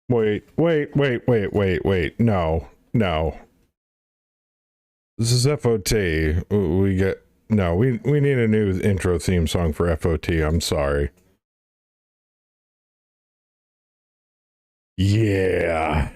Wait. No, no. This is FOT. We get no. We need a new intro theme song for FOT. I'm sorry. Yeah.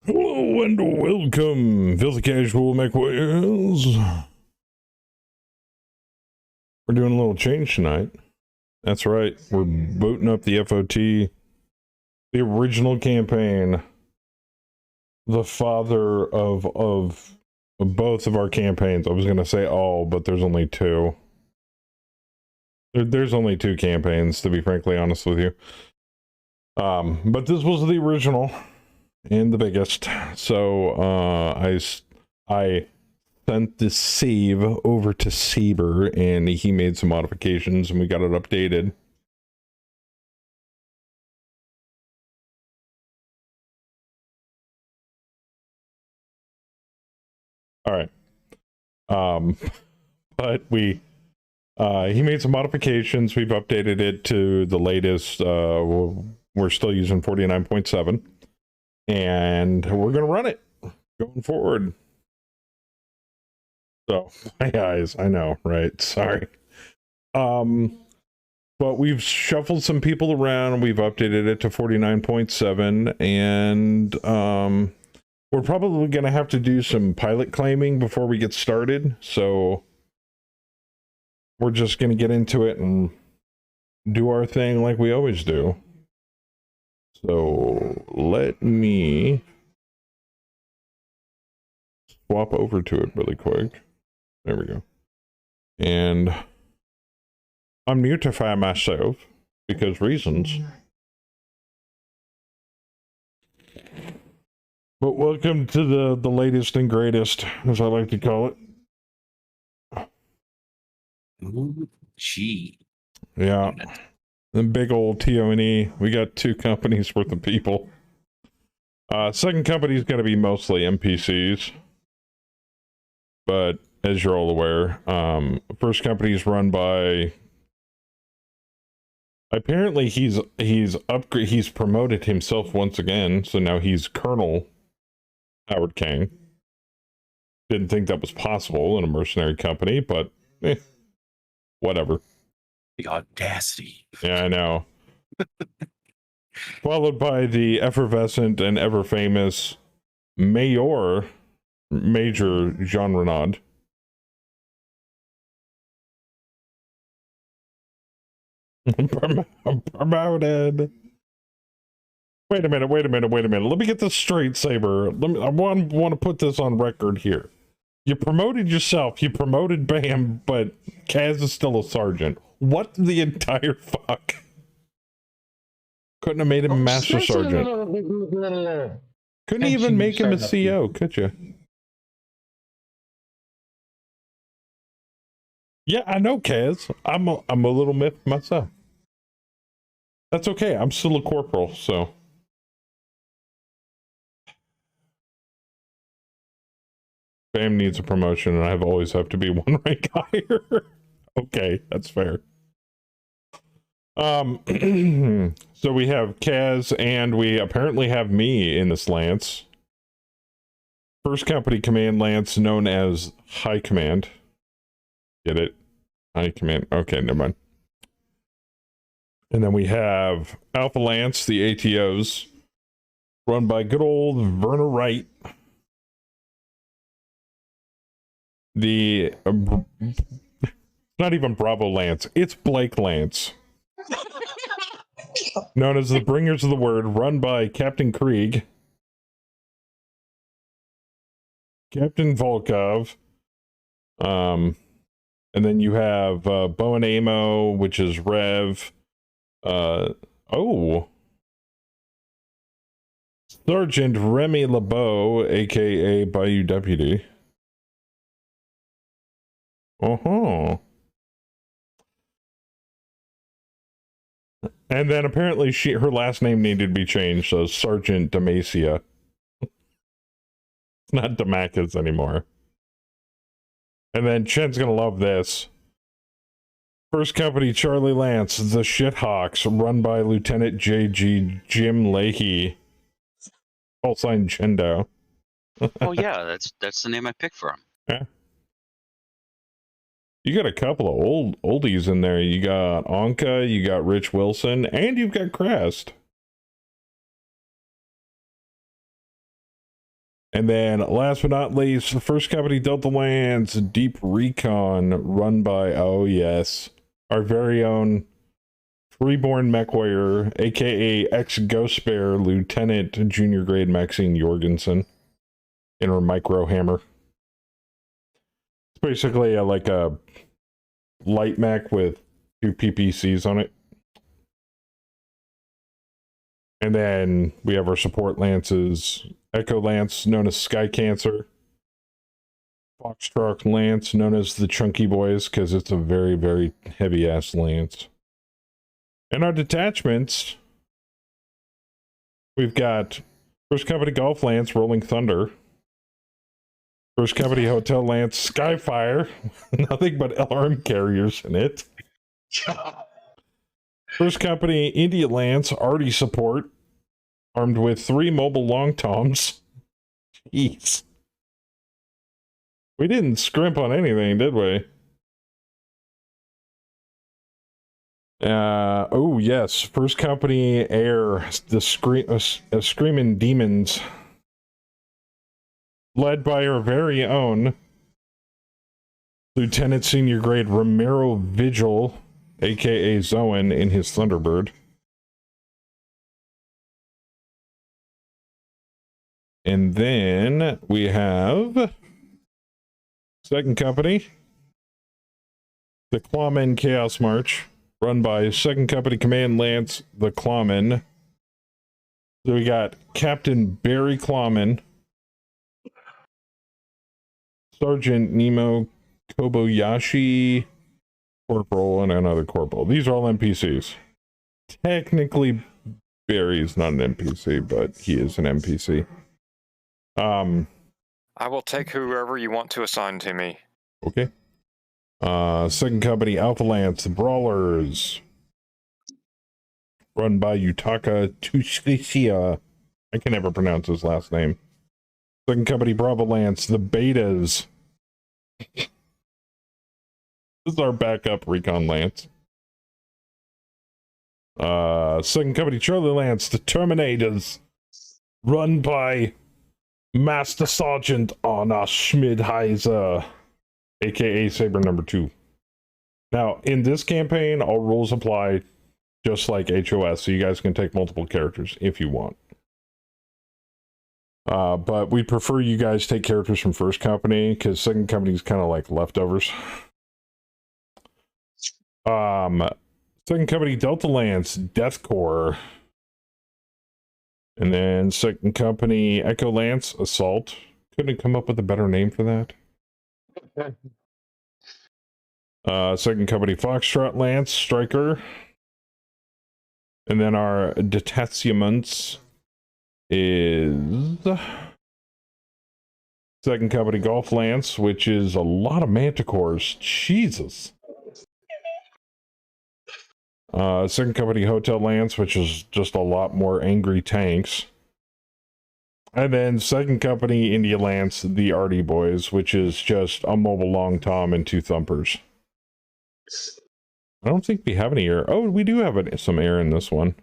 Hello and welcome, Filthy Casual McWhales. We're doing a little change tonight. That's right, we're booting up the FOT, the original campaign, the father of both of our campaigns. I was going to say all, but there's only two. There's only two campaigns, to be frankly honest with you. But this was the original and the biggest. So I sent the save over to Saber, and he made some modifications, and we got it updated. All right. But he made some modifications. We've updated it to the latest. We're still using 49.7, and we're gonna run it going forward. So my eyes, I know, right? Sorry. But we've shuffled some people around. We've updated it to 49.7, and we're probably gonna have to do some pilot claiming before we get started. So we're just gonna get into it and do our thing like we always do. So let me swap over to it really quick. There we go. And unmutify myself because reasons. But welcome to the latest and greatest, as I like to call it. Ooh, gee. Yeah. The big old TO&E. We got two companies worth of people. Second company is going to be mostly NPCs. But as you're all aware, first company is run by... Apparently he's promoted himself once again, so now he's Colonel Howard King. Didn't think that was possible in a mercenary company, but whatever. The audacity. Yeah, I know. Followed by the effervescent and ever famous Major Jean Renaud. Promoted. Wait a minute. Let me get this straight, Saber. I want to put this on record here. You promoted yourself, you promoted Bam, but Kaz is still a sergeant. What the entire fuck? Couldn't have made him a master sergeant. Couldn't even make him a CO, could you? Yeah, I know, Kaz. I'm a little miffed myself. That's okay. I'm still a corporal, so. Bam needs a promotion, and I always have to be one rank higher. Okay, that's fair. So we have Kaz, and we apparently have me in this lance. First company command lance, known as High Command. Get it? High Command. Okay, never mind. And then we have Alpha Lance, the ATOs, run by good old Werner Wright. The not even Bravo Lance, it's Blake Lance. Known as the Bringers of the Word, run by Captain Krieg, Captain Volkov, and then you have Bow and Ammo, which is Rev. Sergeant Remy LeBeau, aka Bayou Deputy. Uh-huh. And then apparently her last name needed to be changed, so Sergeant Demacia. Not Demacus anymore. And then Chen's gonna love this. First company, Charlie Lance, the Shithawks, run by Lieutenant J.G. Jim Leahy. Call sign Chendo. Oh yeah, that's the name I picked for him. Yeah. You got a couple of oldies in there. You got Anka, you got Rich Wilson, and you've got Crest. And then, last but not least, the first company, Delta Lands Deep Recon, run by, oh yes, our very own freeborn mech warrior, aka ex-Ghost Bear Lieutenant Junior Grade Maxine Jorgensen, in her micro hammer. It's basically like a light mech with 2 PPCs on it. And then we have our support lances, Echo Lance, known as Sky Cancer, Foxtrot Lance, known as the Chunky Boys, because it's a very, very heavy-ass lance. And our detachments, we've got First Company Golf Lance, Rolling Thunder, First Company Hotel Lance, Skyfire, nothing but LRM carriers in it. First Company India Lance, Arty Support, armed with 3 mobile long toms. Jeez. We didn't scrimp on anything, did we? Oh yes, First Company Air, the Screaming Demons, led by our very own Lieutenant Senior Grade Ramiro Vigil, aka Zoan, in his Thunderbird. And then we have Second Company, the Clawmen Chaos March, run by Second Company Command Lance, the Clawmen. So we got Captain Barry Clawman, Sergeant Nemo Kobayashi, Corporal, and another Corporal. These are all NPCs. Technically, Barry's not an NPC, but he is an NPC. I will take whoever you want to assign to me. Okay. Second Company Alpha Lance, the Brawlers, run by Yutaka Tushishia. I can never pronounce his last name. Second Company Bravo Lance, the Betas. This is our backup Recon Lance. Second Company Charlie Lance, the Terminators, run by Master Sergeant Anna Schmidheiser, aka Saber number 2. Now, in this campaign, all rules apply just like HOS, so you guys can take multiple characters if you want. But we prefer you guys take characters from First Company, because Second Company is kind of like leftovers. Second Company Delta Lance, Death Corps. And then Second Company Echo Lance, Assault. Couldn't come up with a better name for that. Second Company Foxtrot Lance, Striker. And then our detachments is Second Company Golf Lance, which is a lot of Manticores. Jesus. Second Company Hotel Lance, which is just a lot more angry tanks. And then Second Company India Lance, the Arty Boys, which is just a mobile long tom and 2 thumpers. I don't think we have any air. Oh, we do have some air in this one.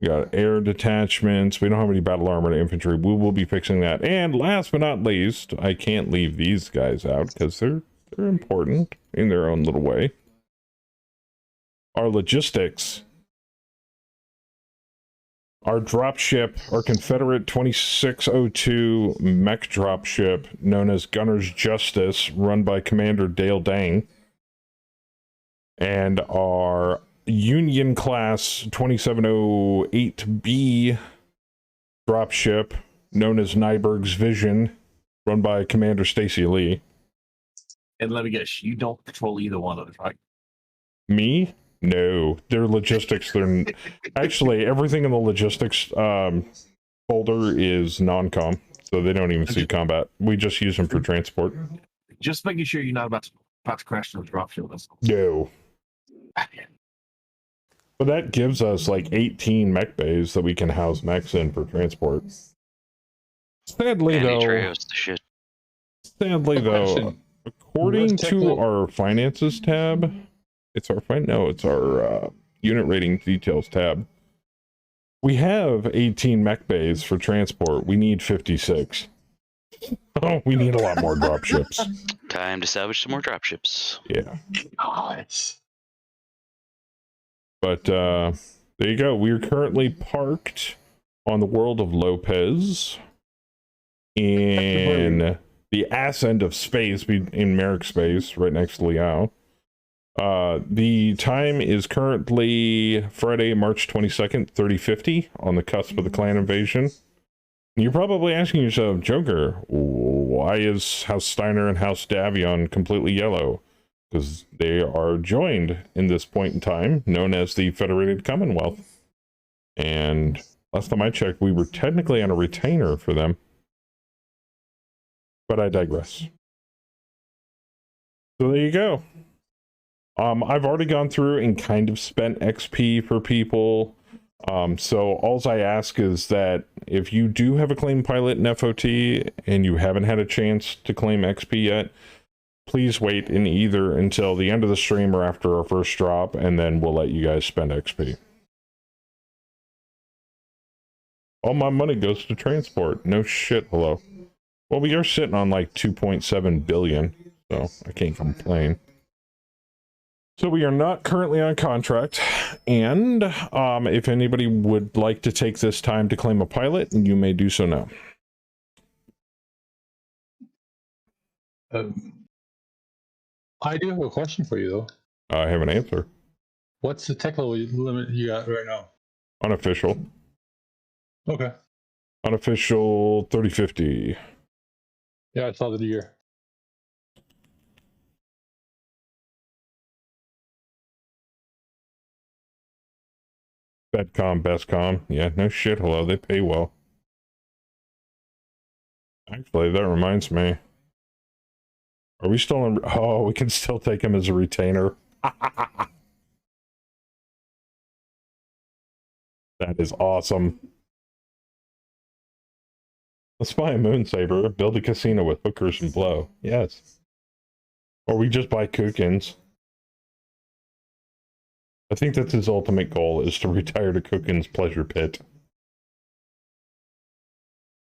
We got air detachments. We don't have any battle armored infantry. We will be fixing that. And last but not least, I can't leave these guys out because they're important in their own little way. Our logistics. Our dropship, our Confederate 2602 mech dropship, known as Gunner's Justice, run by Commander Dale Dang. And our Union class 2708B dropship, known as Nyberg's Vision, run by Commander Stacy Lee. And let me guess, you don't control either one of them, right? Me? No, they're logistics. They're actually everything in the logistics folder is non-com, so they don't even see combat. We just use them for transport. Just making sure you're not about to crash the dropship. No. But that gives us like 18 mech bays that we can house mechs in for transport. Sadly, though, according to our finances tab, it's our unit rating details tab. We have 18 mech bays for transport. We need 56. Oh, we need a lot more dropships. Time to salvage some more dropships. Yeah. Nice. But there you go. We are currently parked on the world of Lopez in the ass end of space, in Merrick space, right next to Liao. The time is currently Friday, March 22nd, 3050, on the cusp of the clan invasion. You're probably asking yourself, Joker, why is House Steiner and House Davion completely yellow? Because they are joined in this point in time, known as the Federated Commonwealth. And last time I checked, we were technically on a retainer for them. But I digress. So there you go. I've already gone through and kind of spent XP for people. So all I ask is that if you do have a claim pilot in FOT and you haven't had a chance to claim XP yet, please wait in either until the end of the stream or after our first drop, and then we'll let you guys spend XP. All my money goes to transport. No shit, hello. Well, we are sitting on like 2.7 billion, so I can't complain. So we are not currently on contract, and if anybody would like to take this time to claim a pilot, you may do so now. I do have a question for you, though. I have an answer. What's the tech level limit you got right now? Unofficial. Okay. Unofficial 3050. Yeah, I saw the year. Bedcom, Bestcom. Yeah, no shit, hello, they pay well. Actually, that reminds me. Are we still in... Oh, we can still take him as a retainer. That is awesome. Let's buy a Moonsaber, build a casino with hookers and blow. Yes. Or we just buy Cookins. I think that's his ultimate goal, is to retire to Cookin's Pleasure Pit.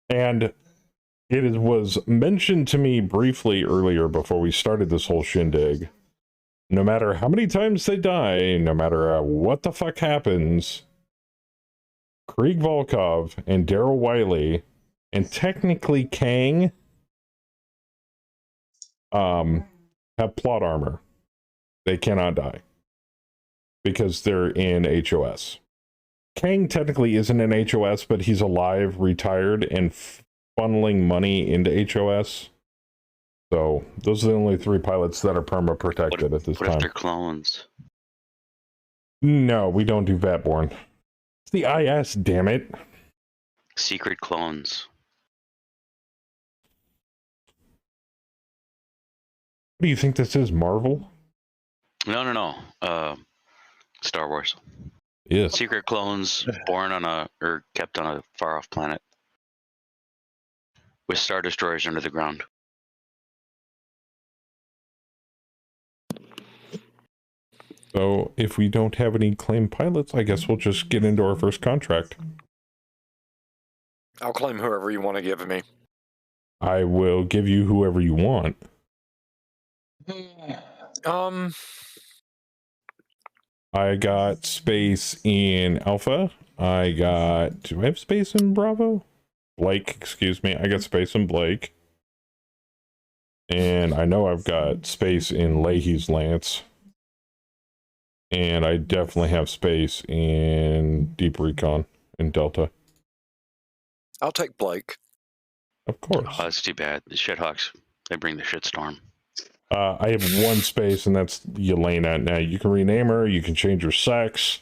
And it was mentioned to me briefly earlier before we started this whole shindig. No matter how many times they die, no matter what the fuck happens, Krieg Volkov and Daryl Wiley, and technically Kang, have plot armor. They cannot die. Because they're in HOS. Kang technically isn't in HOS, but he's alive, retired, and funneling money into HOS. So, those are the only 3 pilots that are perma-protected at this time. What if they're clones? No, we don't do Vatborn. It's the IS, damn it. Secret clones. What do you think this is, Marvel? No. Star Wars. Yes. Secret clones born on or kept on a far off planet with Star Destroyers under the ground. So, if we don't have any claimed pilots, I guess we'll just get into our first contract. I'll claim whoever you want to give me. I will give you whoever you want. I got space in Alpha. Do I have space in Bravo? Blake, excuse me. I got space in Blake. And I know I've got space in Leahy's Lance. And I definitely have space in Deep Recon in Delta. I'll take Blake. Of course. Oh, that's too bad. The Shithawks, they bring the shitstorm. I have 1 space, and that's Yelena. Now, you can rename her, you can change her sex,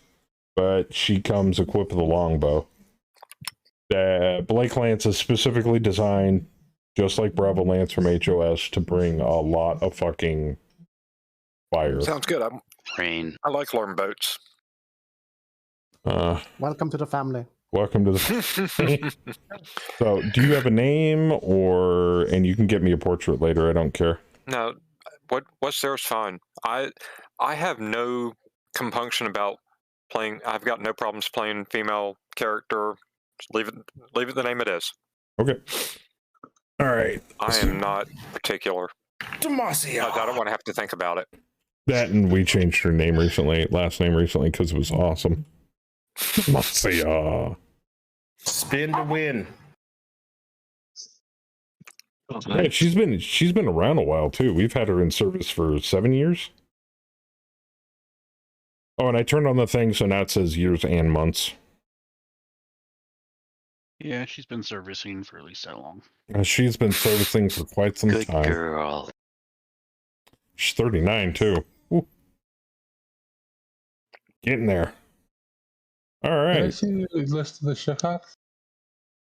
but she comes equipped with a longbow. Blake Lance is specifically designed, just like Bravo Lance from HOS, to bring a lot of fucking fire. Sounds good. Rain. I like learn boats. Welcome to the family. Welcome to the... So, do you have a name, and you can get me a portrait later, I don't care. No, what's there's fine. I have no compunction about playing. I've got no problems playing female character. Just leave it the name it is. Okay. All right. I am not particular. Demacia. I don't want to have to think about it. That, and we changed her name recently, last name recently, because it was awesome. Demacia. Spin to win. Yeah, she's been around a while too. We've had her in service for 7 years. Oh, and I turned on the thing, so now it says years and months. Yeah, she's been servicing for at least that long. She's been servicing for quite some Good time. girl. She's 39 too. Ooh. Getting there. All Can I right. see the list of the Shahaks?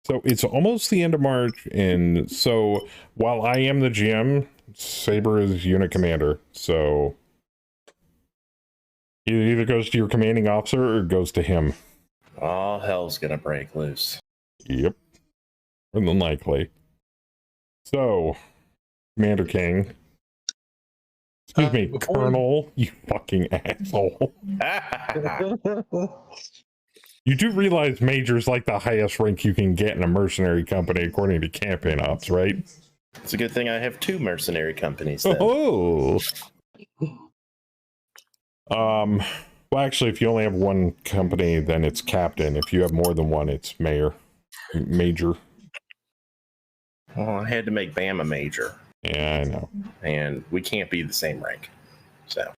So it's almost the end of March, and so while I am the GM, Saber is unit commander. So it either goes to your commanding officer or it goes to him. All hell's gonna break loose. Yep. More than likely. So, Commander King. Excuse me, before- Colonel, you fucking asshole. You do realize Major's like the highest rank you can get in a mercenary company according to campaign ops, right? It's a good thing I have 2 mercenary companies then. Oh. Well, actually, if you only have one company, then it's captain. If you have more than one, it's major. Well, I had to make Bam a major, Yeah, I know. and we can't be the same rank. So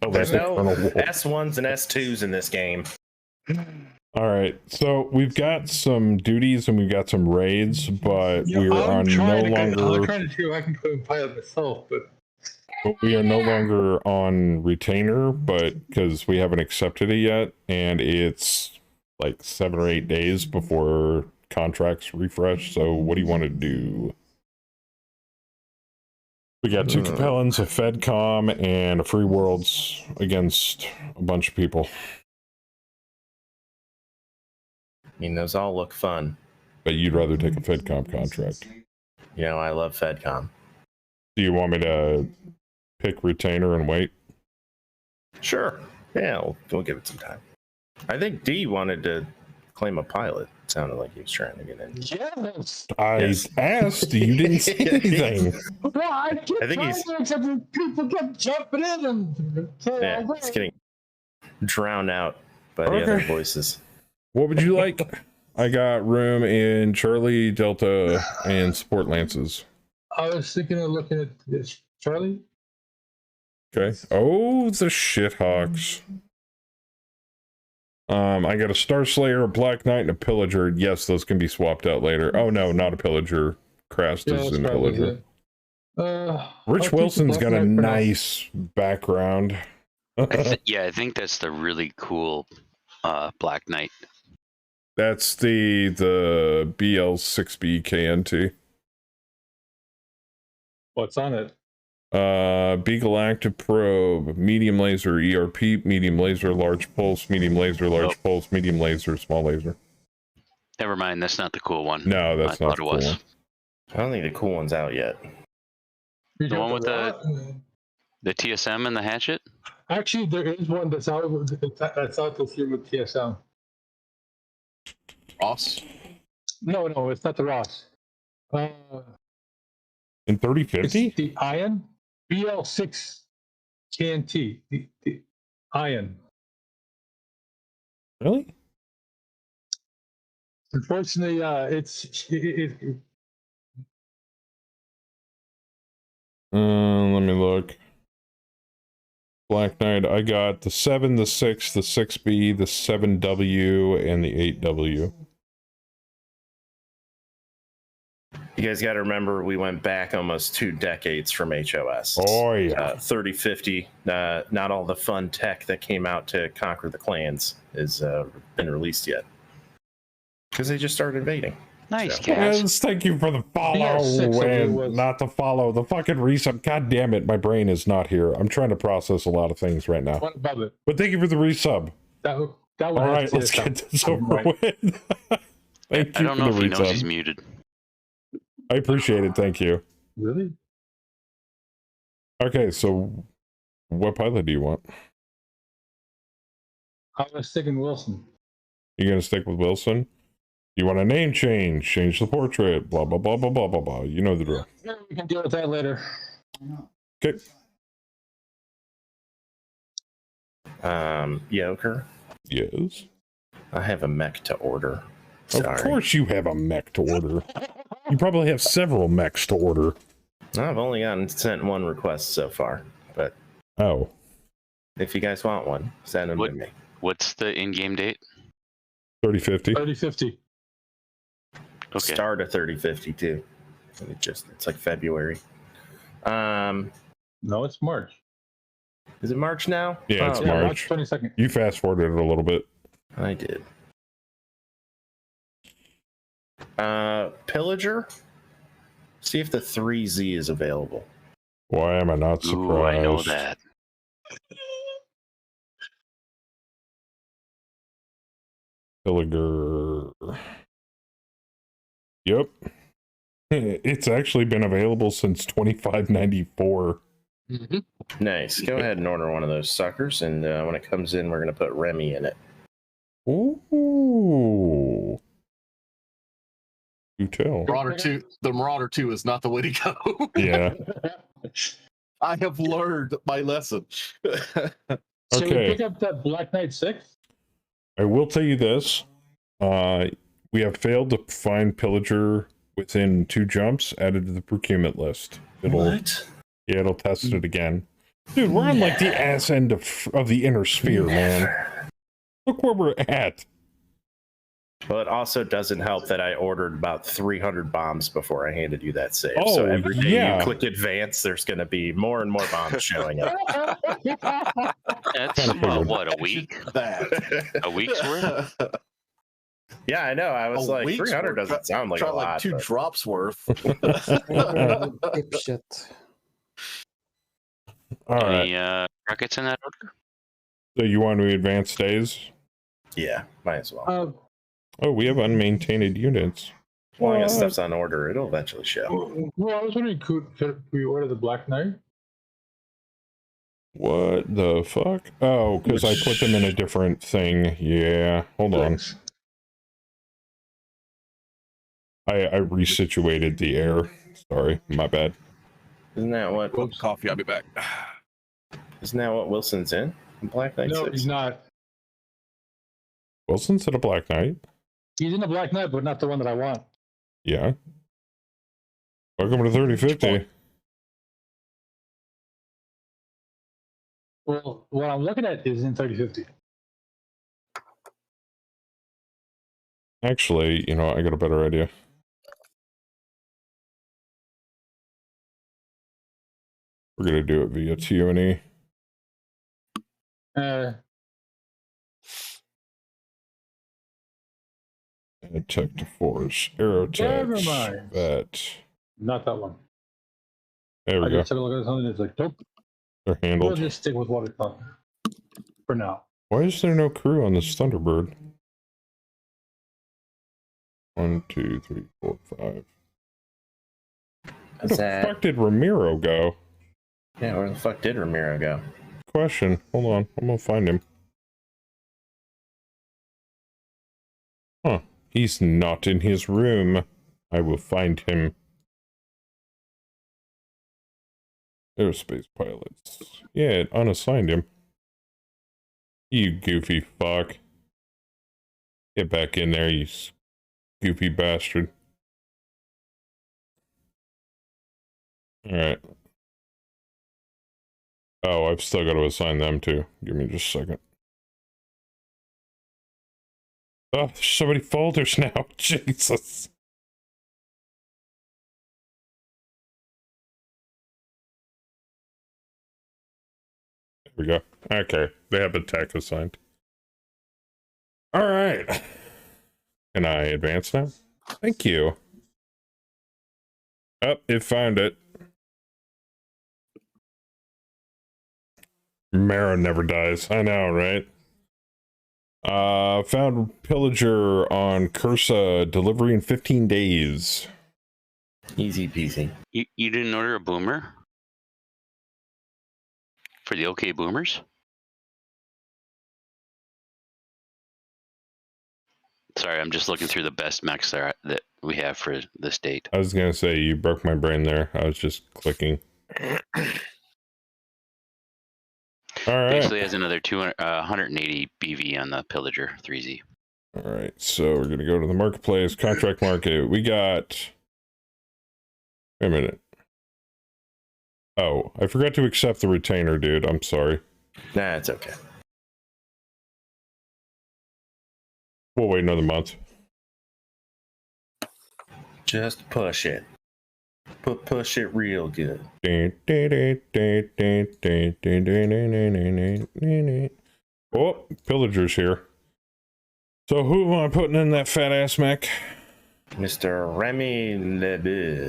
Oh, there's that's no Colonel Wolf. S1s and S2s in this game. All right, so we've got some duties and we've got some raids, but Yeah, we are I'm on trying no I'm longer. trying to see if I can put a pilot myself, but We are no longer on retainer, but because we haven't accepted it yet, and it's like 7 or 8 days before contracts refresh. So, what do you want to do? We got 2 Capellans, a FedCom, and a Free Worlds against a bunch of people. I mean, those all look fun. But you'd rather take a FedCom contract. You know, I love FedCom. Do you want me to pick retainer and wait? Sure. Yeah, we'll give it some time. I think D wanted to claim a pilot. Sounded like he was trying to get in. yes. I Yes. asked, you didn't say anything. Well, I kept I think he's- trying to, except people kept jumping in and Yeah, it's getting drowned out by the other Okay. voices. What would you like? I got room in Charlie, Delta, and Support Lances. I was thinking of looking at this Charlie. Okay. Oh, the Shithawks. I got a Star Slayer, a Black Knight, and a Pillager. Yes, those can be swapped out later. Oh no, not a Pillager. Krast Yeah, is that's in probably Pillager. it. I'll Rich take the Wilson's Black got a Knight for now. nice background. Yeah, I think that's the really cool Black Knight. That's the BL6B KNT. What's on it? Beagle Active Probe, medium laser ERP, medium laser, large pulse, medium laser, large pulse, medium laser, small laser. Never mind, that's not the cool one. No, that's I not thought the it cool was. one. I don't think the cool one's out yet. You The got one with the- what? The TSM and the hatchet? Actually, there is one that's out. That's out this year with TSM. Ross. No, it's not the Ross. In It's 3050? the Iron BL6 KNT. The Iron. Really? Unfortunately, Let me look. Black Knight, I got the 7, the 6, the 6B, the 7W, and the 8W. You guys got to remember, we went back almost 2 decades from HOS. Oh, yeah. 3050. Not all the fun tech that came out to conquer the clans has been released yet. Because they just started invading. Nice, So- Cass. Yes, thank you for the follow BL6, I believe it and was. not the follow. The fucking resub. God damn it, my brain is not here. I'm trying to process a lot of things right now. one above it. But thank you for the resub. That one All has right, let's TSM. get this over Right. with. Thank I you don't for know the if he knows he's resub. muted. I appreciate it. Thank you. Really? Okay, so what pilot do you want? I was thinking Wilson. You gonna stick with Wilson? You want a name change? Change the portrait. Blah blah blah blah blah blah blah. You know the drill. Yeah, we can deal with that later. Okay. Yoker, Yes. I have a mech to order. Sorry. Of course you have a mech to order. You probably have several mechs to order. I've only gotten sent one request so far, but Oh. if you guys want one, send them to What- me. What's the in-game date? 3050. 3050. Okay. Start of 3050 too. It's like February. No, it's March. Is it March now? Yeah, it's Oh, Yeah, March. March 22nd. You fast forwarded it a little bit. I did. Pillager. See if the 3Z is available. Why am I not surprised? Ooh, I know that. Pillager. Yep. It's actually been available since 2594. Nice. Go ahead and order one of those suckers, and when it comes in, we're gonna put Remy in it. Ooh. You tell. The Marauder 2 is not the way to go. Yeah. I have learned my lesson. So Okay. we pick up that Black Knight 6? I will tell you this. We have failed to find Pillager within 2 jumps added to the procurement list. Yeah, it'll test it again. Dude, we're on like the ass end of the inner sphere, man. Look where we're at. Well, it also doesn't help that I ordered about 300 bombs before I handed you that save. Oh, so every day yeah. you click advance, there's going to be more and more bombs showing up. That's Kinda figured. what, a week? That. A week's worth? Yeah, I know. I was A like, week's 300 worth. doesn't sound like Try a lot. like 2 but- drops worth. All right. Any rockets in that order? So you want to advance days? Yeah, might as well. Oh, we have unmaintained units. As long as What? stuff's on order, it'll eventually show. Well, I was wondering, could we order the Black Knight? What the fuck? Oh, because I put them in a different thing. Yeah. Hold on. I resituated the air. Sorry, my bad. Isn't that what? Well, coffee, I'll be back. Isn't that what Wilson's in? Black Knight No, 6? he's not. Wilson's at a Black Knight. He's in the Black Knight, but not the one that I want. Yeah. Welcome to 3050. Well, what I'm looking at is in 3050. Actually, you know, I got a better idea. We're gonna do it via TUNE. And tech to force, Never aerotech, mind. vet. Not that one. There we I go. just took a look at something that's like, nope, They're we'll handled. just stick with what it's on for now. Why is there no crew on this Thunderbird? 1, 2, 3, 4, 5. Where the fuck did Ramiro go? Yeah, where the fuck did Ramiro go? Question. Hold on. I'm gonna find him. Huh. He's not in his room. I will find him. Aerospace pilots. Yeah, it unassigned him. You goofy fuck. Get back in there, you goofy bastard. Alright. Oh, I've still got to assign them too. Give me just a second. Oh, there's so many folders now. Jesus. There we go. Okay. They have the tech assigned. All right. Can I advance now? Thank you. Oh, it found it. Mara never dies. I know, right? Found Pillager on Cursa. Delivery in 15 days. Easy peasy. You didn't order a boomer? For the OK Boomers? Sorry, I'm just looking through the best mechs that we have for this date. I was gonna say you broke my brain there. I was just clicking. All right. Basically has another 180 BV on the Pillager 3Z. All right. So we're gonna go to the marketplace, contract market. We got. Wait a minute. Oh, I forgot to accept the retainer, dude. I'm sorry. Nah, it's okay. We'll wait another month. Just push it. Push it real good. Oh, Pillager's here. So who am I putting in that fat ass mech? Mr. Remy LeBeau.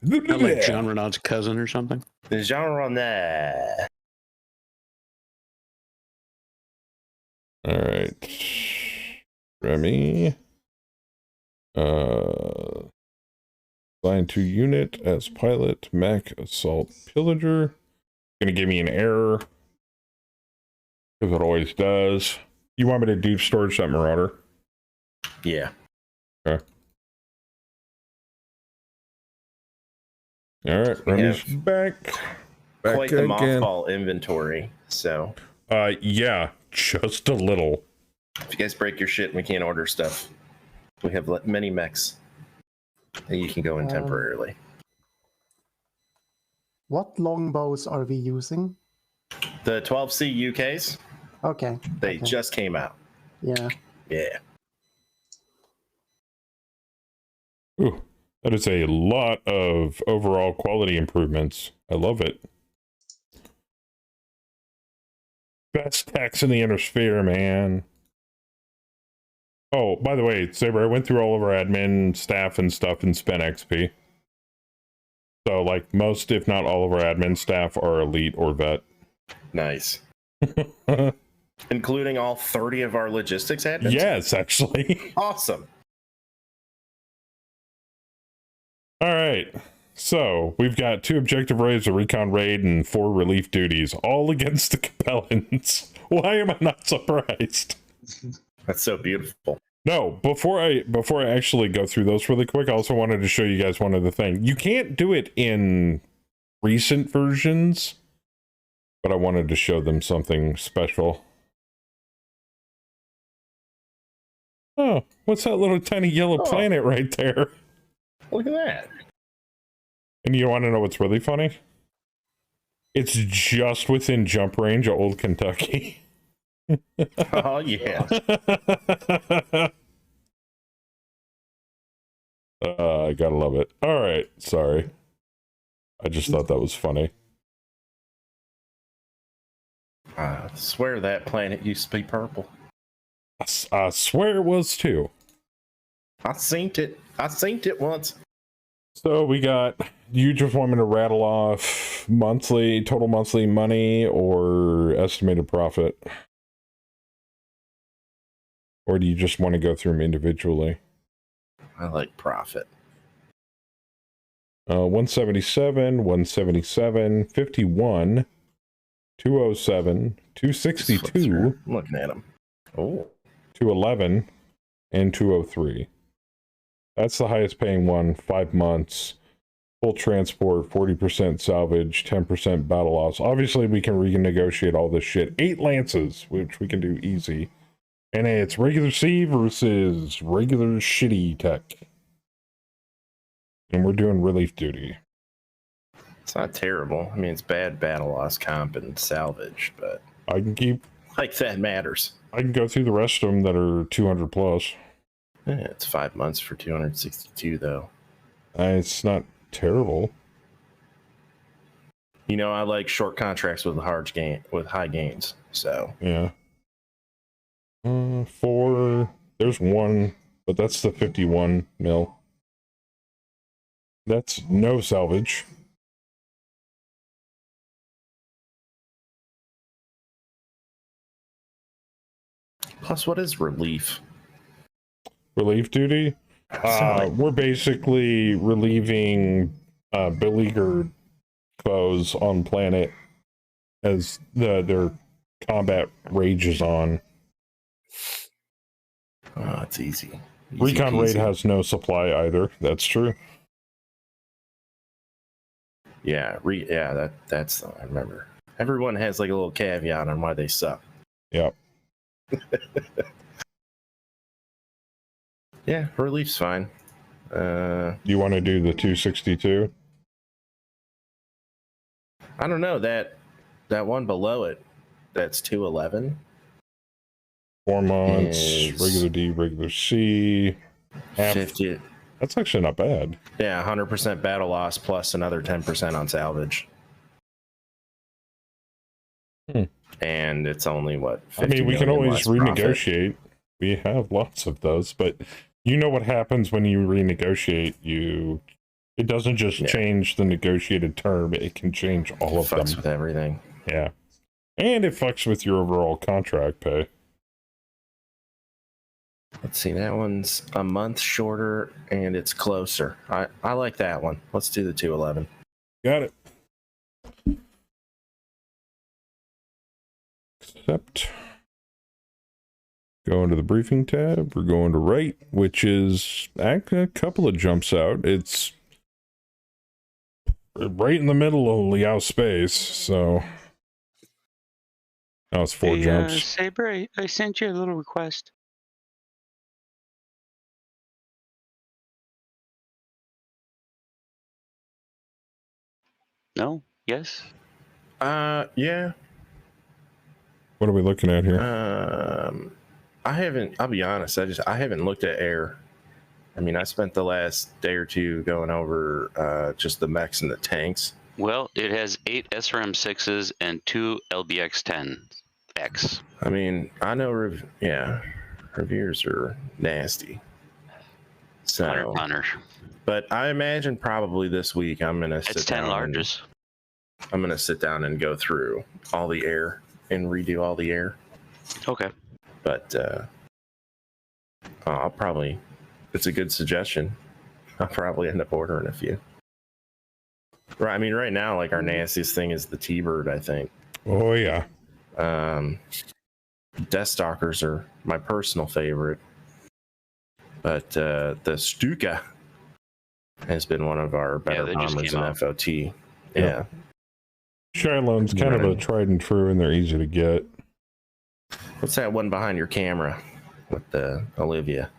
Not like John Renaud's cousin or something. The genre on that. All right. Remy. Line 2 unit as pilot, mech, assault, pillager. Gonna give me an error. Because it always does. You want me to deep storage that Marauder? Yeah. Okay. All right, Remy's back. Quite the mothball inventory. So, yeah, just a little. if you guys break your shit and we can't order stuff, we have many mechs that you can go in temporarily. What longbows are we using? The 12C UKs, Okay. they okay. just came out. Yeah. Yeah. Ooh, that is a lot of overall quality improvements. I love it. Best techs in the inner sphere, man. Oh, by the way, Saber, I went through all of our admin staff and stuff and spent XP. So, like, most, if not all of our admin staff are elite or vet. Nice. Including all 30 of our logistics admins? Yes, actually. Awesome. All right. So, we've got 2 objective raids, a recon raid, and 4 relief duties, all against the Capellans. Why am I not surprised? That's so beautiful. No, before I actually go through those really quick, I also wanted to show you guys one other thing. You can't do it in recent versions, but I wanted to show them something special. Oh, what's that little tiny yellow planet right there? Look at that. And you want to know what's really funny? It's just within jump range of Old Kentucky. Oh, yeah. I gotta love it. All right, sorry. I just thought that was funny. I swear that planet used to be purple. I swear it was too. I synced it. I synced it once. So we got, you just want me to rattle off monthly, total monthly money or estimated profit? Or do you just want to go through them individually? I like profit. 177, 177, 51, 207, 262, I'm looking at them. Oh, 211, and 203. That's the highest paying one, 5 months, full transport, 40% salvage, 10% battle loss. Obviously, we can renegotiate all this shit. 8 lances, which we can do easy. And it's regular C versus regular shitty tech. And we're doing relief duty. it's not terrible. I mean, it's bad battle loss comp and salvage, but I can keep, like that matters. I can go through the rest of them that are 200 plus. Yeah, it's 5 months for 262, though. It's not terrible. You know, I like short contracts with high gains. So Yeah. 4, there's 1, but that's the 51 mil. That's no salvage. plus, what is relief? Relief duty? We're basically relieving beleaguered foes on planet as their combat rages on. Oh, it's easy. Recon raid has no supply either. That's true. Yeah, that's I remember. Everyone has like a little caveat on why they suck. Yep. Yeah, relief's fine. You want to do the 262? I don't know that one below it. That's 211. 4 months, Is- regular D, regular C. Half. 50. That's actually not bad. Yeah, 100% battle loss plus another 10% on salvage. And it's only what? I mean, we can 50 million always less profit. renegotiate. We have lots of those, but you know what happens when you renegotiate? It doesn't just change the negotiated term; it can change all of Fucks them. with everything. Yeah, and it fucks with your overall contract pay. Let's see, that one's a month shorter and it's closer. I like that one. Let's do the 211. Got it. Accept. Go into the briefing tab. We're going to right, which is actually a couple of jumps out. It's right in the middle of Liao space, so now it's 4 jumps. Saber, I sent you a little request. No? Yes? Yeah. What are we looking at here? I haven't, I'll be honest, I haven't looked at air. I mean, I spent the last day or two going over just the mechs and the tanks. Well, it has 8 SRM6s and 2 LBX-10X. I mean, I know, reviewers are nasty. So, Hunter. but I imagine probably this week I'm gonna It's sit 10 down. largest. I'm gonna sit down and go through all the air and redo all the air. Okay. But I'll probably. It's a good suggestion. I'll probably end up ordering a few. Right. I mean, right now, like our nastiest thing is the T-Bird. I think. Oh yeah. Death Stalkers are my personal favorite, but the Stuka has been one of our better they just bombers came in out. FOT. Yeah. Yeah. Shiloh's kind of a Running. tried and true, and they're easy to get. What's that one behind your camera with the Olivia?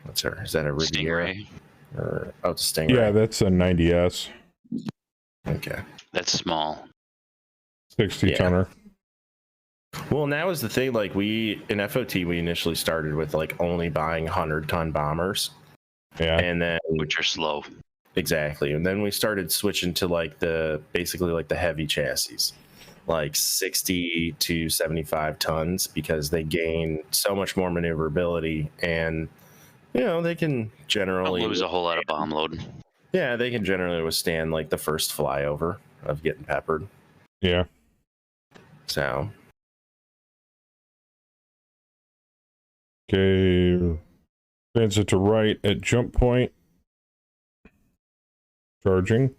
What's her? Is that a Riviera? Stingray. Or, oh, it's a Stingray. Yeah, that's a 90S, Okay. That's small. 60 Yeah. tonner. Well, now is the thing. Like we in FOT, we initially started with like only buying 100-ton bombers, Yeah. and then Which are slow. exactly, and then we started switching to like basically like the heavy chassis, like 60 to 75 tons, because they gain so much more maneuverability, and they can Don't generally lose a whole lot of bomb load. Yeah, they can generally withstand like the first flyover of getting peppered. Yeah. So Okay. Transit to right at jump point. Charging.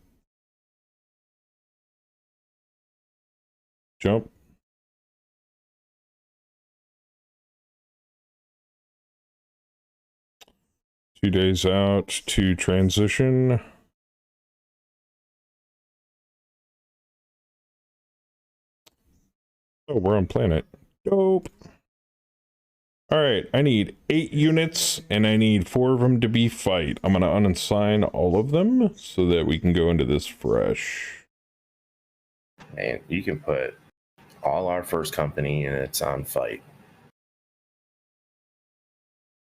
Jump. Two days out to transition. Oh, we're on planet. Dope. All right, I need 8 units, and I need 4 of them to be fight. I'm going to unassign all of them so that we can go into this fresh. and you can put all our first company units on fight.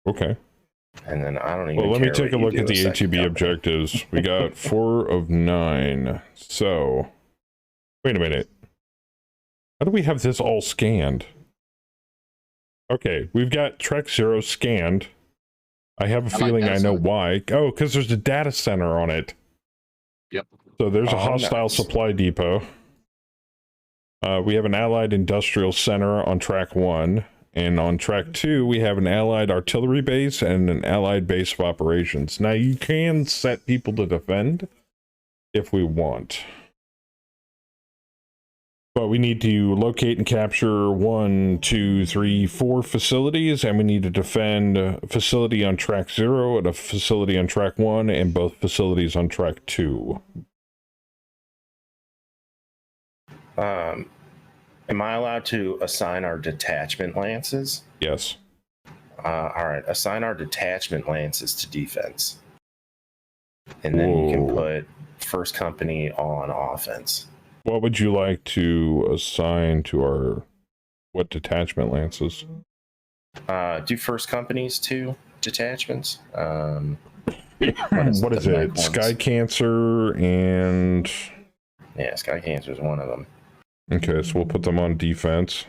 Okay. And then I don't even Well, let me care take a what you look do at the with second ATB company. objectives. We got 4 of 9. So, wait a minute. How do we have this all scanned? Okay, we've got Trek 0 scanned. I have a I like feeling data I know center. why. Oh, because there's a data center on it. Yep. So there's a Oh, hostile nice. supply depot. We have an allied industrial center on track 1. And on track 2, we have an allied artillery base and an allied base of operations. Now, you can set people to defend if we want. But we need to locate and capture 1, 2, 3, 4 facilities, and we need to defend a facility on track 0 and a facility on track 1, and both facilities on track 2. Am I allowed to assign our detachment lances? Yes. All right, assign our detachment lances to defense. And then you can Whoa. put first company on offense. What would you like to assign to our, what detachment lances? Do first companies to detachments? What is it? Sky Cancer and... Yeah, Sky Cancer is one of them. Okay, so we'll put them on defense.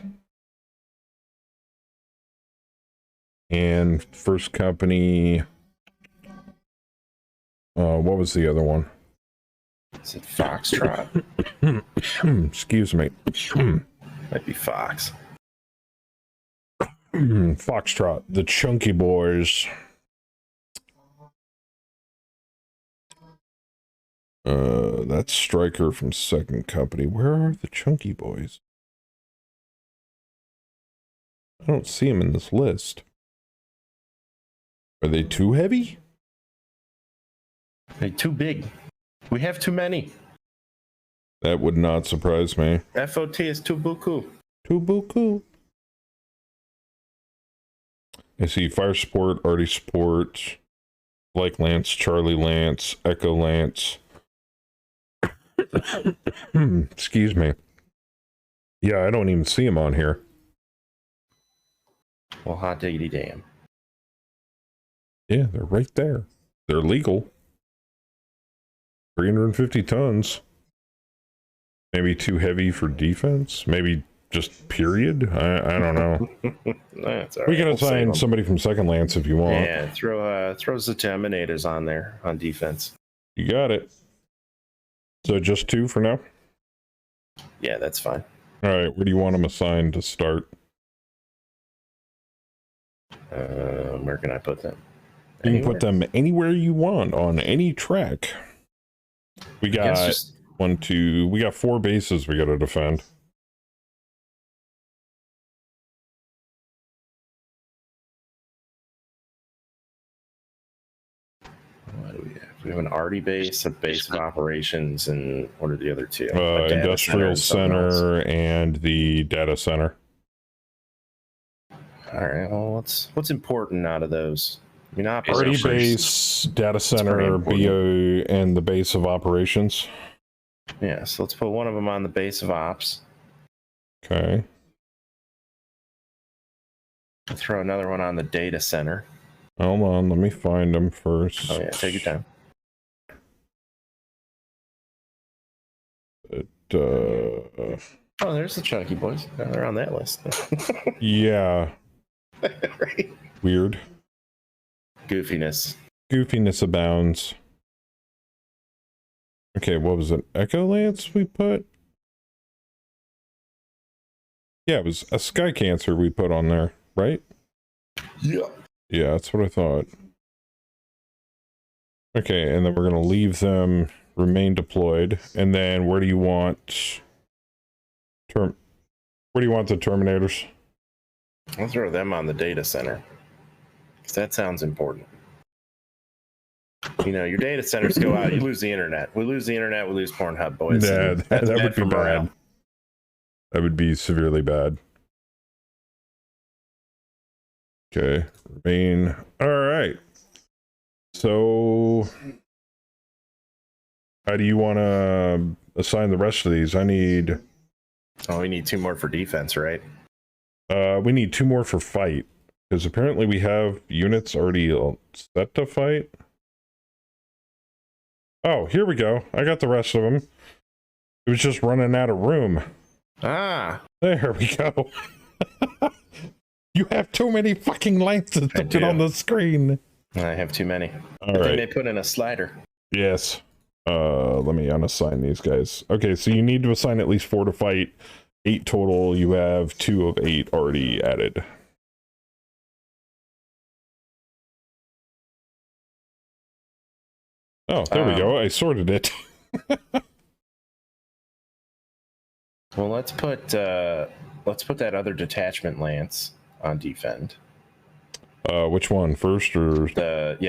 And first company... what was the other one? Is it Foxtrot? Excuse me. Might be Fox. Foxtrot, the chunky boys. That's Striker from second company. Where are the chunky boys? I don't see them in this list. Are they too heavy? They're too big. We have too many. That would not surprise me. FOT is too buku. Too buku. I see Fire Support, Arty Support, Like Lance, Charlie Lance, Echo Lance. Excuse me. Yeah, I don't even see them on here. Well, hot diggity damn. Yeah, they're right there. They're legal. 350 tons. Maybe too heavy for defense? Maybe just period? I don't know. That's all We right. can We'll save assign 'em. somebody from second lance if you want. Yeah, throw the Terminators on there on defense. You got it. So just 2 for now? Yeah, that's fine. All right, where do you want them assigned to start? Where can I put them? You can put them anywhere you want on any track. We got just 1, 2, we got 4 bases we got to defend. what do we have? We have an Arty base, a base of operations, and what are the other two? A data Industrial and something else. Center and the data center. All right. Well, what's important out of those? I mean, Arty operations. base, data pretty center, important. BO, and the base of operations. Yeah. So let's put one of them on the base of ops. Okay. Throw another one on the data center. Hold on, let me find them first. Oh yeah, take your time. Oh, there's the chunky boys. Oh, they're on that list. Yeah, Right. weird. Goofiness. Goofiness abounds. Okay, what was it? Echo Lance we put? Yeah, it was a Sky Cancer we put on there, right? Yeah. Yeah, that's what I thought. Okay, and then we're going to leave them remain deployed. And then where do you want where do you want the Terminators? I'll throw them on the data center. 'Cause that sounds important. You know, your data centers go out, you lose the internet. We lose the internet, we lose Pornhub, boys. Yeah, And that that's would bad be for morale. bad. That would be severely bad. Okay, remain. All right. So, how do you want to assign the rest of these? I need. Oh, we need 2 more for defense, right? We need 2 more for fight because apparently we have units already set to fight. Oh, here we go. I got the rest of them. It was just running out of room. Ah, There we go. You have too many fucking lances to put on the screen. I have too many. All But then right. they put in a slider. Yes. Let me unassign these guys. Okay, so you need to assign at least 4 to fight. 8 total. You have 2 of 8 already added. Oh, there we go. I sorted it. Well, let's put that other detachment lance on defend. Which one, first or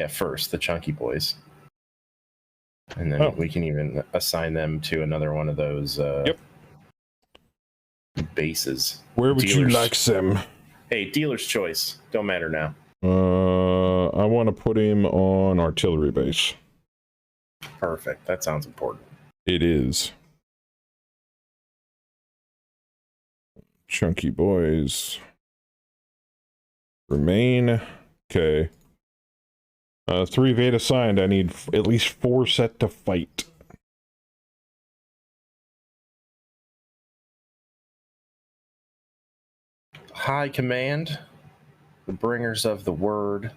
First, the chunky boys. And then we can even assign them to another one of those bases. where would you like them? Hey, dealer's choice. Don't matter now. I want to put him on artillery base. Perfect. That sounds important. It is. Chunky boys. Remain. Okay. 3 Veda assigned. I need at least 4 set to fight. High command, the bringers of the word,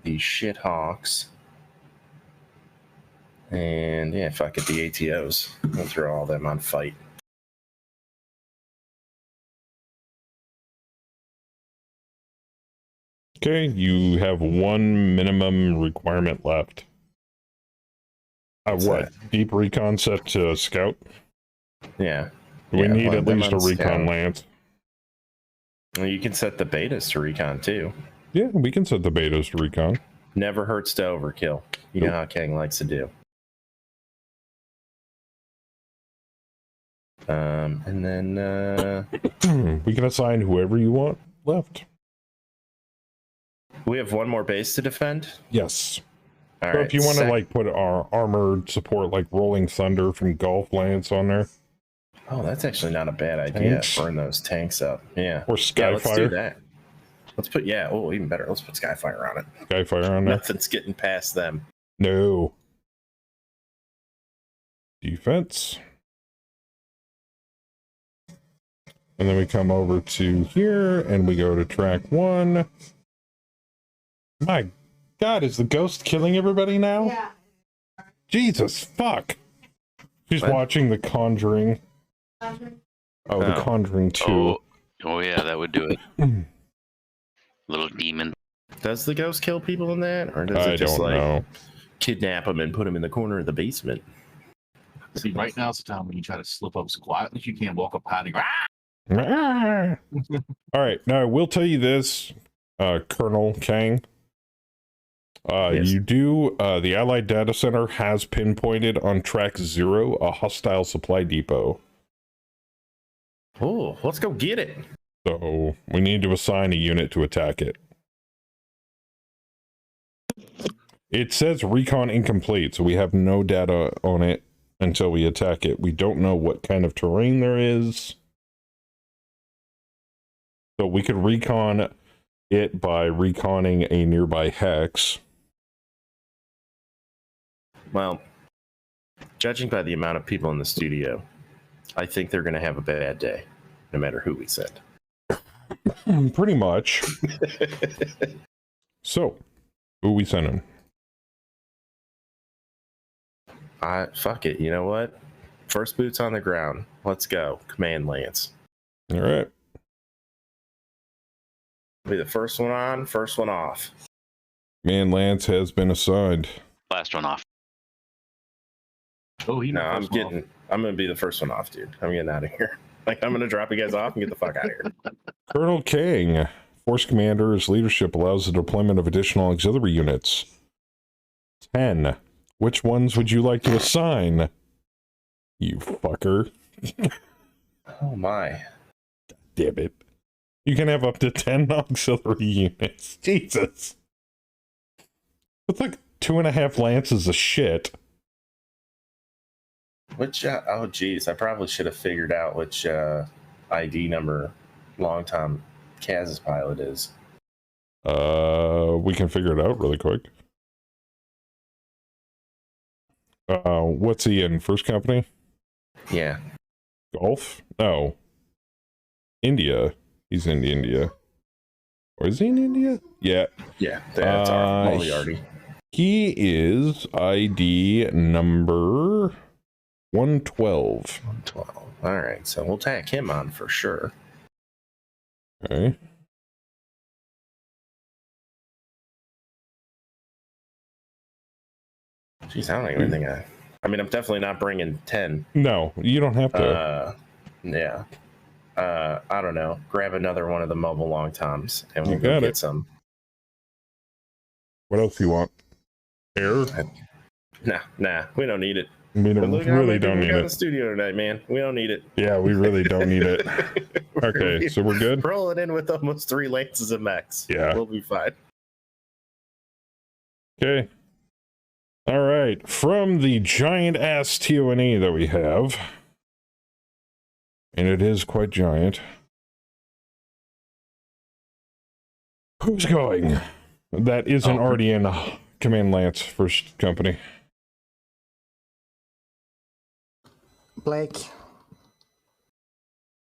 the shithawks, and yeah, fuck it, the ATOs. We'll throw all them on fight. Okay, you have 1 minimum requirement left. What? Deep recon set to scout? Yeah. We need put at them least a on recon scout. lance. Well, you can set the betas to recon too. Yeah, we can set the betas to recon. Never hurts to overkill. You know how Kang likes to do. And then we can assign whoever you want left. we have 1 more base to defend. Yes. All So right. if you want to like put our armored support like Rolling Thunder from Gulf Lance on there. Oh, that's actually not a bad idea. Tanks. Burn those tanks up. Yeah. Or Yeah, let's do Skyfire. that. Let's put even better. Let's put Skyfire on it. Skyfire on there. Nothing's getting past them. No. Defense. And then we come over to here and we go to track 1. My God, is the ghost killing everybody now? Yeah. Jesus, fuck. She's What? watching The Conjuring. Oh, The Oh. Conjuring 2. Oh yeah, that would do it. Little demon. Does the ghost kill people in that, or does I it just don't like know. kidnap them and put them in the corner of the basement? See, right now it's the time when you try to slip up quietly. You can't walk up hiding. Ah! Ah! All right, now I will tell you this, Colonel Kang. Yes. You do, the Allied Data Center has pinpointed on track 0 a hostile supply depot. Oh, let's go get it. So we need to assign a unit to attack it. It says recon incomplete, so we have no data on it until we attack it. We don't know what kind of terrain there is. So we could recon it by reconning a nearby hex. Well, judging by the amount of people in the studio, I think they're going to have a bad day, no matter who we send. Pretty much. So, who we sending? Fuck it. You know what? First boots on the ground. Let's go. Command Lance. All right. Be the first one on, first one off. Man, Lance has been assigned. Last one off. Oh, he No, I'm gonna be the first one off, dude. I'm getting out of here. Like, I'm gonna drop you guys off and get the fuck out of here. Colonel King, Force Commander's leadership allows the deployment of additional auxiliary units. 10. Which ones would you like to assign? You fucker. Oh my. Damn it. You can have up to 10 auxiliary units. Jesus. It's like 2.5 lances of shit. Which, oh geez, I probably should have figured out which ID number Long Tom Kaz's pilot is. We can figure it out really quick. What's he in? First company? Yeah. Gulf? No. India. He's in India. Or is he in India? Yeah. Yeah, that's our Moriarty. He is ID number 112. 12. All right, so we'll tack him on for sure. Okay. Jeez, I don't even think I mean, I'm definitely not bringing 10. No, you don't have to. Yeah. I don't know. Grab another one of the mobile long toms, and You we'll go got get it. some. What else do you want? Air? Nah, we don't need it. We But look how really many people don't we need got in it. the studio tonight, man. We don't need it. Yeah, we really don't need it. Okay, so we're good? Rolling in with almost 3 lances of max. Yeah. We'll be fine. Okay. All right. From the giant ass TONE that we have, and it is quite giant. Who's going? That isn't already in Command Lance First Company. Blake.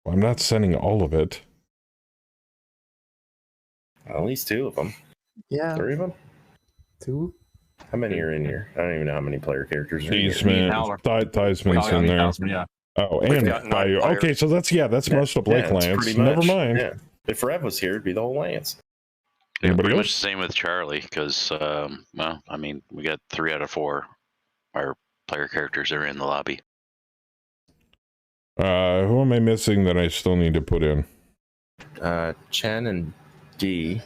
Well, I'm not sending all of it. At least 2 of them. Yeah, 3 of them? 2. How many are in here? I don't even know how many player characters are in here. Cheeseman, Howler. Theisman's in there. Yeah. Oh, We've and got 9 Bayou. players. Okay, so that's most of Blake it's Lance. pretty Never much. mind. Yeah. If Rev was here, it'd be the whole Lance. Yeah, Anybody pretty else? much the same with Charlie, because, well, I mean, we got 3 out of 4 our player characters are in the lobby. Who am I missing that I still need to put in? Chen and D.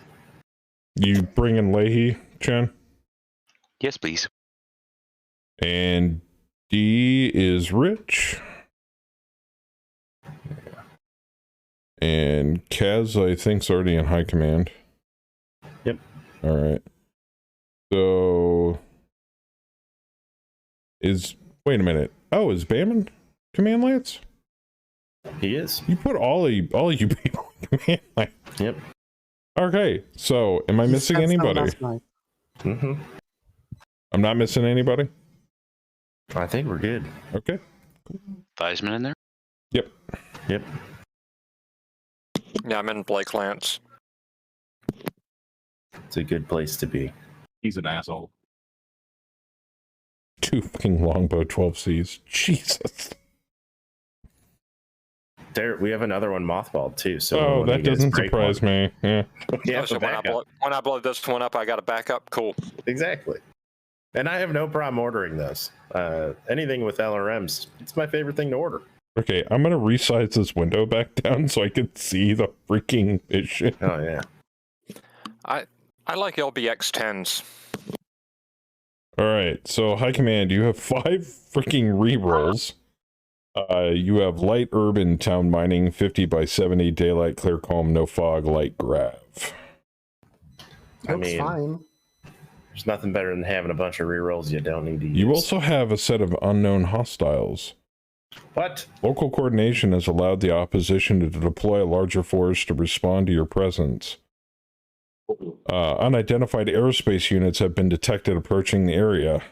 You bring in Leahy, Chen? Yes, please. And D is Rich. And Kaz, I think, is already in high command. Yep. All right. So wait a minute. Oh, is Bam Command Lance? He is. You put all of you people in Command Lance. Yep. Okay. So am I He missing said so anybody? last night. Mm-hmm. I'm not missing anybody? I think we're good. Okay. Theisman in there? Yep. Yep. Yeah, I'm in Blake Lance. It's a good place to be. He's an asshole. 2 fucking longbow 12Cs. Jesus. There, we have another one mothballed too. So Oh, when that you guys doesn't break surprise one, me. Yeah. we have So a backup. when I blow this one up, I got a backup. Cool. Exactly. And I have no problem ordering those. Anything with LRMs, it's my favorite thing to order. Okay, I'm gonna resize this window back down so I can see the freaking mission. Oh yeah. I like LBX 10s. All right, so high command, you have 5 freaking rerolls. You have light urban town mining, 50 by 70, daylight, clear, calm, no fog, light grav. I Looks mean, fine. there's nothing better than having a bunch of rerolls you don't need to use. You also have a set of unknown hostiles. What? Local coordination has allowed the opposition to deploy a larger force to respond to your presence. Unidentified aerospace units have been detected approaching the area.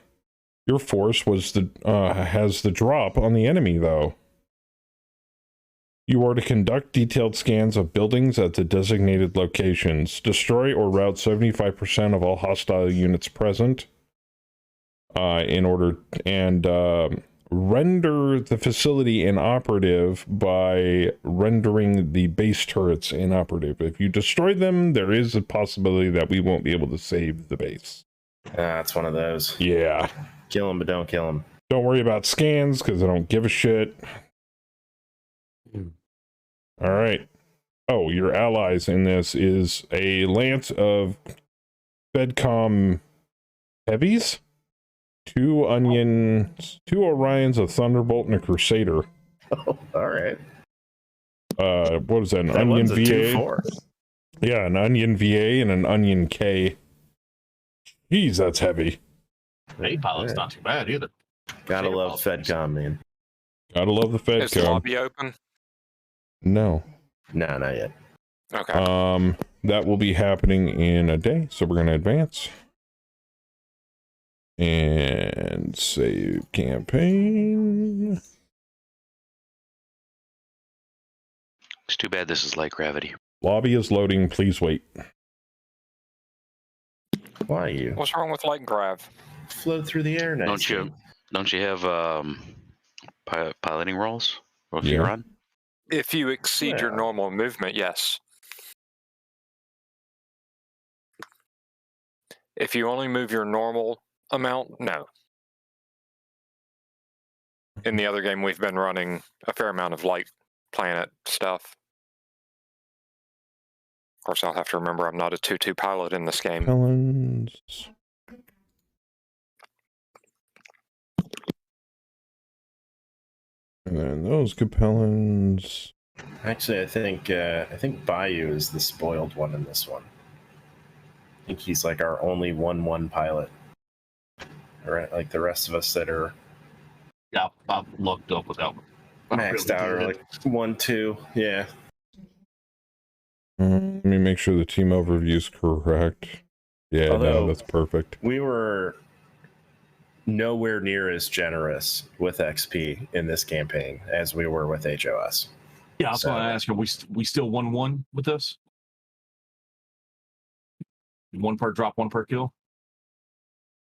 Your force has the drop on the enemy, though. You are to conduct detailed scans of buildings at the designated locations. Destroy or rout 75% of all hostile units present. Render the facility inoperative by rendering the base turrets inoperative. If you destroy them, there is a possibility that we won't be able to save the base. That's one of those. Yeah. Kill them, but don't kill them. Don't worry about scans, because I don't give a shit. All right. Oh, your allies in this is a lance of Fedcom heavies, 2 Onions, 2 Orions, a Thunderbolt, and a Crusader. Oh, all right. What is that? An That Onion one's a VA? 2-4. Yeah, an Onion VA and an Onion K. Jeez, that's heavy. Hey, pilot's not too bad either. Gotta Fair love pilot. FedCom, man. Gotta love the Is the Fedcom. lobby open? No. Nah, not yet. Okay. That will be happening in a day, so we're gonna advance. And save campaign. It's too bad this is light gravity. Lobby is loading, please wait. Why you? What's wrong with light grav? Float through the air now. Don't you have piloting rolls? Or Yeah. you run? If you exceed your Yeah. normal movement, yes. If you only move your normal amount, no. In the other game, we've been running a fair amount of light planet stuff. Of course, I'll have to remember I'm not a 2-2 pilot in this game. Capellans. And then those Capellans. Actually, I think Bayou is the spoiled one in this one. I think he's like our only 1-1 pilot. All right, like the rest of us that are Yeah, I've looked up without maxed out are like 1-2. Yeah. Let me make sure the team overview is correct. Yeah, no, Although- that's perfect. We were nowhere near as generous with XP in this campaign as we were with HOS. Yeah, I was So- going to ask, are we still 1-1 with this? 1 per drop, 1 per kill?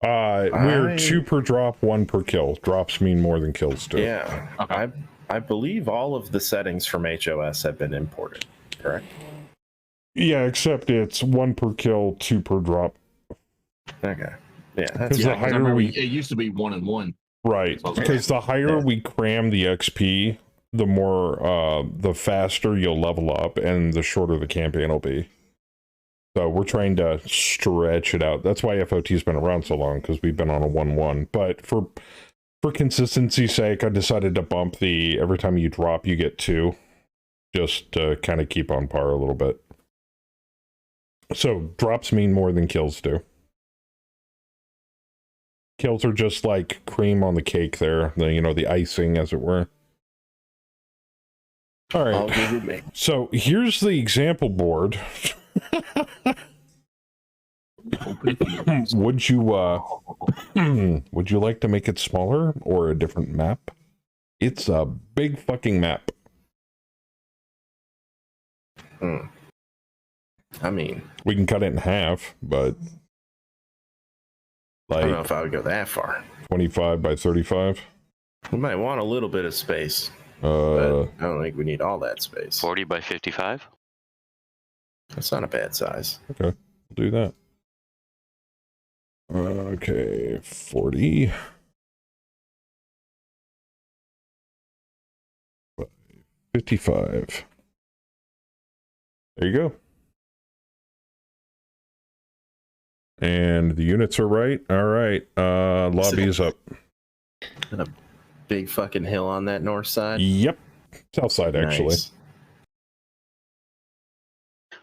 We're 2 per drop, 1 per kill. Drops mean more than kills do. Yeah. Okay. I believe all of the settings from HOS have been imported, correct? Yeah, except it's 1 per kill, 2 per drop. Okay. Yeah, that's Because Yeah, the 'cause I higher remember we... it used to be 1 and 1. Right, So- because the higher we cram the XP, the more, the faster you'll level up, and the shorter the campaign will be. So we're trying to stretch it out. That's why FOT's been around so long, because we've been on a 1-1. But for consistency's sake, I decided to bump the every time you drop, you get 2, just to kind of keep on par a little bit. So drops mean more than kills do. Kills are just like cream on the cake there, the icing, as it were. All all right, good with me. so here's the example board. Would you would you like to make it smaller or a different map? It's a big fucking map. I mean, We can cut it in half, but I don't know like if I would go that far. 25 by 35. We might want a little bit of space, but I don't think we need all that space. 40 by 55. That's not a bad size. We'll do that. Okay, 40. 55. There you go. And the units are right. All right. Lobby is up. And a big fucking hill on that north side. Yep. South side, actually. Nice.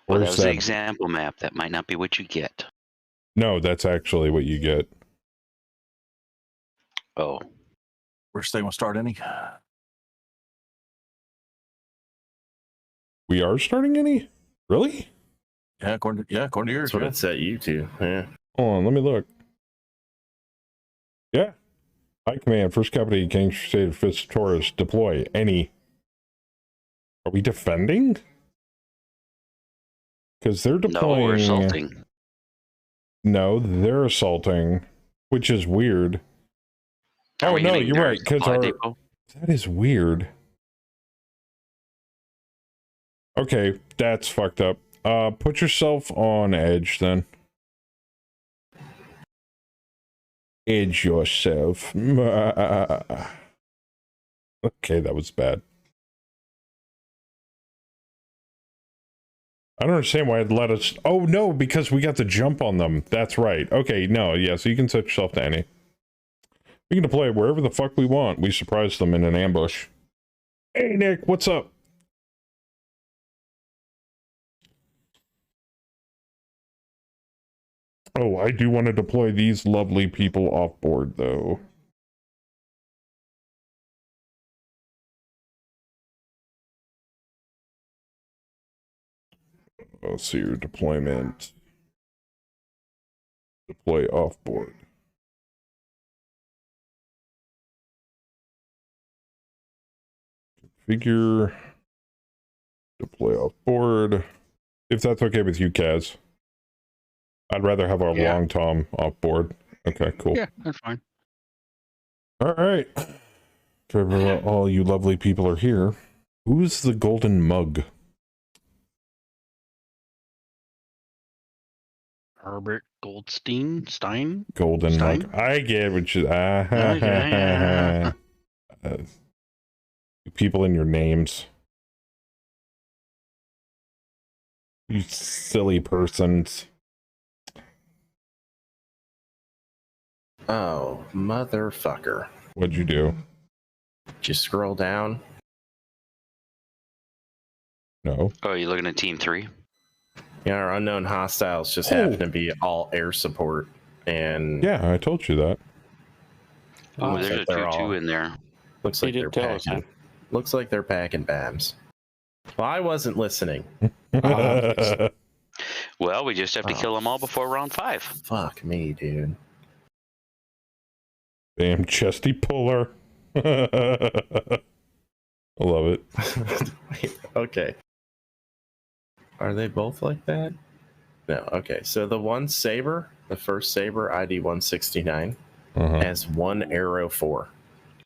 Well, that Where's was the that? example map. That might not be what you get. No, that's actually what you get. Oh, Where's they want to start any? We are starting any? Really? Yeah, according to yours. That's what Yeah. it set you to. Yeah. Hold on, let me look. Yeah. High command, first company, King Crusader, Fist Taurus, deploy any. Are we defending? Because they're no, deploying. we're assaulting. No, they're assaulting, which is weird. Are Oh we no, hitting you're their right. Because supply our depot? that is weird. Okay, that's fucked up. Put yourself on edge then. Edge yourself. Okay, that was bad. I don't understand why it let us. Oh no, because we got the jump on them. That's right. Okay, no, yeah, so you can set yourself to any. We can deploy wherever the fuck we want. We surprise them in an ambush. Hey Nick, what's up? Oh, I do want to deploy these lovely people off board, though. Let's see your deployment. Deploy off board. Configure. Deploy off board. If that's okay with you, Kaz. I'd rather have our Yeah. long tom off board. Okay, cool. Yeah, that's fine. All right. All you lovely people are here. Who's the golden mug? Herbert Goldstein? Stein? Golden Stein? mug. I get what you. yeah. You people in your names. You silly persons. Oh, motherfucker. What'd you do? Just scroll down. No. Oh, you looking at Team 3? Yeah, our unknown hostiles just Oh. happen to be all air support. And Yeah, I told you that. Oh, looks there's like a they're 2-2 all- in there. looks He like did they're tell us packing. Looks like they're packing BAMs. Well, I wasn't listening. Well, we just have to Oh. kill them all before round 5. Fuck me, dude. Damn chesty puller. I love it. Wait, okay. Are they both like that? No. Okay. So the one saber, the first saber, ID 169, Uh-huh. has one arrow 4.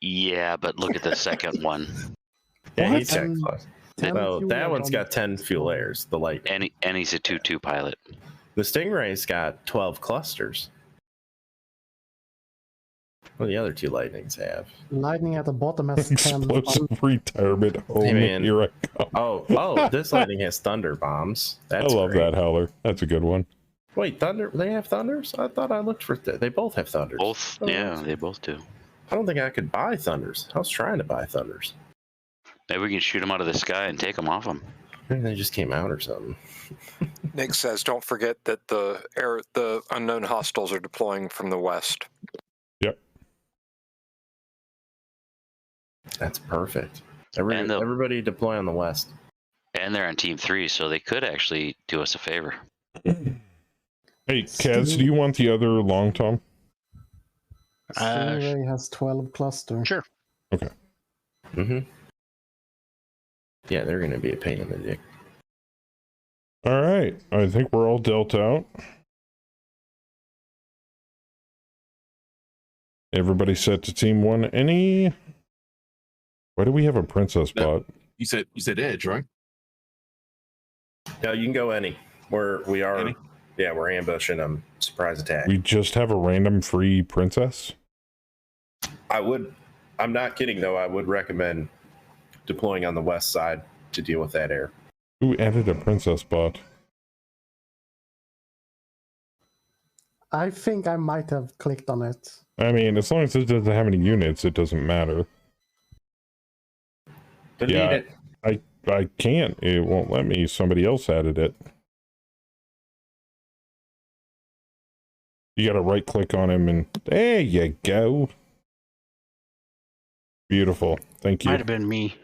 Yeah, but look at the second one. Yeah, What? he's got close. 10 So fuel that air one's got bombs. 10 fuel airs. The light. And he's a 2-2 pilot. The Stingray's got 12 clusters. What do the other 2 lightnings have? Lightning at the bottom has 10. Explosive retirement home. Hey, man. Here I come. Oh, this lightning has thunder bombs. That's I love great. that, Howler. That's a good one. Wait, thunder? They have thunders? I thought I looked for. They both have thunders. Both, yeah, they both do. I don't think I could buy thunders. I was trying to buy thunders. Maybe we can shoot them out of the sky and take them off them. Maybe they just came out or something. Nick says, don't forget that the unknown hostiles are deploying from the west. That's perfect. And the- Everybody deploy on the west. And they're on Team 3, so they could actually do us a favor. Hey, Kaz, do you want the other long tom? Stingray has 12 cluster. Sure. Mm-hmm. Yeah, they're going to be a pain in the dick. All right. I think we're all dealt out. Everybody set to team 1. Why do we have a princess bot? You said edge, right? No, you can go any. We are. Any? Yeah, we're ambushing them. Surprise attack. We just have a random free princess? I'm not kidding though. I would recommend deploying on the west side to deal with that air. Who added a princess bot? I think I might have clicked on it. I mean, as long as it doesn't have any units, it doesn't matter. Delete Yeah. it. I can't. It won't let me. Somebody else added it. You gotta right click on him and there you go. Beautiful. Thank you. Might have been me.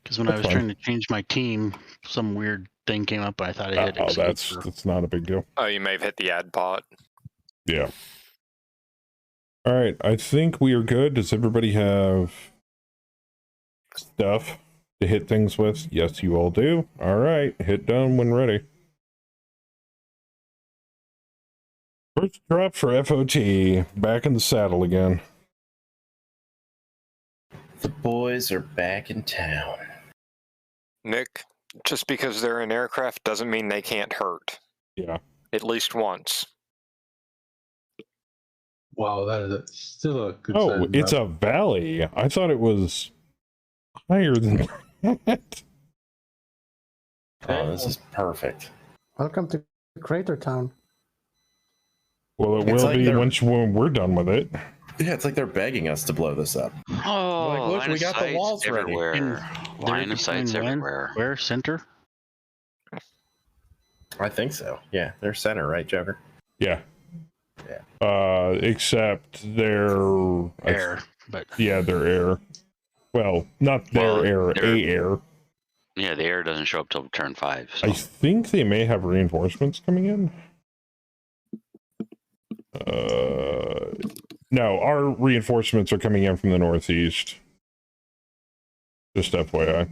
Because when I That's was fine. trying to change my team, some weird thing came up. I thought I had Oh, escape that's not a big deal. Oh, you may have hit the ad bot. Yeah. All right. I think we are good. Does everybody have stuff to hit things with? Yes, you all do. All right. Hit done when ready. First drop for FOT. Back in the saddle again. The boys are back in town. Nick, just because they're in aircraft doesn't mean they can't hurt. Yeah. At least once. Wow, that is still a good Oh, size it's map. a valley. I thought it was higher than that. Oh, this is perfect. Welcome to Crater Town. Well, it It's will like be they're- when we're done with it. Yeah, it's like they're begging us to blow this up. Oh, Like, look, line we of got the sights walls ready. everywhere. And Line they're of sights deploying when? everywhere. Where? Center? I think so. Yeah, they're center, right, Joker? Yeah. Yeah. Except they're Air. But yeah, they're air. Well, not their Well, air, they're- a air. Yeah, the air doesn't show up till turn 5. So. I think they may have reinforcements coming in. No, our reinforcements are coming in from the northeast. Just FYI.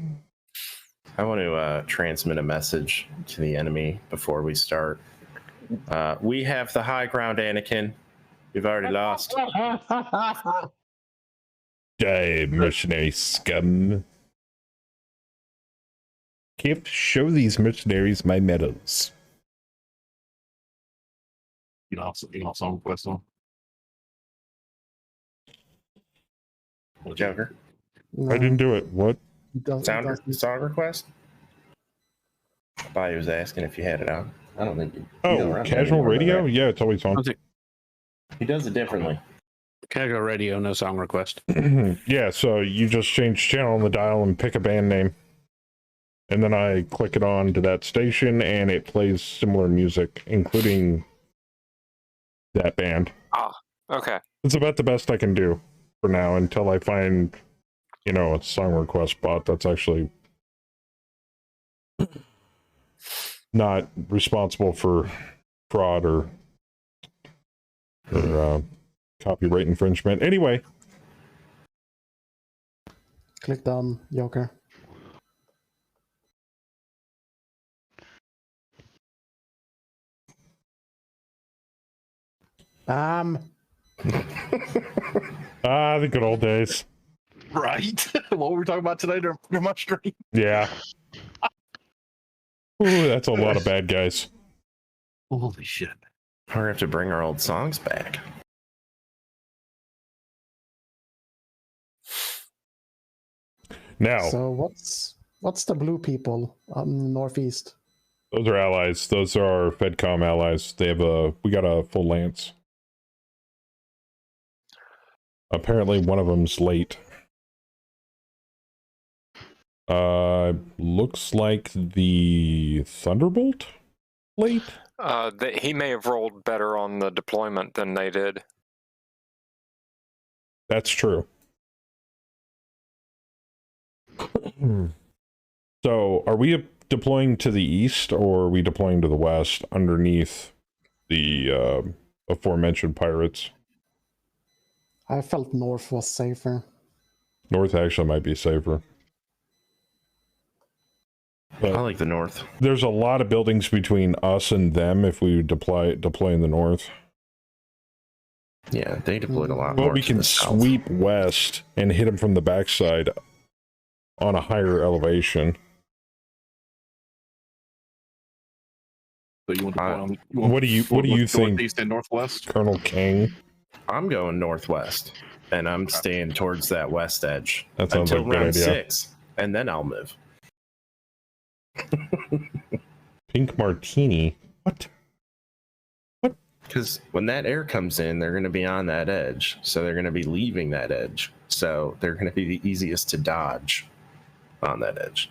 I want to transmit a message to the enemy before we start. We have the high ground, Anakin. We've already lost. Die, mercenary scum. Can't show these mercenaries my medals. You know, some request on. Joker, No, I didn't do it. What? it does- it sound doesn't. song request. Bobby was asking if you had it on. I don't think you. Oh, casual radio? Yeah, it's always on. He does it differently. Casual radio, no song request. Yeah, so you just change channel on the dial and pick a band name. And then I click it on to that station and it plays similar music, including that band. Okay. It's about the best I can do for now until I find, a song request bot that's actually not responsible for fraud or copyright infringement. Anyway. Click on Joker. The good old days. Right? What were we talking about today during my stream? Yeah. Ooh, that's a lot of bad guys. Holy shit. We're gonna have to bring our old songs back. Now, So what's the blue people northeast? those are allies. Those are our FedCom allies. We got a full lance. Apparently one of them's late. Looks like the Thunderbolt late? He may have rolled better on the deployment than they did. That's true. So, are we deploying to the east or are we deploying to the west underneath the aforementioned pirates? I felt north was safer. North actually might be safer. I like the north. There's a lot of buildings between us and them if we deploy in the north. Yeah, they deployed a lot Well, more. we to can the south. sweep west and hit them from the backside on a higher elevation. So you want to What do you think, northeast and northwest? Colonel King? I'm going northwest, and I'm staying towards that west edge That sounds until like a good round idea. 6, and then I'll move. Pink Martini. What? Because when that air comes in, they're going to be on that edge, so they're going to be leaving that edge. So they're going to be the easiest to dodge on that edge.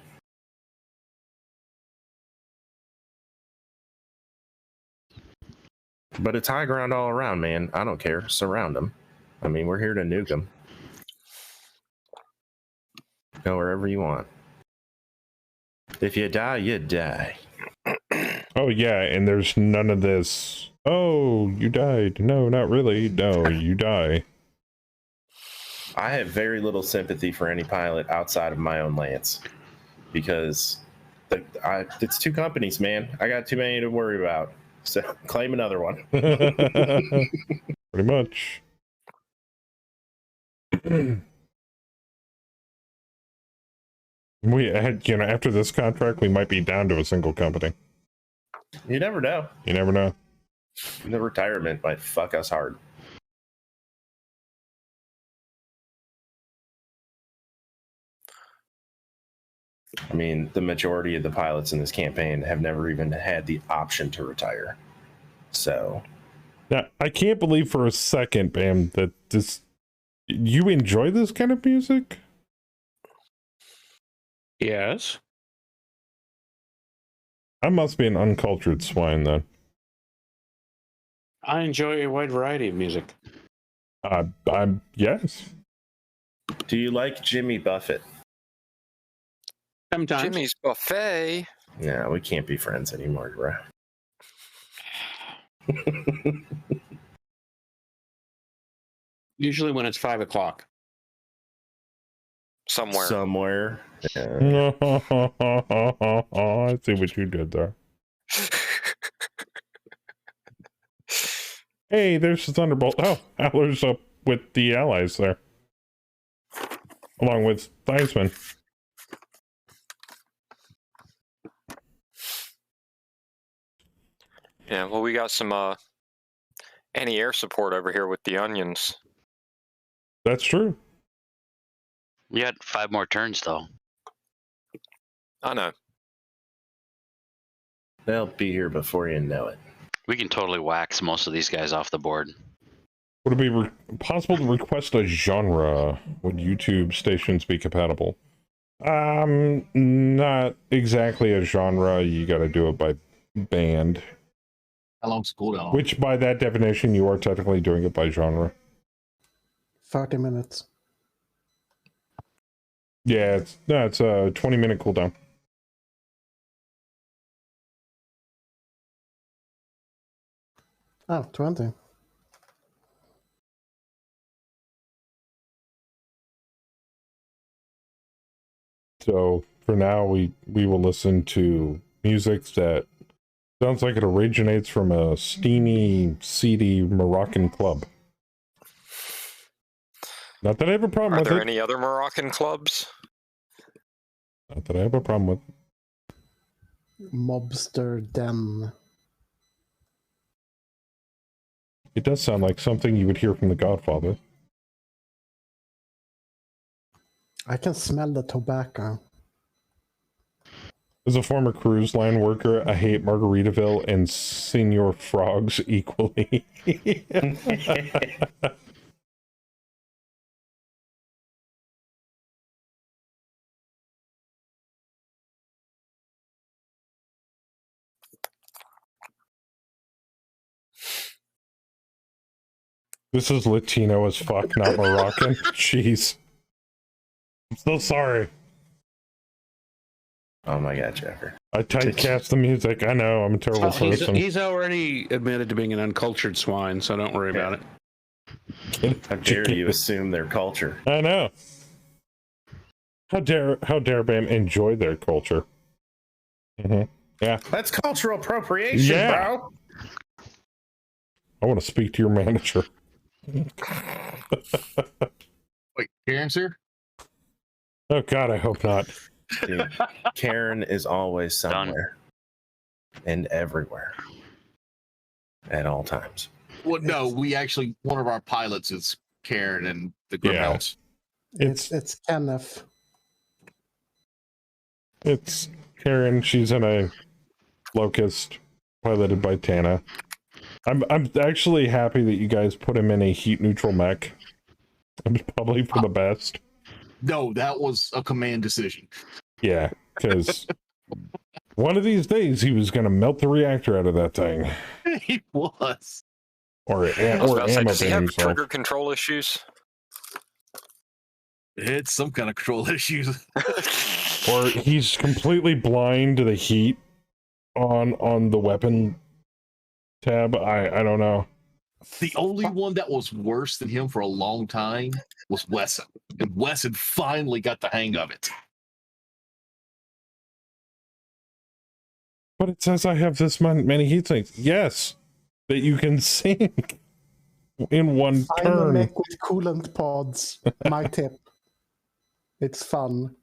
But it's high ground all around, man. I don't care. Surround them. I mean, we're here to nuke them. Go wherever you want. If you die, you die. Oh yeah, and there's none of this. Oh, you died. No, not really. No, you die. I have very little sympathy for any pilot outside of my own lance because it's 2 companies, man. I got too many to worry about. So claim another one. Pretty much. We had, after this contract, we might be down to a single company. You never know. You never know. The retirement might fuck us hard. I mean, the majority of the pilots in this campaign have never even had the option to retire. So, now, I can't believe for a second, Bam, that you enjoy this kind of music? Yes. I must be an uncultured swine then. I enjoy a wide variety of music. I'm yes. do you like Jimmy Buffett? Sometimes. Jimmy's Buffet. No, we can't be friends anymore, bro. Usually when it's 5 o'clock. Somewhere. Yeah. I see what you did there. Hey, there's the Thunderbolt. Oh, Adler's up with the allies there. Along with Theismann. Yeah, well, we got some anti-air support over here with the onions. That's true. We got 5 more turns though. I know. They'll be here before you know it. We can totally wax most of these guys off the board. Would it be possible to request a genre? Would YouTube stations be compatible? Not exactly a genre. You got to do it by band. How long's the cooldown? Which, by that definition, you are technically doing it by genre. 30 minutes. Yeah, it's a 20-minute cooldown. Oh, 20. So for now, we will listen to music that sounds like it originates from a steamy, seedy Moroccan club. Not that I have a problem Are with there it. any other Moroccan clubs? Not that I have a problem with. Mobster Den. It does sound like something you would hear from The Godfather. I can smell the tobacco. As a former cruise line worker, I hate Margaritaville and Senor Frogs equally. This is Latino as fuck, not Moroccan. Jeez. I'm so sorry. Oh my god, Jeffrey. I typecast the music. I know, I'm a terrible person. He's already admitted to being an uncultured swine, so don't worry about it. How dare you assume their culture? I know. How dare Bam enjoy their culture? Mm-hmm. Yeah. That's cultural appropriation, Yeah. bro. I want to speak to your manager. Wait, Karen's here? Oh God, I hope not. Dude, Karen is always somewhere and everywhere at all times. Well, no, we actually, one of our pilots is Karen and the Grimhouse. It's Kenneth. It's Karen. She's in a Locust, piloted by Tana. I'm actually happy that you guys put him in a heat neutral mech. It's probably for the best. No, that was a command decision. Yeah, because one of these days he was going to melt the reactor out of that thing. He was. Or I was about to say, ammo does he bin have himself. trigger control issues? It's some kind of control issues. Or he's completely blind to the heat on the weapon tab. I don't know. The only one that was worse than him for a long time was Wesson. And Wesson finally got the hang of it. But it says I have this many heat sinks. Yes, that you can sink in one I'm a turn. mech with coolant pods. My tip. It's fun.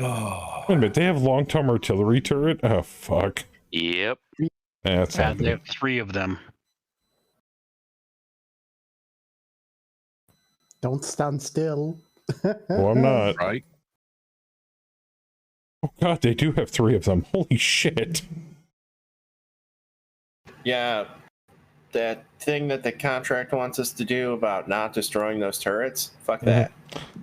Oh. Wait a minute, they have long-term artillery turret? Oh, fuck. Yep. That's not They good. have 3 of them. Don't stand still. Oh, I'm not. Right? Oh, God, they do have 3 of them. Holy shit. Yeah, that thing that the contract wants us to do about not destroying those turrets, fuck that.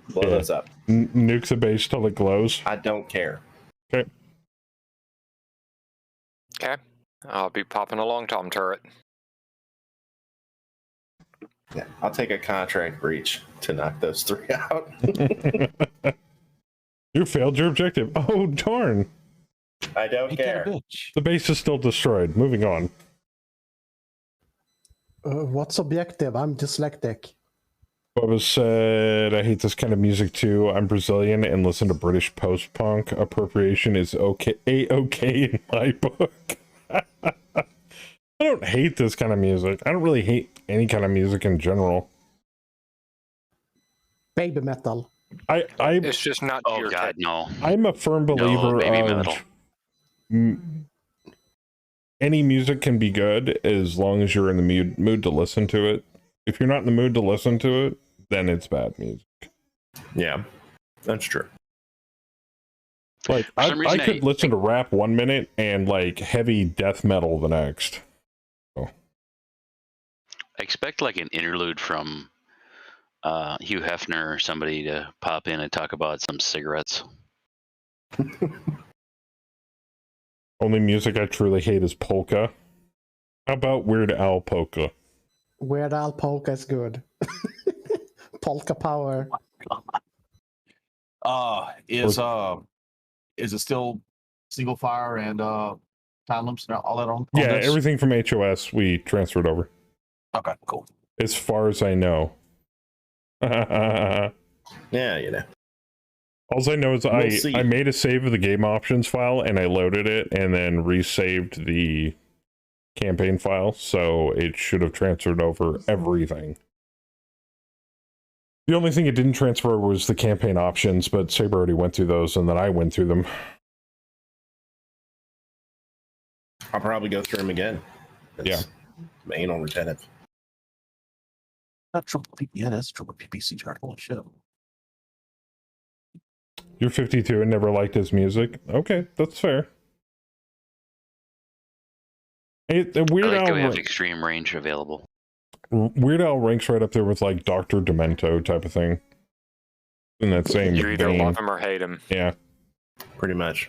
Blow Yeah. those up. Nukes a base till it glows. I don't care. Okay. Okay. I'll be popping a long tom turret. Yeah, I'll take a contract breach to knock those 3 out. You failed your objective. Oh, darn. I don't Ain't that a care. bitch? The base is still destroyed. Moving on. What's objective? I'm dyslexic. Bubba said, I hate this kind of music too. I'm Brazilian and listen to British post-punk. Appropriation is okay in my book. I don't hate this kind of music. I don't really hate any kind of music in general. Baby metal. It's just not Oh your God, type. no. I'm a firm believer baby of metal. Any music can be good as long as you're in the mood to listen to it. If you're not in the mood to listen to it, then it's bad music. Yeah, that's true. Like For some I reason, could listen to rap 1 minute and like heavy death metal the next. I expect like an interlude from Hugh Hefner or somebody to pop in and talk about some cigarettes. Only music I truly hate is polka. How about Weird Al polka? Weird Al Polka's good. Polka power. Is it still single fire and time limits and all that on Yeah, this? everything from HOS we transferred over. Okay, cool. As far as I know. Yeah, you know. All I know is We'll see. I made a save of the game options file and I loaded it and then resaved the campaign file, so it should have transferred over everything. The only thing it didn't transfer was the campaign options, but Saber already went through those and then I went through them. I'll probably go through them again. Yeah. Main on retentive. Not triple P. Yeah, that's triple PPC chart. Holy shit. You're 52 and never liked his music? Okay, that's fair. Hey, I Weird like that we have Al, extreme range available. Weird Al ranks right up there with like Dr. Demento type of thing. In that same You either vein. love him or hate him. Yeah. Pretty much.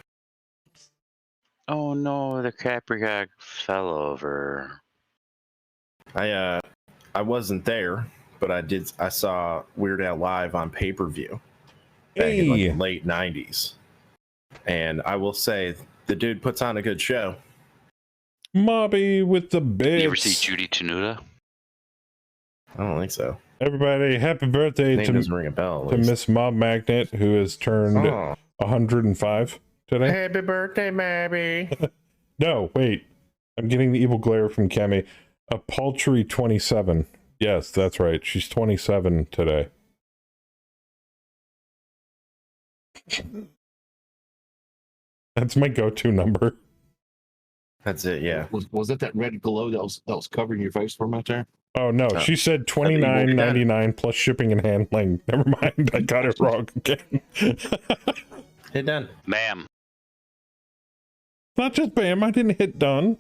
Oh no, the Capricorn fell over. I wasn't there, but I saw Weird Al live on pay-per-view back in like the late 90s. And I will say the dude puts on a good show. Mobby with the bits. You ever see Judy Tenuta? I don't think so. Everybody, happy birthday Name to doesn't ring a bell. to Miss Mob Magnet, who has turned 105 today. Happy birthday, baby. No, wait. I'm getting the evil glare from Kemi. A paltry 27. Yes, that's right. She's 27 today. That's my go-to number. That's it, yeah. Was that red glow that was covering your face for a minute there? Oh no, she said $29.99 plus shipping and handling. Never mind, I got it wrong again. Hit done. Ma'am. Not just bam, I didn't hit done.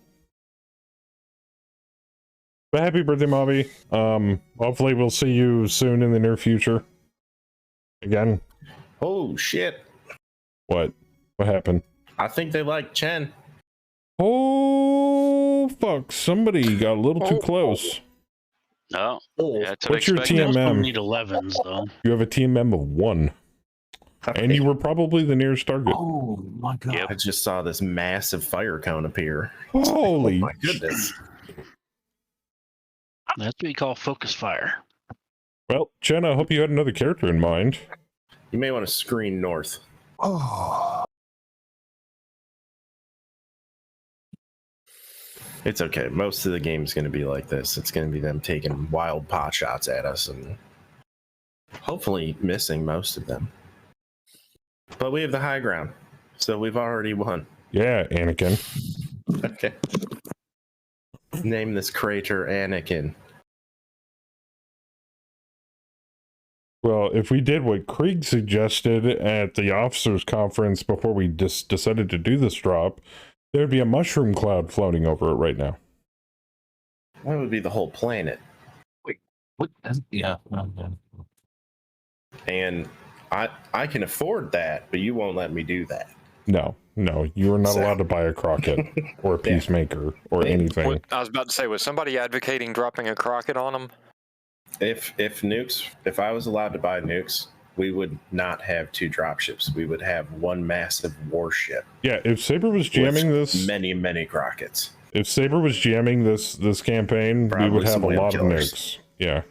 But happy birthday, Mobby. Hopefully we'll see you soon in the near future. Again. Oh shit. What? What happened? I think they like Chen. Oh fuck! Somebody got a little too close. No. Yeah, that's what What's your I expected. Most of them TMM? need 11s though. You have a TMM of 1, and you were probably the nearest target. Oh my god! Yep. I just saw this massive fire cone appear. Holy Oh my goodness. That's what we call focus fire. Well, Jen, I hope you had another character in mind. You may want to screen north. Oh. It's okay. Most of the game's going to be like this. It's going to be them taking wild pot shots at us and hopefully missing most of them. But we have the high ground, so we've already won. Yeah, Anakin. Okay. Name this crater Anakin. Well, if we did what Krieg suggested at the officers' conference before we decided to do this drop, there'd be a mushroom cloud floating over it right now. That would be the whole planet. What? Yeah. And I can afford that, but you won't let me do that. No, you are not allowed to buy a Crockett or a Peacemaker or anything. I was about to say, was somebody advocating dropping a Crockett on them? If I was allowed to buy nukes, we would not have 2 dropships. We would have one massive warship. Yeah, if Saber was jamming this, many Crockets. if Saber was jamming this campaign, Probably we would have some a whale lot killers. of nukes. Yeah.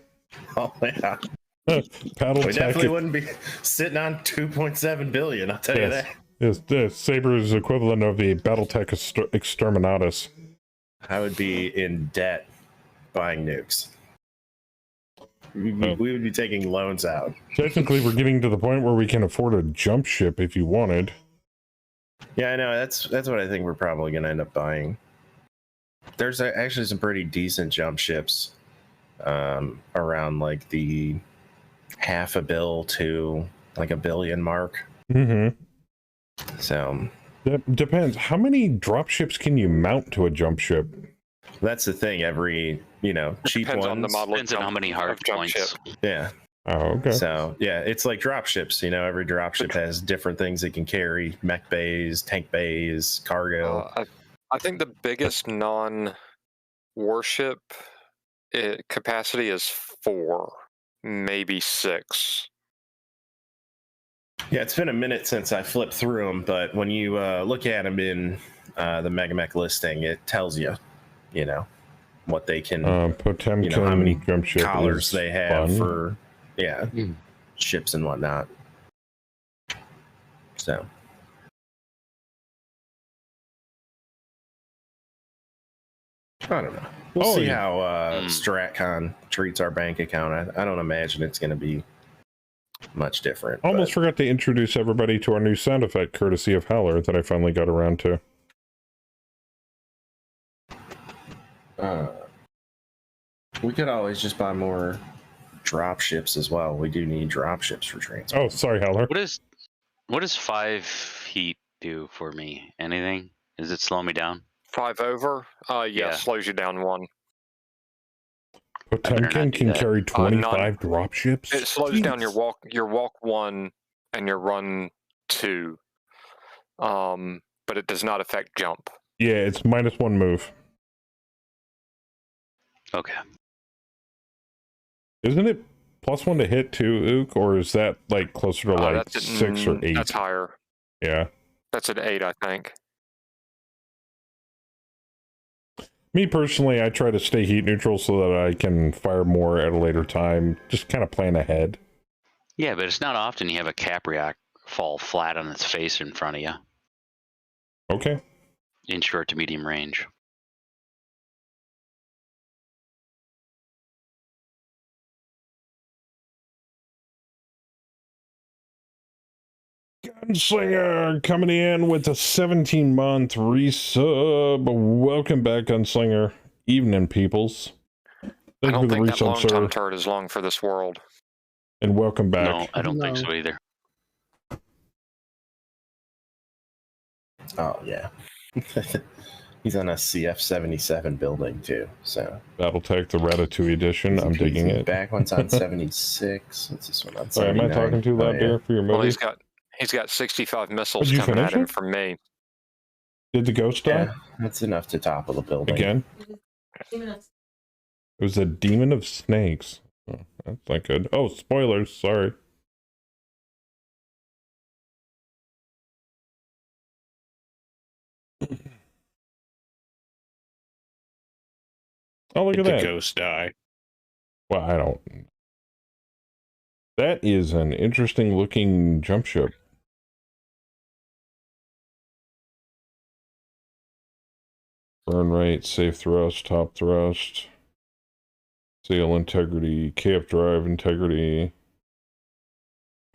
Oh yeah. Battletech. We definitely wouldn't be sitting on 2.7 billion. I'll tell you that. Yes, Saber is equivalent of the Battletech Exterminatus. I would be in debt buying nukes. We would be taking loans out. Technically, we're getting to the point where we can afford a jump ship if you wanted. Yeah, I know. That's what I think we're probably going to end up buying. There's actually some pretty decent jump ships around like the $500 million to like $1 billion mark. Mm-hmm. So Depends. How many drop ships can you mount to a jump ship? that's the thing. Every cheap Depends ones. on the model. Depends on how many hard jump points. ship. Yeah. Oh, okay. So yeah, it's like drop ships. Every drop ship has different things it can carry: mech bays, tank bays, cargo. I think the biggest non-warship capacity is 4, maybe 6. Yeah, it's been a minute since I flipped through them, but when you look at them in the Megamech listing, it tells you, what they can, Potemkin how many jump ship collars is they have fun. for, ships and whatnot. So. I don't know. We'll see how StratCon treats our bank account. I don't imagine it's going to be much different. Almost forgot to introduce everybody to our new sound effect, courtesy of Howler, that I finally got around to. We could always just buy more drop ships as well. We do need drop ships for transport. Oh, sorry, Howler. What does 5 heat do for me? Anything? Does it slow me down? 5 over? Yeah, slows you down 1. Potemkin can carry 25 drop ships? It slows down your walk 1 and your run 2. But it does not affect jump. Yeah, it's -1 move. Okay. Isn't it +1 to hit too, Ook? Or is that like closer to like 6 or 8? That's higher. Yeah. That's an 8, I think. Me personally, I try to stay heat neutral so that I can fire more at a later time. Just kind of plan ahead. Yeah, but it's not often you have a Capriac fall flat on its face in front of you. Okay. In short to medium range. Gunslinger coming in with a 17-month resub. Welcome back, Gunslinger. Evening, peoples. I Thank you don't for the think that resub, long-time sir. turret is long for this world. And welcome back. No, I don't think so either. Oh, yeah. He's on a CF-77 building, too. So Battletech, the Ratatouille edition. I'm digging it. Back one's on 76. What's this one on? Sorry, am I 79? talking too loud there for your movie? Well, he's got 65 missiles Did you coming at finish him it? from me. Did the ghost die? Yeah, that's enough to topple the building. Again? It was a demon of snakes. Oh, that's not good. Oh, spoilers. Sorry. Oh, look at Did that. the ghost die? Well, I don't. That is an interesting looking jump ship. Burn rate, safe thrust, top thrust, sail integrity, KF drive integrity,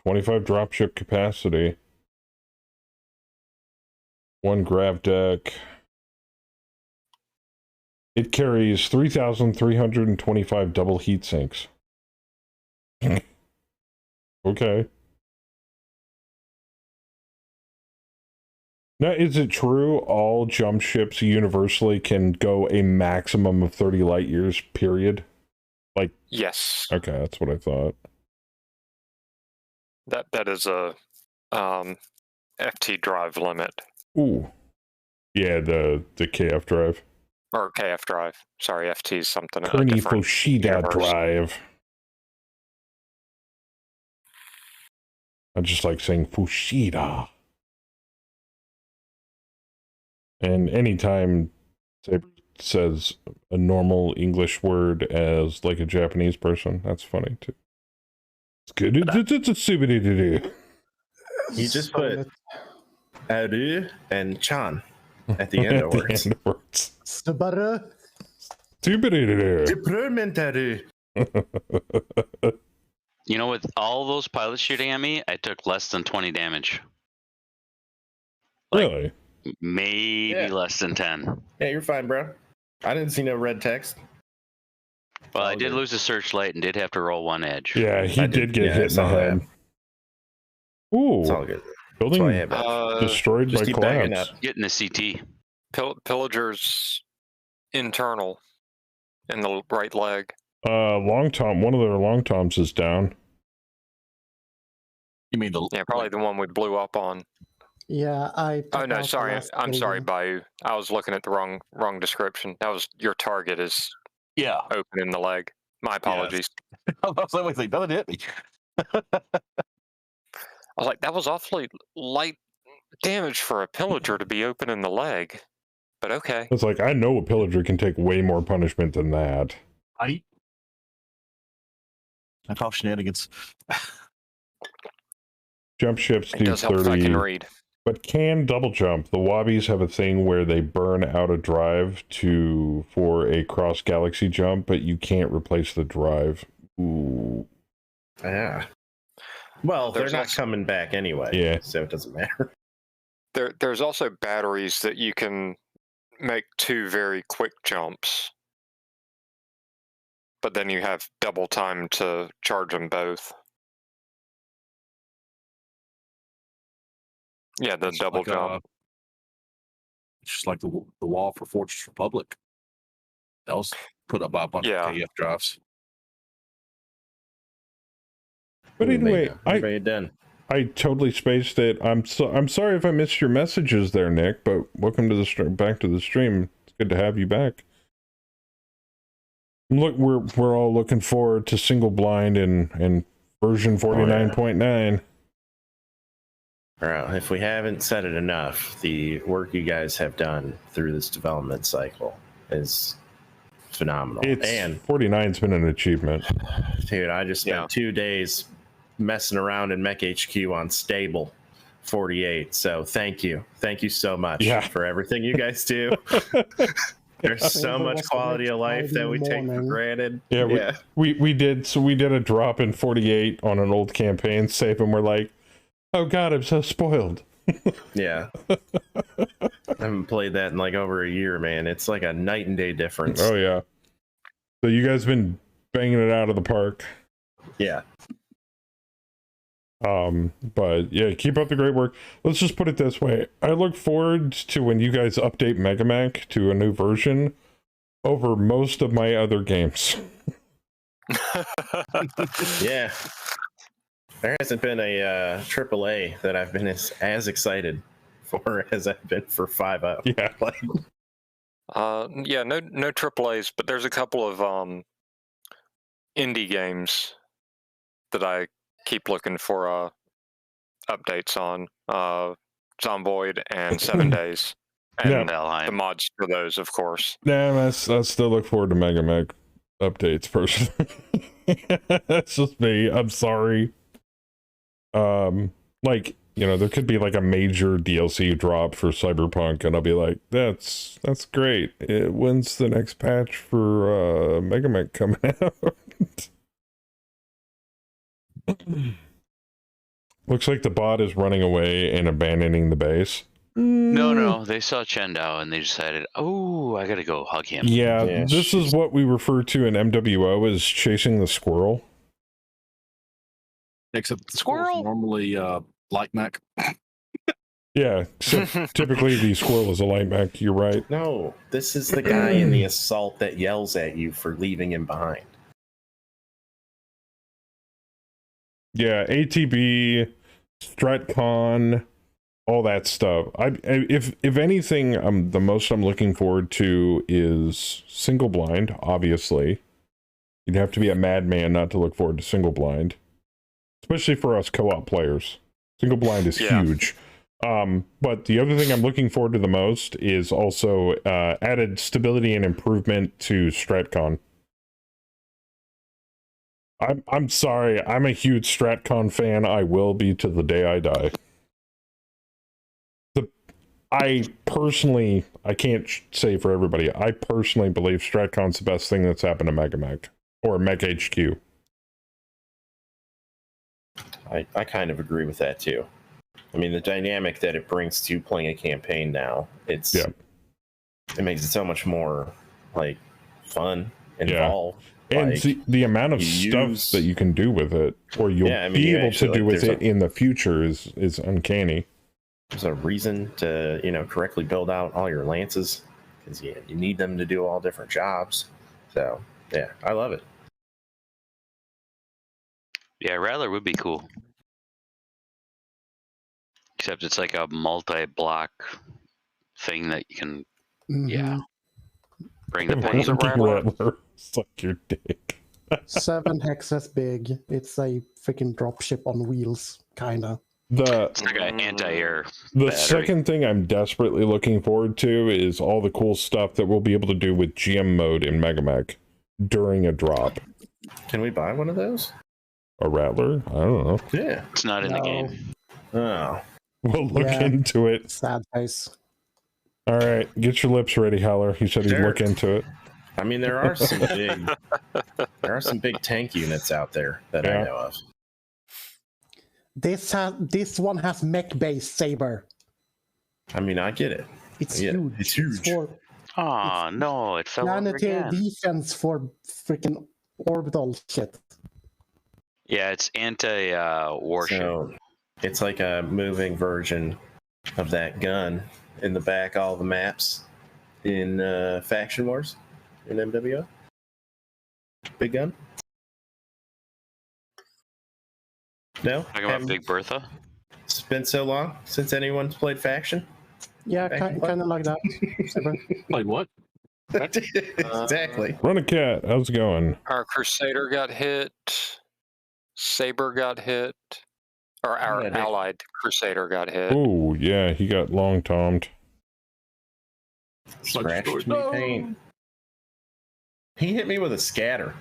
25 dropship capacity, 1 grav deck. It carries 3,325 double heat sinks. Okay. Now, is it true all jump ships universally can go a maximum of 30 light years, period? Like, Yes. okay, that's what I thought. That is a FT drive limit. Ooh. Yeah, the KF drive. Or KF drive. Sorry, FT is something. a Kearney different Fushida universe. drive. I just like saying Fushida. And anytime Saber says a normal English word as like a Japanese person, that's funny too. It's good. It's a subidididoo. You just put Aru and Chan at the end of words. End of words. Subara. Subidididoo. Deployment Aru. You know, with all those pilots shooting at me, I took less than 20 damage. Like, Really? Maybe less than 10. Yeah, you're fine, bro. I didn't see no red text. Well, I all did good. lose a searchlight and did have to roll 1 edge. Yeah, he I did get yeah, hit I in the saw head. It's all Ooh. good. That's why I Building have destroyed just by keep banging collapse. up. Getting the CT. Pillagers internal in the right leg. Long Tom, one of their long toms is down. You mean the Yeah, probably the one we blew up on. Yeah, I. Oh took no, out the sorry. last I'm sorry, building. Bayou. I was looking at the wrong description. That was your target is yeah? open in the leg. My apologies. I was like, wait, don't hit me. I was like, that was awfully light damage for a pillager to be open in the leg. But okay. It's like, I know a pillager can take way more punishment than that. I call shenanigans. Jump ships It do does help if I 30, can read. but can double jump. The Wobbies have a thing where they burn out a drive for a cross galaxy jump, but you can't replace the drive. Ooh. Yeah. Well, There's they're not also- coming back anyway. Yeah. So it doesn't matter. There's also batteries that you can make 2 very quick jumps. But then you have double time to charge them both. Yeah, the It's double like, jump. It's just like the wall for Fortress Republic. That was put up by a bunch Yeah. of KF drives. But anyway, everybody done. I totally spaced it. I'm sorry if I missed your messages there, Nick, but welcome to the stream, back to the stream. It's good to have you back. Look, we're all looking forward to Single Blind and version 49.9. All right. If we haven't said it enough, the work you guys have done through this development cycle is phenomenal. And 49's been an achievement. Dude, I just spent 2 days messing around in Mech HQ on stable 48. So thank you so much for everything you guys do. There's so much quality of life that we take for granted. Yeah, we did a drop in 48 on an old campaign save, and we're like, oh god, I'm so spoiled. Yeah. I haven't played that in like over a year, man. It's like a night and day difference. Oh yeah. So you guys been banging it out of the park. Yeah. But yeah, keep up the great work. Let's just put it this way. I look forward to when you guys update MegaMech to a new version over most of my other games. Yeah. There hasn't been a AAA that I've been as excited for as I've been for 5.0. Yeah. Yeah, no AAAs, but there's a couple of indie games that I keep looking for updates on. Zomboid and 7 Days. And the mods for those, of course. Yeah, I still look forward to MegaMech updates personally. That's just me. I'm sorry. Like, you know, there could be like a major DLC drop for Cyberpunk, and I'll be like, that's great. When's the next patch for MegaMech coming out? Looks like the bot is running away and abandoning the base. No, they saw Chendao and they decided, oh, I gotta go hug him. Yeah, this is what we refer to in MWO as chasing the squirrel. Except the squirrel normally light mech. Yeah, except typically the squirrel is a light mech. You're right. No, this is the guy in the assault that yells at you for leaving him behind. Yeah, ATB, StratCon, all that stuff. If anything, the most I'm looking forward to is Single Blind. Obviously, you'd have to be a madman not to look forward to Single Blind, especially for us co-op players. Single Blind is huge. But the other thing I'm looking forward to the most is also added stability and improvement to StratCon. I'm sorry, I'm a huge StratCon fan. I will be to the day I die. I personally, I can't say for everybody, I personally believe StratCon's the best thing that's happened to MegaMech, or Mech HQ. I kind of agree with that too. I mean, the dynamic that it brings to playing a campaign now, it makes it so much more like fun, involved. And Like, see, the amount of you stuff use- that you can do with it, or you'll Yeah, I mean, be you able actually, to do like, with there's it in the future is uncanny. There's a reason to, correctly build out all your lances, because you need them to do all different jobs. So, yeah, I love it. Yeah, Rattler would be cool. Except it's like a multi-block thing that you can, yeah, bring the Of pain. Is it course, Rattler? Rattler. Suck your dick. 7 hexes big. It's a freaking dropship on wheels, kinda. It's like an anti-air The battery. second thing I'm desperately looking forward to is all the cool stuff that we'll be able to do with GM mode in Megamech during a drop. Can we buy one of those? A Rattler? I don't know. Yeah. It's not in the No. game. Oh. We'll look Yeah. into it. Sad face. All right, get your lips ready, Howler. He said he'd Sure. look into it. I mean, there are some big tank units out there that Yeah. I know of. This one has mech base saber. I mean, I get it. It's Yeah, huge. it's huge. for Oh no, it fell over planetary again. defense for freaking orbital shit. Yeah, it's anti-warship. So it's like a moving version of that gun in the back, all the maps in Faction Wars in MWO. Big gun? No? Talking about Haven't- Big Bertha? It's been so long since anyone's played Faction. Yeah, Back in kind of like that. Saber. Like what? Exactly. Run a cat. How's it going? Our Crusader got hit. Saber got hit. Or our Yeah, they- allied Crusader got hit. Oh, yeah, he got long tomed. Scratched me paint. He hit me with a scatter.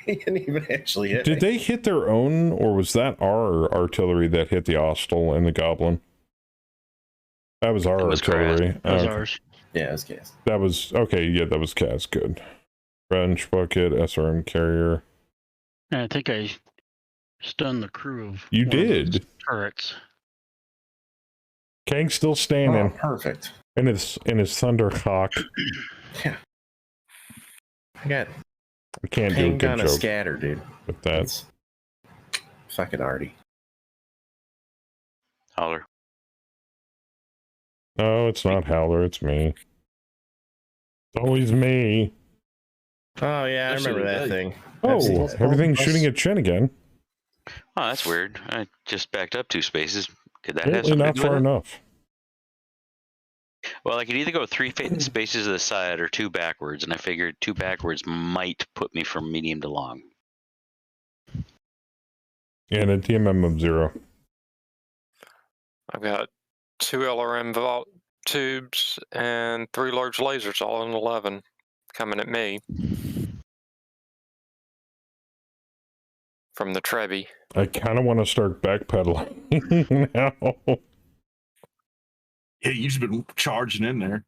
He didn't even actually hit Did me. they hit their own, or was that our artillery that hit the Ostel and the Goblin? That was our It was artillery. That was Okay. ours. Yeah, it was Cass. That was okay. Yeah, that was Kaz. Good. Wrench bucket, SRM carrier. And I think I stunned the crew of You one of those did. turrets. Kang's still Oh, standing perfect. in his Thunderhawk. Yeah. I got I can't do a pinged good on a joke scatter, dude. with that. That's fucking arty. Holler. No, it's not Howler. It's me. It's always me. Oh yeah, I Actually, remember that it thing. Oh, I've seen it. everything's shooting at Chen again. Oh, that's weird. I just backed up 2 spaces. Could that have Apparently something not to do far with it? enough. Well, I could either go 3 spaces to the side or 2 backwards, and I figured 2 backwards might put me from medium to long. And a DMM of 0. I've got 2 LRM vault tubes and 3 large lasers, all in 11, coming at me from the Trebi. I kind of want to start backpedaling now. Yeah, you've just been charging in there.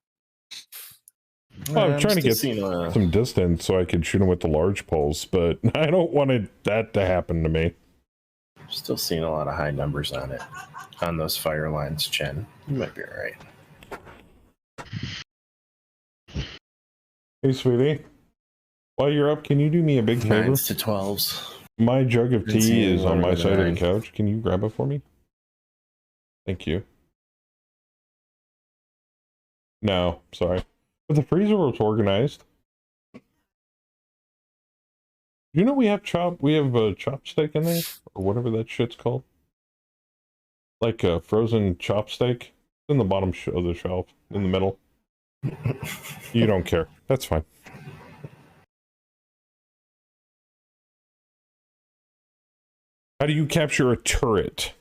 I'm trying to still get seeing, some distance so I could shoot him with the large pulse, but I don't want that to happen to me. still seeing a lot of high numbers on it. On those fire lines, Chen. You might be alright. Hey, sweetie. While you're up, can you do me a big favor? 9s to 12s. My jug of Been tea seeing is on my lower than side of the 9. couch. Can you grab it for me? Thank you. No, sorry. But the freezer was organized. You know we have a chopstick in there? Or whatever that shit's called. Like a frozen chopstick. It's in the bottom of the shelf. In the middle. You don't care. That's fine. How do you capture a turret?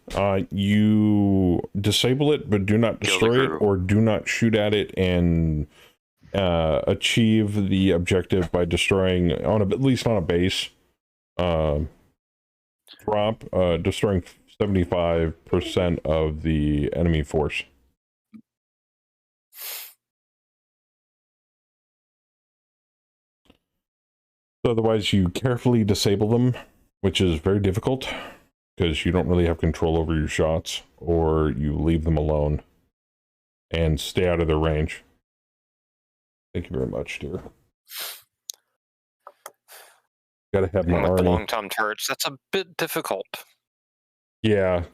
You disable it, but do not Kill the destroy it, crew. or do not shoot at it and achieve the objective by destroying at least on a base drop, destroying 75% of the enemy force. Otherwise, you carefully disable them, which is very difficult because you don't really have control over your shots, or you leave them alone and stay out of their range. Thank you very much, dear. Gotta have my And with the army. long-time turrets, that's a bit difficult. Yeah,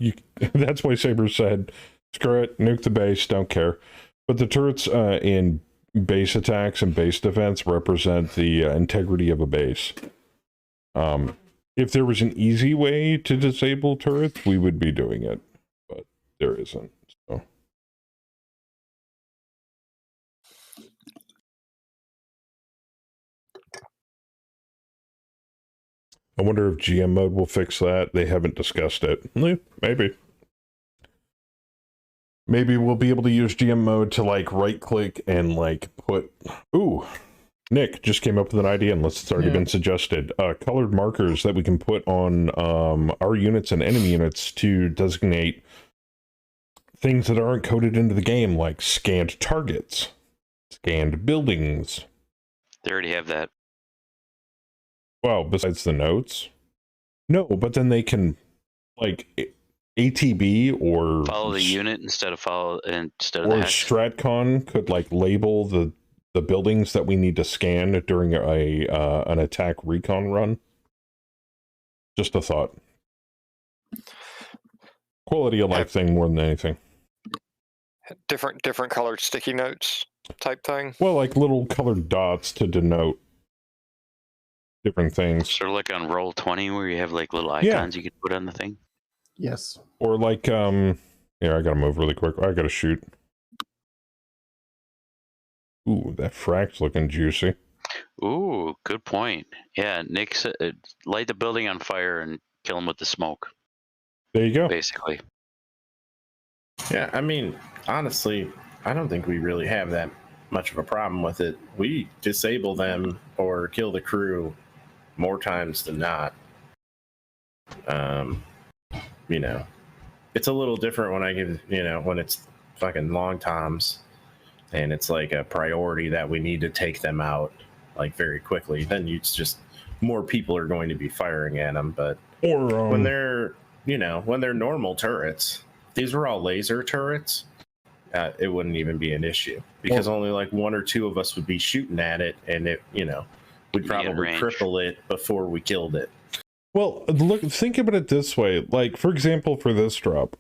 that's why Saber said, screw it, nuke the base, don't care. But the turrets in base attacks and base defense represent the integrity of a base. If there was an easy way to disable turrets, we would be doing it, but there isn't. So. I wonder if GM mode will fix that. They haven't discussed it. Maybe. Maybe we'll be able to use GM mode to like right click and like put, ooh, Nick just came up with an idea unless it's already been suggested. Colored markers that we can put on our units and enemy units to designate things that aren't coded into the game, like scanned targets, scanned buildings. They already have that. Well, besides the notes. No, but then they can like ATB or Follow the unit instead of the or hex. Stratcon could like label the buildings that we need to scan during an attack recon run. Just a thought. Quality of life thing more than anything. Different colored sticky notes type thing. Well, like little colored dots to denote different things. Sort of like on Roll20 where you have like little icons you can put on the thing. Yes. Or like here, I gotta move really quick. I gotta shoot. Ooh, that frack's looking juicy. Ooh, good point. Yeah, Nick said, light the building on fire and kill him with the smoke. There you go. Basically. Yeah, I mean, honestly, I don't think we really have that much of a problem with it. We disable them or kill the crew more times than not. You know, it's a little different when I give, you know, when it's fucking long toms and it's like a priority that we need to take them out like very quickly. Then it's just more people are going to be firing at them. But or when they're, you know, when they're normal turrets, these were all laser turrets. It wouldn't even be an issue because only like one or two of us would be shooting at it, and it, you know, we'd probably cripple it before we killed it. Well, look, think about it this way. Like, for example, for this drop,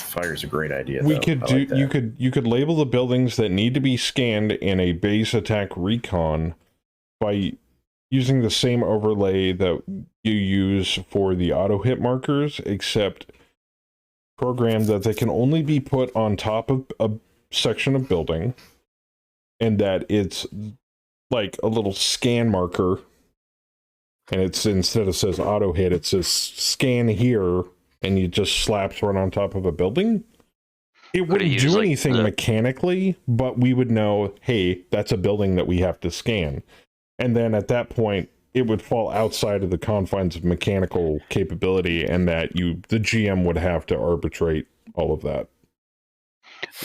fire's a great idea. We could do. You could label the buildings that need to be scanned in a base attack recon by using the same overlay that you use for the auto hit markers, except programmed that they can only be put on top of a section of building, and that it's like a little scan marker, and it's instead of says auto hit, it says scan here, and you just slaps right on top of a building. It wouldn't do anything mechanically, but we would know, hey, that's a building that we have to scan. And then at that point, it would fall outside of the confines of mechanical capability, and that the GM would have to arbitrate all of that.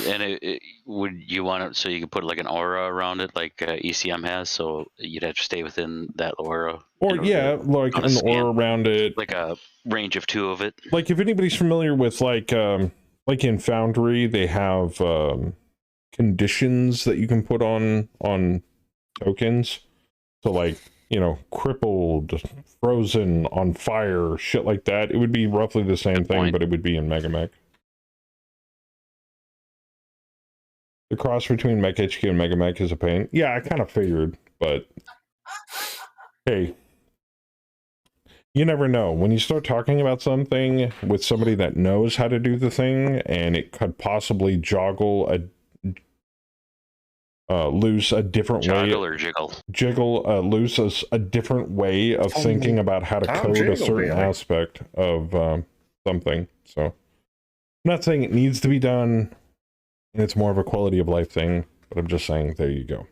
And would you want it so you can put like an aura around it, like ECM has, so you'd have to stay within that aura? Or yeah, like an aura around it, like a range of 2 of it. Like if anybody's familiar with like in Foundry, they have conditions that you can put on tokens. So like, you know, crippled, frozen, on fire, shit like that. It would be roughly the same thing, but it would be in MegaMech. The cross between Mech HQ and MegaMech is a pain. Yeah, I kind of figured, but hey, you never know. When you start talking about something with somebody that knows how to do the thing, and it could possibly loose a different way. Or jiggle. Loose a different way of thinking about how to code a certain aspect of something. So I'm not saying it needs to be done, and it's more of a quality of life thing, but I'm just saying there you go.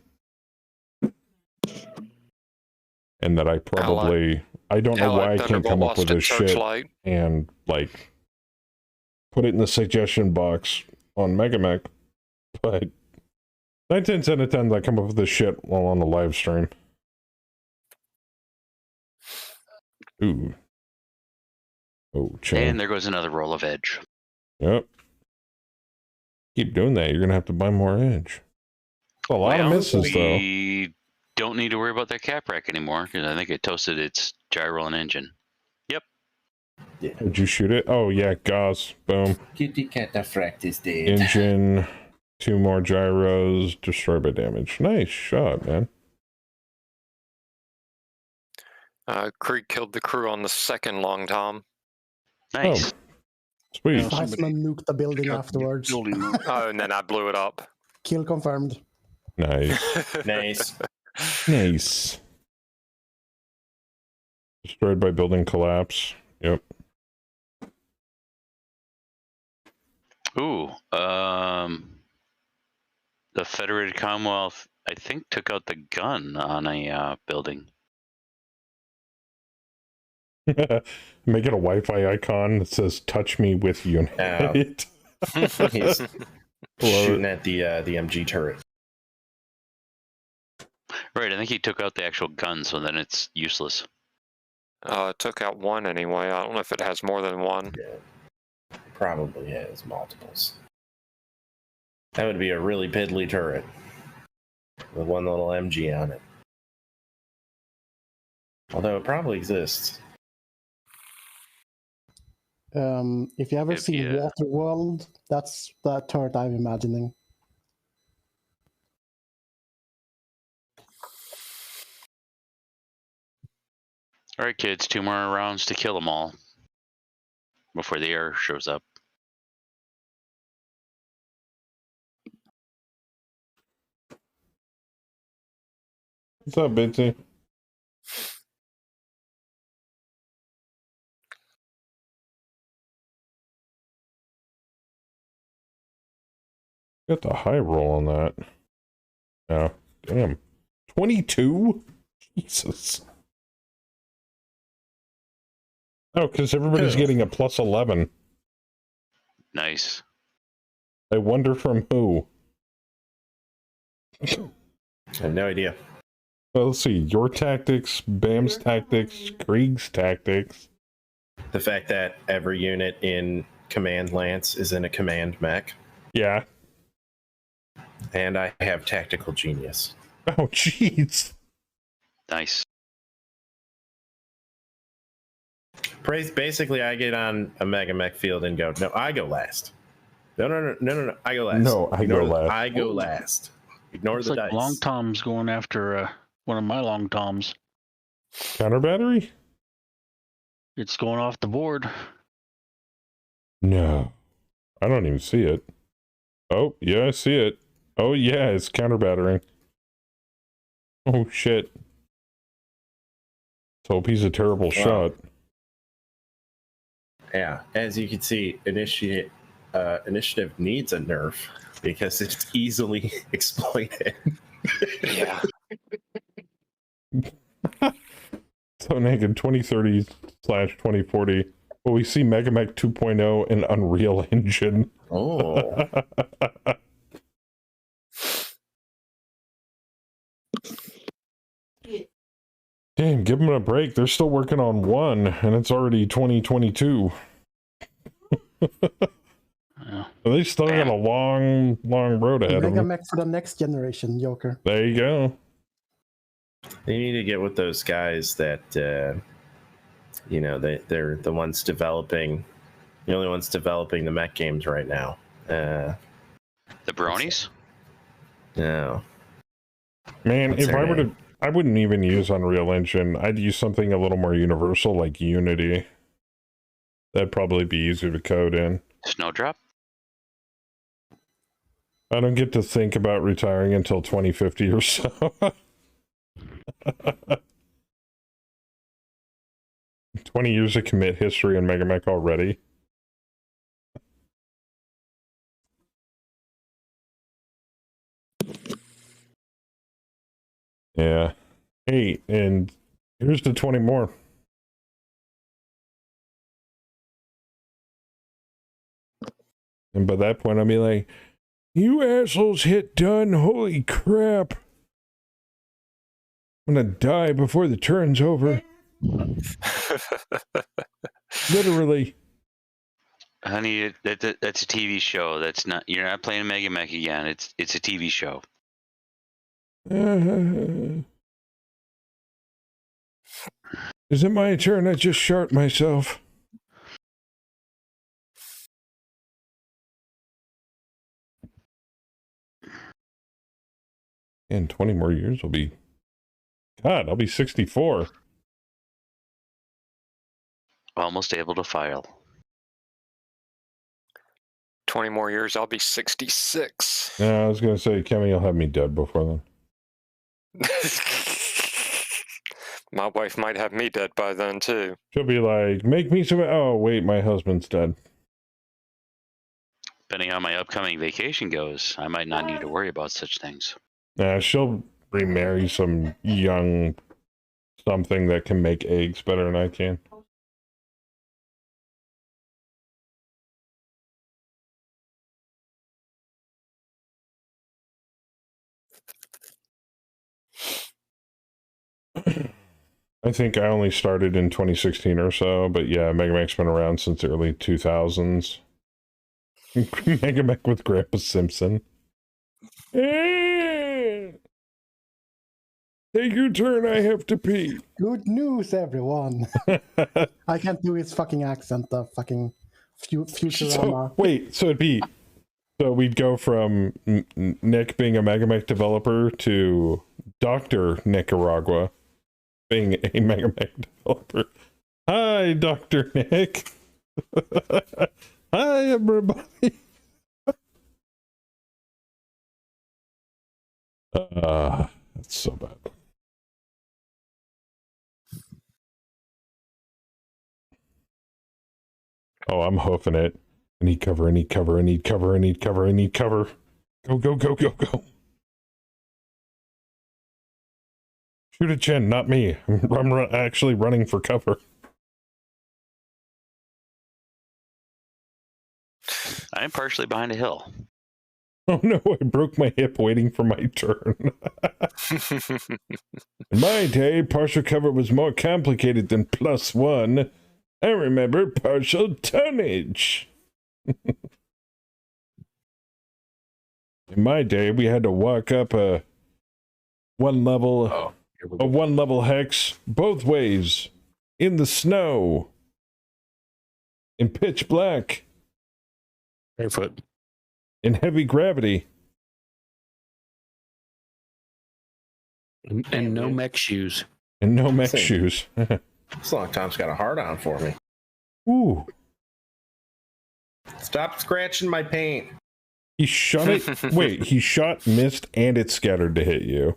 And that I probably I don't know why I can't come up with this shit and like put it in the suggestion box on MegaMech, but 9 10 out of 10 I come up with this shit while on the live stream. Ooh. Oh, chain. And there goes another roll of edge. Yep. Keep doing that, you're gonna have to buy more edge. A lot of misses, though. We don't need to worry about that cap rack anymore because I think it toasted its gyro and engine. Did you shoot it? Oh yeah, Gauss. Boom. Kitty Cataphract is dead. Engine. 2 more gyros. Destroyed by damage. Nice shot, man. Krieg killed the crew on the second long tom. Nice. Sweet. Yeah. Weissman nuked the building Got the afterwards. building moved. Oh, and then I blew it up. Kill confirmed. Nice. Nice. Nice. Destroyed by building collapse. Yep. Ooh. The Federated Commonwealth, I think, took out the gun on a building. Make it a Wi-Fi icon that says "Touch me with unit." He's shooting at the MG turret. Right, I think he took out the actual gun, so then it's useless. It took out one anyway. I don't know if it has more than one. Yeah. Probably has multiples. That would be a really piddly turret with one little MG on it. Although it probably exists. If you ever If see you- Waterworld, that's that turret I'm imagining. All right, kids, 2 more rounds to kill them all before the air shows up. What's up, Bitsy? Got the high roll on that. Yeah. Damn. 22? Jesus. Oh, because everybody's Ew. getting a plus 11. Nice. I wonder from who. I have no idea. Well, let's see. Your tactics, Bam's tactics, Krieg's tactics. The fact that every unit in Command Lance is in a command mech. Yeah. And I have Tactical Genius. Oh, jeez. Nice. Basically, I get on a Mega Mech field and go, no, I go last. No, I go last. No, I go last. I go last. Ignore Looks the like dice. Long Tom's going after one of my Long Toms. Counter battery? It's going off the board. No. I don't even see it. Oh, yeah, I see it. Oh, yeah, it's counter battering. Oh, shit. Let's hope he's a terrible shot. Yeah, as you can see, initiative needs a nerf because it's easily exploited. Yeah. So naked 2030/2040. Well, we see Mega Mech 2.0 and Unreal Engine. Oh, Damn, give them a break. They're still working on 1, and it's already 2022. Yeah. They still got a long, long road ahead of Mega them. Mech for the next generation, Joker. There you go. they need to get with those guys that, they're the ones developing, the only ones developing the mech games right now. The bronies? No. Man, What's if their I were name? to, I wouldn't even use Unreal Engine. I'd use something a little more universal like Unity. That'd probably be easier to code in. Snowdrop? I don't get to think about retiring until 2050 or so. 20 years of commit history in Mega Mech already. Yeah. Hey, and here's the 20 more. And by that point, I'll be like, you assholes hit done. Holy crap. I'm gonna die before the turn's over. Literally. Honey, that's a TV show. That's not. You're not playing Mega Mech again. It's a TV show. Is it my turn? I just shot myself. And 20 more years will be... God, I'll be 64. Almost able to file. 20 more years, I'll be 66. No, I was going to say, Kemi, you'll have me dead before then. My wife might have me dead by then, too. She'll be like, make me some... Oh, wait, my husband's dead. Depending on my upcoming vacation goes, I might not need to worry about such things. She'll remarry some young something that can make eggs better than I can. I think I only started in 2016 or so, but yeah, Mega Mac's been around since the early 2000s. Mega Mac with Grandpa Simpson. Take your turn, I have to pee. Good news, everyone. I can't do his fucking accent, the fucking Futurama. So, wait, so it'd be... So we'd go from Nick being a Mega Mac developer to Dr. Nicaragua being a Mega Mac developer. Hi, Dr. Nick. Hi, everybody. That's so bad. Oh, I'm hoofing it. I need cover, I need cover, I need cover, I need cover, I need cover. Go, go, go, go, go. Shoot at Chen, not me. I'm actually running for cover. I'm partially behind a hill. Oh no, I broke my hip waiting for my turn. In my day, partial cover was more complicated than +1. I remember partial tonnage. In my day, we had to walk up a one level hex both ways in the snow in pitch black Barefoot. in heavy gravity And no mech shoes. and no mech Same. shoes. This long Tom's got a hard on for me. Ooh, Stop scratching my paint. he shot it. Wait, he shot, missed, and it scattered to hit you.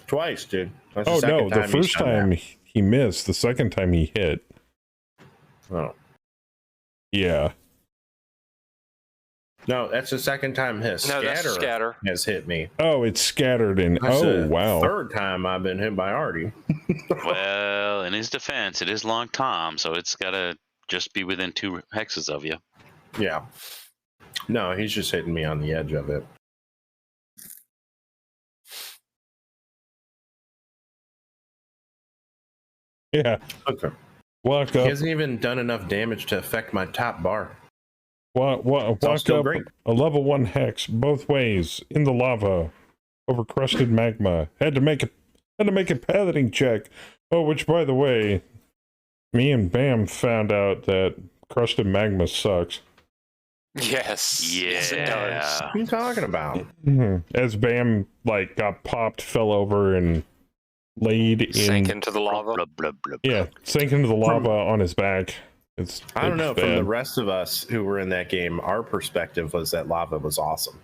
Twice, dude. That's Oh no, second the he's first done time he missed, the second time he hit. that. Oh. Yeah. No, that's the second time his No, that's scatter. has hit me. Oh, it's scattered and That's oh the wow. third time I've been hit by Artie. Well, in his defense, it is Long Tom, so it's got to just be within 2 hexes of you. Yeah. No, he's just hitting me on the edge of it. Yeah. Okay. Walk He up. hasn't even done enough damage to affect my top bar. Walk still up great. a level 1 hex both ways in the lava over crusted magma. Had to make a piloting check. Oh, which by the way, me and Bam found out that crusted magma sucks. Yes. Yes, it Yeah. does. What are you talking about? As Bam like got popped, fell over, and laid in. Sink into the lava. Blah, blah, blah, blah. Yeah, sank into the lava on his back. I don't know. it's From the bad. rest of us who were in that game, our perspective was that lava was awesome.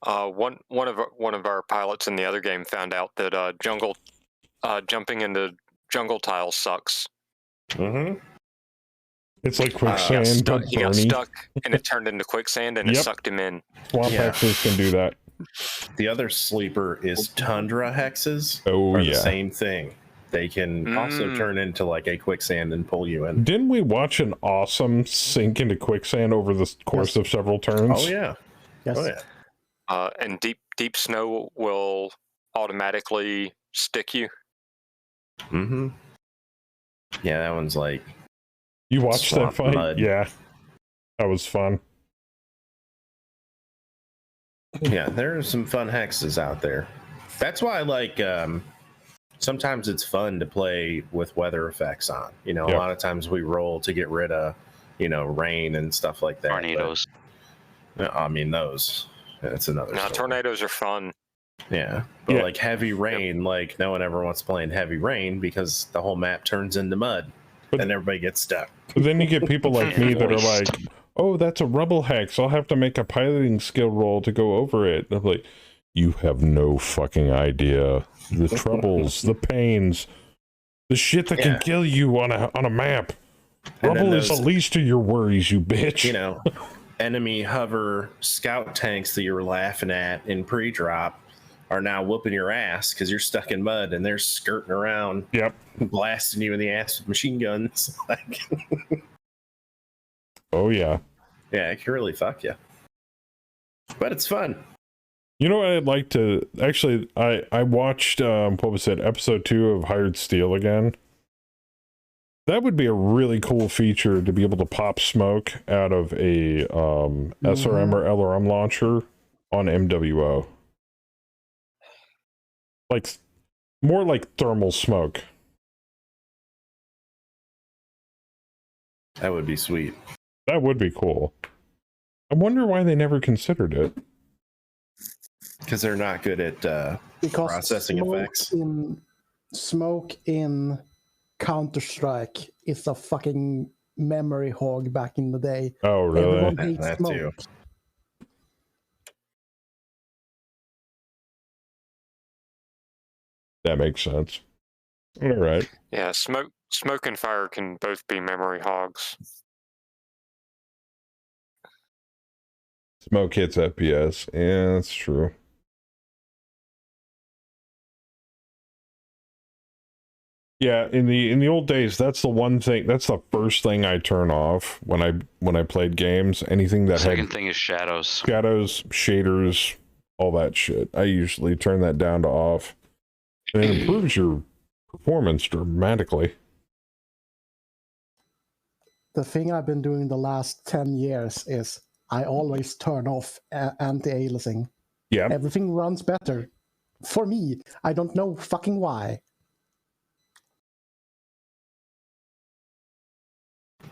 One of our pilots in the other game found out that jumping into jungle tiles sucks. Mm-hmm. It's like He got quicksand, stuck, but he got Bernie. stuck and it turned into quicksand and it Yep. sucked him in. Swamp Yeah. hexes can do that. The other sleeper is tundra hexes. Oh Are yeah. the same thing. They can also turn into like a quicksand and pull you in. Didn't we watch an awesome sink into quicksand over the course of several turns? Oh yeah. Yes. Oh yeah. And deep snow will automatically stick you. Mm-hmm. Yeah, that one's like You watched that Swamp fight? mud. Yeah. That was fun. yeah, there are some fun hexes out there. That's why I like sometimes it's fun to play with weather effects on. You know, Yep. a lot of times we roll to get rid of, you know, rain and stuff like that. Tornadoes. But, I mean, those. That's another. Now, story. tornadoes are fun. Yeah, but Yeah. like heavy rain, like no one ever wants to play in heavy rain because the whole map turns into mud, and everybody gets stuck. But then you get people like me that are Moist. like, oh, that's a rubble hex. I'll have to make a piloting skill roll to go over it. And I'm like, you have no fucking idea. The troubles, the pains, the shit that can Yeah. kill you on a map. And then Rubble is the those- least of your worries, you bitch. You know, enemy hover scout tanks that you were laughing at in pre-drop are now whooping your ass because you're stuck in mud and they're skirting around, Yep. blasting you in the ass with machine guns. Like, Oh, yeah. yeah, it can really fuck you. But it's fun. You know what I'd like to... Actually, I watched, what was it, episode 2 of Hired Steel again. That would be a really cool feature to be able to pop smoke out of a SRM or LRM launcher on MWO. Like, more like thermal smoke. That would be sweet. That would be cool. I wonder why they never considered it. Because they're not good at Because processing effects. Smoke in Counter-Strike is a fucking memory hog back in the day. Oh, really? Everyone hates That smoke. too. That makes sense. All right. Yeah, smoke and fire can both be memory hogs. Smoke hits FPS. Yeah, that's true. Yeah, in the old days, that's the one thing. That's the first thing I turn off when I played games. Anything that Second had thing is shadows. shadows, shaders, all that shit. I usually turn that down to off, and it improves your performance dramatically. The thing I've been doing the last 10 years is I always turn off anti-aliasing. Yeah, Everything runs better. For me, I don't know fucking why.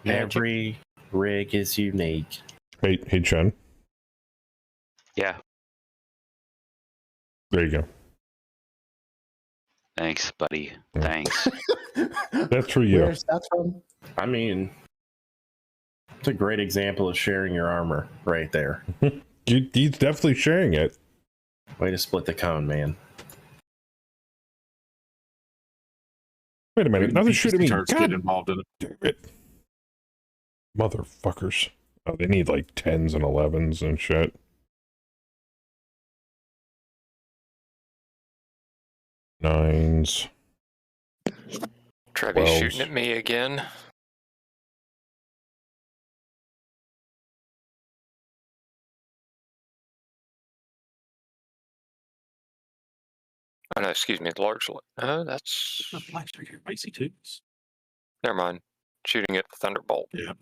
Every rig is unique. hey Chen, Yeah. there you go. Thanks, buddy. Mm. Thanks. That's for you. Where's that from? I mean, it's a great example of sharing your armor right there. He's definitely sharing it. Way to split the cone, man. Wait a minute, another shoot at me. Turns get God involved in it. damn it. Motherfuckers. Oh, they need like 10s and 11s and shit. Nines. Trevi's 12s. shooting at me again. Oh no, excuse me, large. No, that's. Icy twos. Never mind. Shooting at the Thunderbolt. Yeah.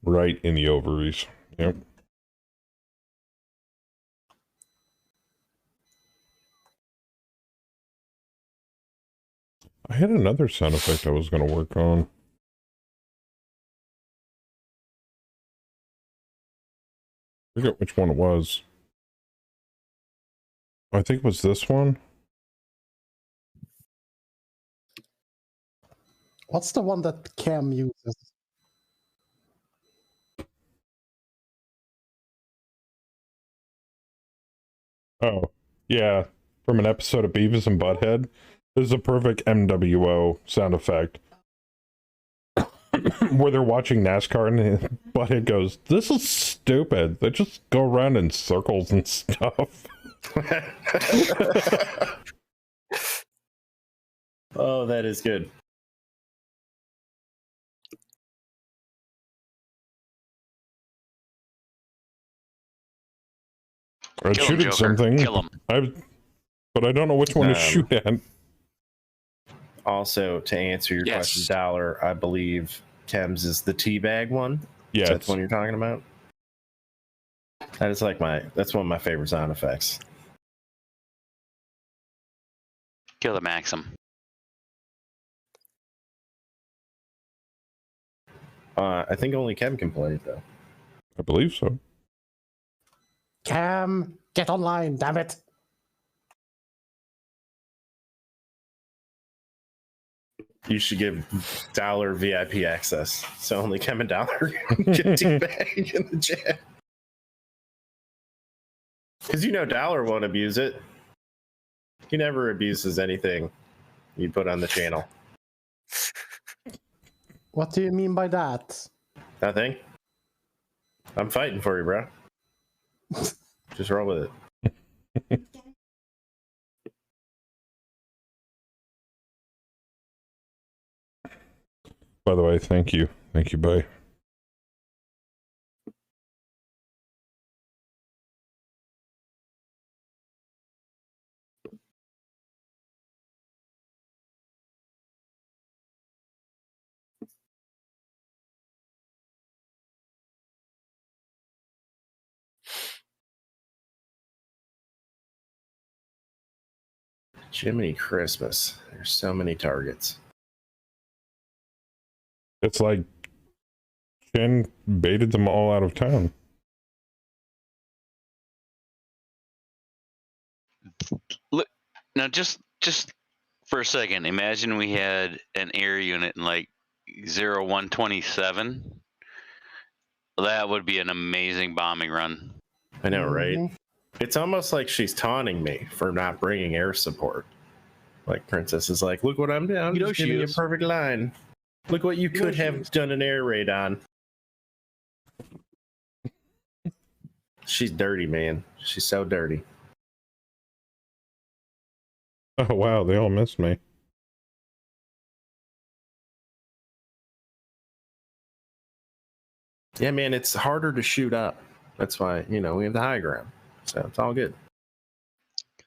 Right in the ovaries. Yep. I had another sound effect I was going to work on. I forget which one it was. I think it was this one. What's the one that Cam uses? Oh, yeah. From an episode of Beavis and Butthead. This is a perfect MWO sound effect. Where they're watching NASCAR and Butthead goes, "This is stupid. They just go around in circles and stuff." Oh, that is good. I'd Kill him, shoot at Joker. something. Kill him. But I don't know which one to shoot at. Also, to answer your question, Dollar, I believe Chems is the teabag one. Yeah, That's the one you're talking about. That is like that's one of my favorite sound effects. Kill the Maxim. I think only Chem can play it though. I believe so. Cam, get online, damn it. You should give Dollar VIP access, so only Chem and Dollar get teabag in the chat. Because Dollar won't abuse it. He never abuses anything you put on the channel. What do you mean by that? Nothing. I'm fighting for you, bro. Just roll with it. By the way, thank you. Thank you, bye. Jiminy Christmas. There's so many targets. It's like Chen baited them all out of town. Look, now just for a second, imagine we had an air unit in like 0127. That would be an amazing bombing run. I know, right? It's almost like she's taunting me for not bringing air support. Like Princess is like, look what I'm doing. I'm just giving you a perfect line. Look what you could have done an air raid on. She's dirty, man. She's so dirty. Oh, wow. They all missed me. Yeah, man, it's harder to shoot up. That's why, we have the high ground. So it's all good.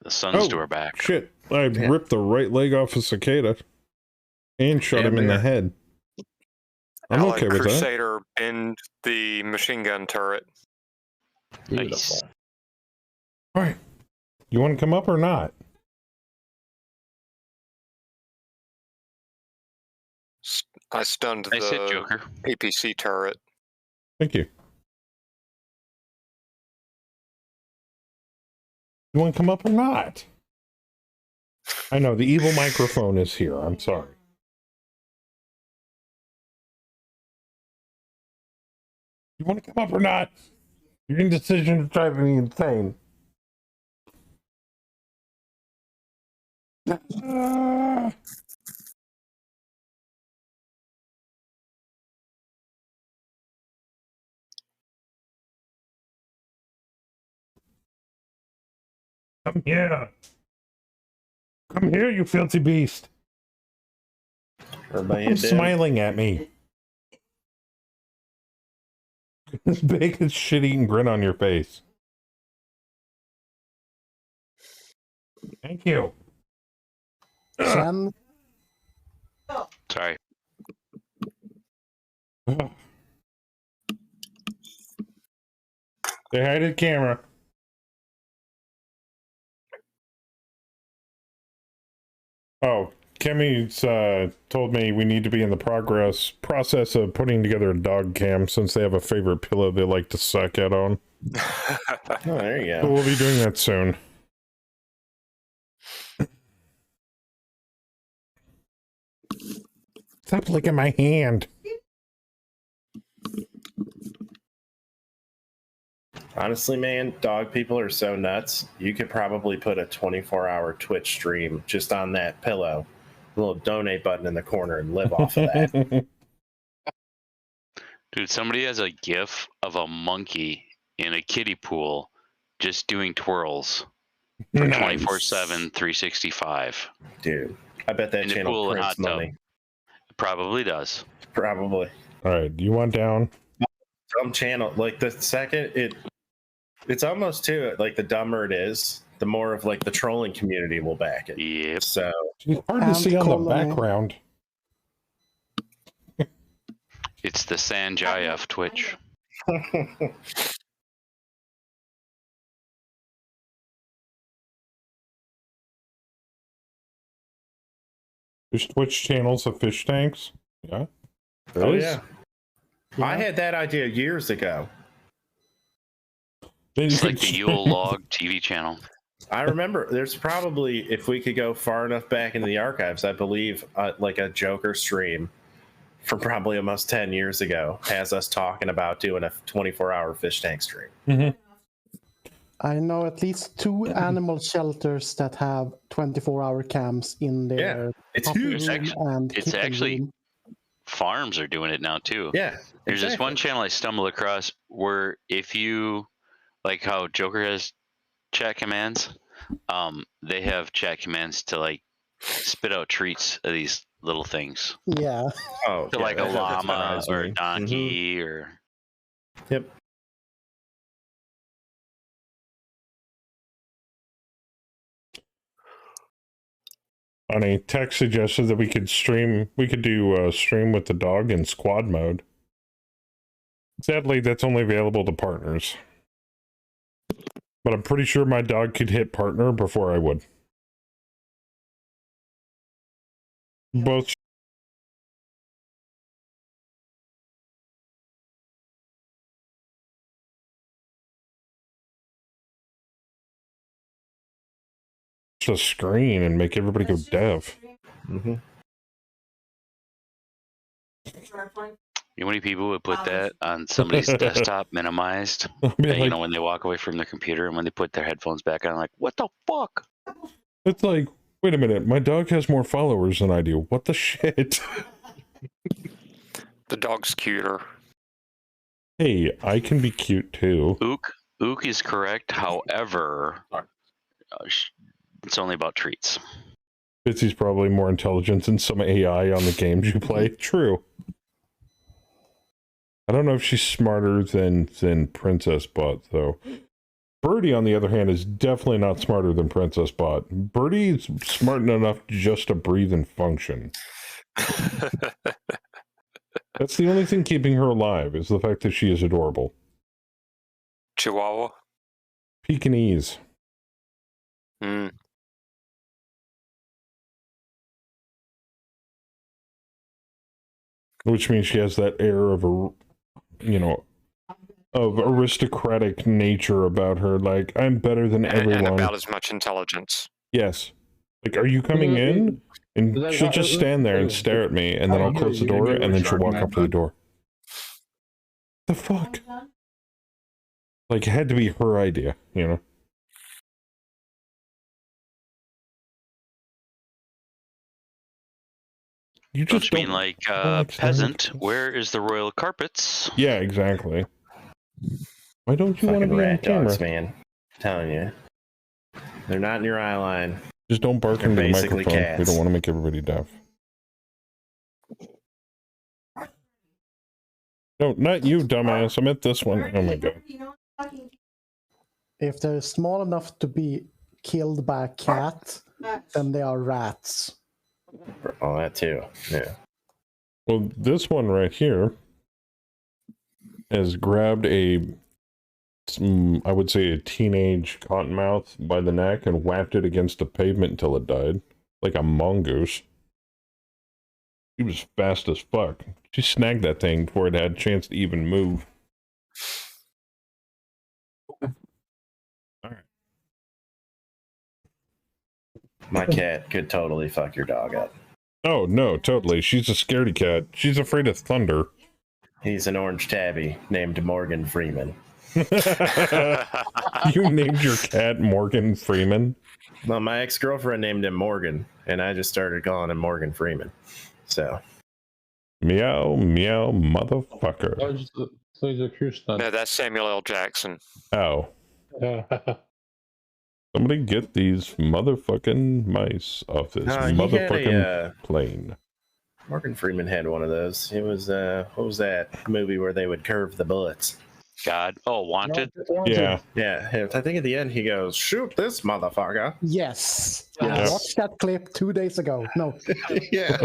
The sun's to our back. Shit. I ripped the right leg off a cicada and shot him in the head. I'm Allied okay with Crusader bend the machine gun turret. Nice. All right. You want to come up or not? I stunned Nice hit, the Joker. APC turret. Thank you. You want to come up or not? I know, the evil microphone is here. I'm sorry. You want to come up or not? Your indecision is driving me insane. Come here. Come here, you filthy beast. Stop smiling at me. This big shit-eating grin on your face. Thank you. Chen, Sorry. Say hi to the camera. Oh, Kemi's told me we need to be in the process of putting together a dog cam since they have a favorite pillow they like to suck at on. Oh, there you So go. we'll be doing that soon. Stop licking my hand. Honestly, man, dog people are so nuts. You could probably put a 24-hour Twitch stream just on that pillow, a little donate button in the corner, and live off of that. Dude, somebody has a GIF of a monkey in a kiddie pool just doing twirls for 24/7, 365. Dude, I bet that In the channel pool and prints hot tub. money. Probably does. Probably. All right, you want down? Some channel, like the second it's almost to it, like the dumber it is, the more of like the trolling community will back it. Yep. So It's hard to Ant see on the colony. background. It's the Sanjay of Twitch. There's Twitch channels of fish tanks. Yeah. Oh Those- yeah. I had that idea years ago. Then you It's like could the Yule Log TV channel. I remember there's probably, if we could go far enough back into the archives, I believe like a Joker stream from probably almost 10 years ago has us talking about doing a 24-hour fish tank stream. Mhm. I know at least 2 animal shelters that have 24-hour cams in their It's puppy huge. room and It's kitten actually room. farms are doing it now too. Yeah. There's this exactly. one channel I stumbled across where if you like how Joker has chat commands, they have chat commands to like spit out treats of these little things. Yeah. Oh, To yeah, like a that llama reminds or a me. donkey or Yep. Funny. Tech suggested that we could do stream with the dog in squad mode. Sadly, that's only available to partners. But I'm pretty sure my dog could hit partner before I would. Both. The screen and make everybody go deaf. Mm-hmm. you know how many people would put that on somebody's desktop minimized? I'll be And, you like, know, when they walk away from the computer and when they put their headphones back on, like, what the fuck? it's like, wait a minute, my dog has more followers than I do. What the shit? The dog's cuter. Hey, I can be cute too. Ook is correct. However, it's only about treats. Bitsy's probably more intelligent than some AI on the games you play. True. I don't know if she's smarter than Princess Bot, though. Birdie, on the other hand, is definitely not smarter than Princess Bot. Birdie's smart enough just to breathe and function. That's the only thing keeping her alive, is the fact that she is adorable. Chihuahua. Pekingese. Mm. Which means she has that air of of aristocratic nature about her. Like, I'm better than And everyone. about as much intelligence. Yes. Like, are you coming in? And she'll just stand there and stare at me, and then I'll close the door, and then she'll walk up to the door. The fuck? Like, it had to be her idea, you know? You Don't just you mean don't like like peasant? standing- Where is the royal carpets? Yeah, exactly. Why don't you want to Fucking be on rat camera? dogs, man. I'm telling you. They're not in your eye line. Just don't bark They're into the basically microphone. We cats. don't want to make everybody deaf. No, not you, dumbass. I meant this one. Oh my god. If they're small enough to be killed by a cat, then they are rats. Oh, that too. Yeah. Well, this one right here has grabbed I would say a teenage cottonmouth by the neck and whacked it against the pavement until it died. Like a mongoose. He was fast as fuck. She snagged that thing before it had a chance to even move. Alright. My cat could totally fuck your dog up. Oh, no, totally. She's a scaredy cat. She's afraid of thunder. He's an orange tabby named Morgan Freeman. You named your cat Morgan Freeman? Well, my ex-girlfriend named him Morgan, and I just started calling him Morgan Freeman. So, Meow, meow, motherfucker. So he's a Christian. No, that's Samuel L. Jackson. Oh. Somebody get these motherfucking mice off this he had motherfucking plane. Morgan Freeman had one of those. It was, what was that movie where they would curve the bullets? God. Oh, wanted. Yeah. Yeah, I think at the end he goes, "Shoot this motherfucker." Yes. I Yes. watched that clip 2 days ago. No, Yeah,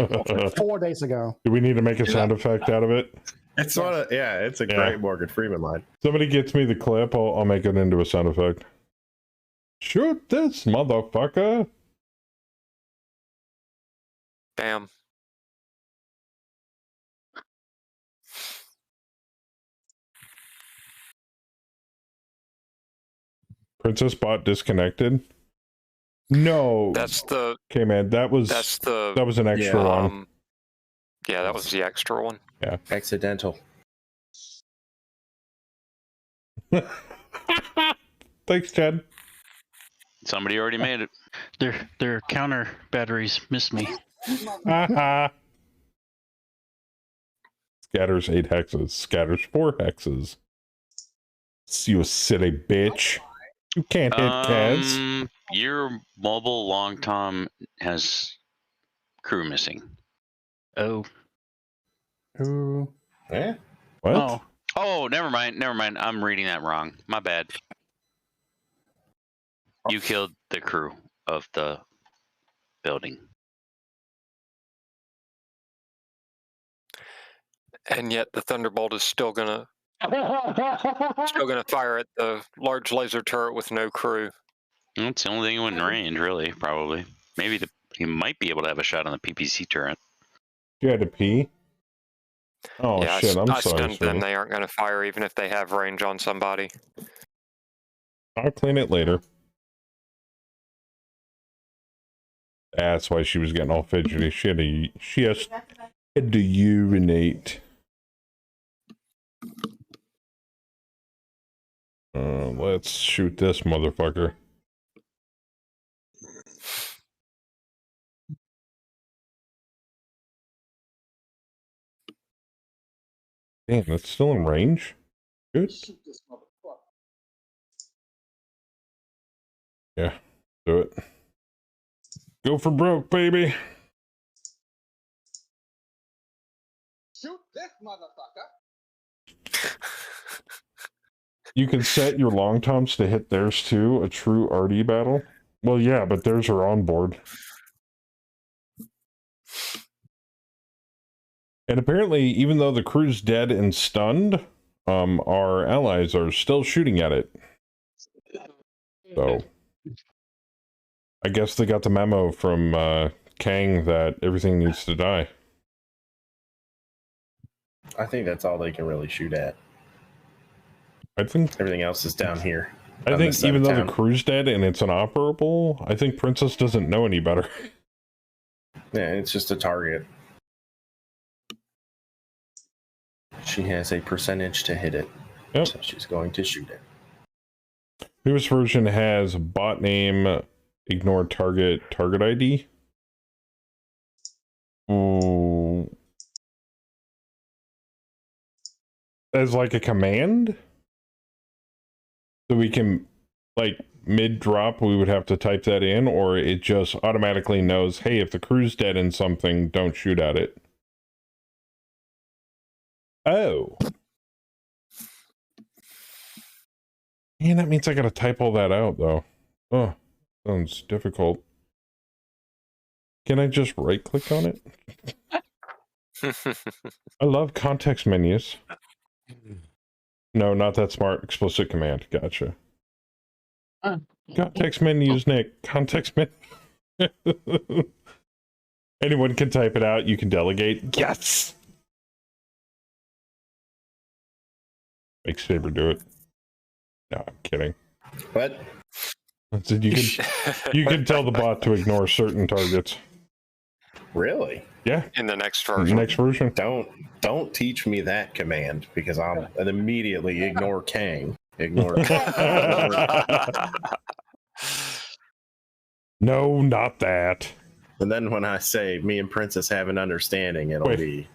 4 days ago. Do we need to make a sound effect out of it? it's one of it's a Yeah. great Morgan Freeman line. Somebody gets me the clip, I'll make it into a sound effect. Shoot this motherfucker. Bam. Princess bot disconnected. No. That's the Okay, man. That was an extra one. Yeah, that was the extra one. Yeah. Accidental. Thanks, Chad. Somebody already made it. Their counter batteries missed me. Scatters 8 hexes. Scatters 4 hexes. You silly bitch. You can't hit Kaz. Your mobile long tom has crew missing. Oh. Ooh. Yeah. What? Oh. Oh, never mind. I'm reading that wrong. My bad. You killed the crew of the building. And yet the Thunderbolt is still gonna fire at the large laser turret with no crew. That's the only thing within range, really. Probably. Maybe he might be able to have a shot on the PPC turret. You had to pee? Oh, Yeah, shit. I'm I sorry. stunned them. Sweetie. They aren't going to fire even if they have range on somebody. I'll clean it later. That's why she was getting all fidgety. She had to urinate. Let's shoot this motherfucker. Damn, that's still in range? Good. Yeah, do it. Go for broke, baby. Shoot this motherfucker. You can set your long toms to hit theirs too, a true RD battle. Well, yeah, but theirs are on board. And apparently, even though the crew's dead and stunned, our allies are still shooting at it. So, I guess they got the memo from Kang that everything needs to die. I think that's all they can really shoot at. I think Everything else is down here. I on think this side even of though town. the crew's dead and it's inoperable, I think Princess doesn't know any better. Yeah, it's just a target. She has a percentage to hit it. Yep. So she's going to shoot it. Newest version has bot name, ignore target ID. Ooh. As like a command? So we can, like, mid-drop, we would have to type that in, or it just automatically knows, hey, if the crew's dead in something, don't shoot at it. Oh. Man, that means I gotta type all that out, though. Oh, sounds difficult. Can I just right-click on it? I love context menus. No, not that smart. Explicit command. Gotcha. Context menus, Nick. Context menu. Anyone can type it out. You can delegate. Yes! Make Saber do it. No, I'm kidding. What? I said you can tell the bot to ignore certain targets. Really? Yeah. In the next version. Next version. Don't teach me that command because I'll immediately ignore Kang. Ignore. No, not that. And then when I say me and Princess have an understanding, it'll Wait. be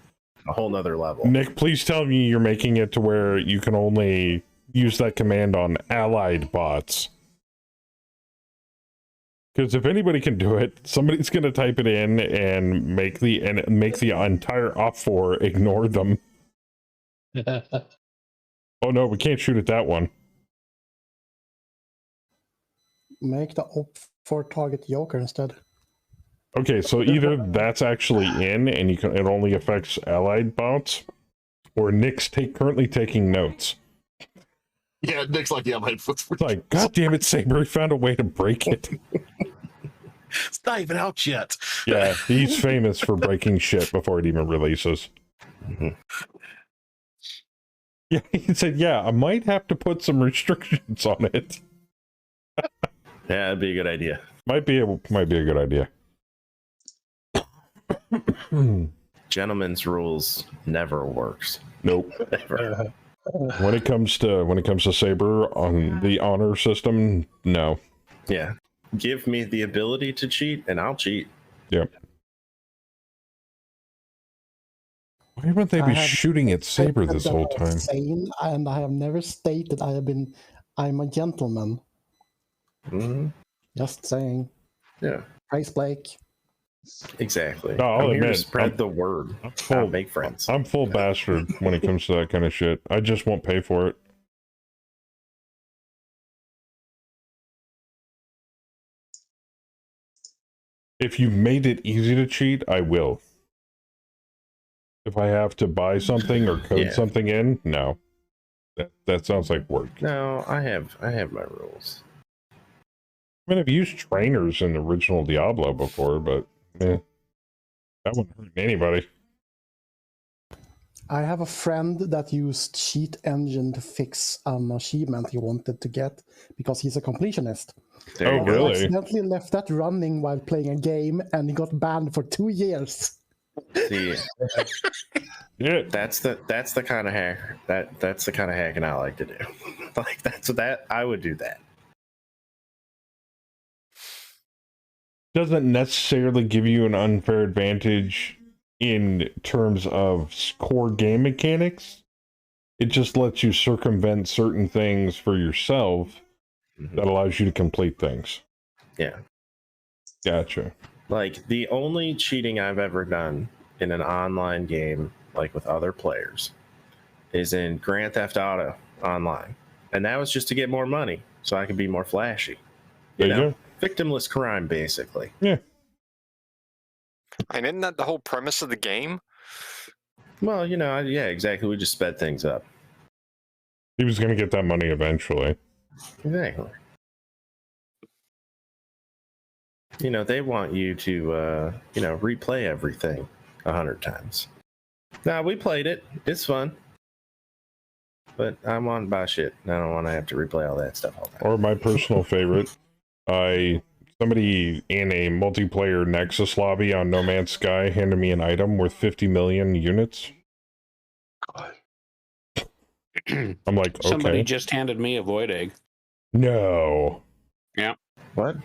a whole nother level. Nick, please tell me you're making it to where you can only use that command on allied bots. Because if anybody can do it, somebody's going to type it in and make the entire op4 ignore them. Oh no, we can't shoot at that one. Make the op for target Joker instead. Okay, so either that's actually in and it only affects allied bots, or Nick's currently taking notes. Yeah, Nick's like, yeah, my foot's It's like, God damn it, Saber, he found a way to break it. It's not even out yet. Yeah, he's famous for breaking shit before it even releases. Yeah, he said, yeah, I might have to put some restrictions on it. Yeah, that'd be a good idea. Might be a good idea. Gentlemen's rules never works. Nope. Never. When it comes to Saber on the honor system, no. Yeah. Give me the ability to cheat and I'll cheat. Yep. Why haven't they been shooting at Saber this whole time? Insane, and I have never stated I'm a gentleman. Mm-hmm. Just saying. Yeah. Praise Blake. Exactly. No, I'll I'm here to admit, spread the word. Not make friends. I'm full bastard when it comes to that kind of shit. I just won't pay for it. If you made it easy to cheat, I will. If I have to buy something or code something in, no. That sounds like work. No, I have my rules. I mean, I've used trainers in the original Diablo before, but that wouldn't hurt anybody. I have a friend that used Cheat Engine to fix an achievement he wanted to get because he's a completionist. Oh, He really? accidentally left that running while playing a game, and he got banned for 2 years. See, yeah, that's the kind of hack that's the kind of hacking I like to do. Like that I would do that. Doesn't necessarily give you an unfair advantage in terms of core game mechanics. It just lets you circumvent certain things for yourself that allows you to complete things. Yeah. Gotcha. Like, the only cheating I've ever done in an online game, like with other players, is in Grand Theft Auto Online. And that was just to get more money so I could be more flashy. You know, victimless crime, basically. Yeah. And isn't that the whole premise of the game? Well, you know, yeah, exactly. We just sped things up. He was going to get that money eventually. Exactly. You know, they want you to, replay everything 100 times. Now, we played it. It's fun. But I want to buy shit. I don't want to have to replay all that stuff all the time. Or my personal favorite, somebody in a multiplayer Nexus lobby on No Man's Sky handed me an item worth 50 million units. I'm like, okay. Somebody just handed me a void egg. No. Yeah. What?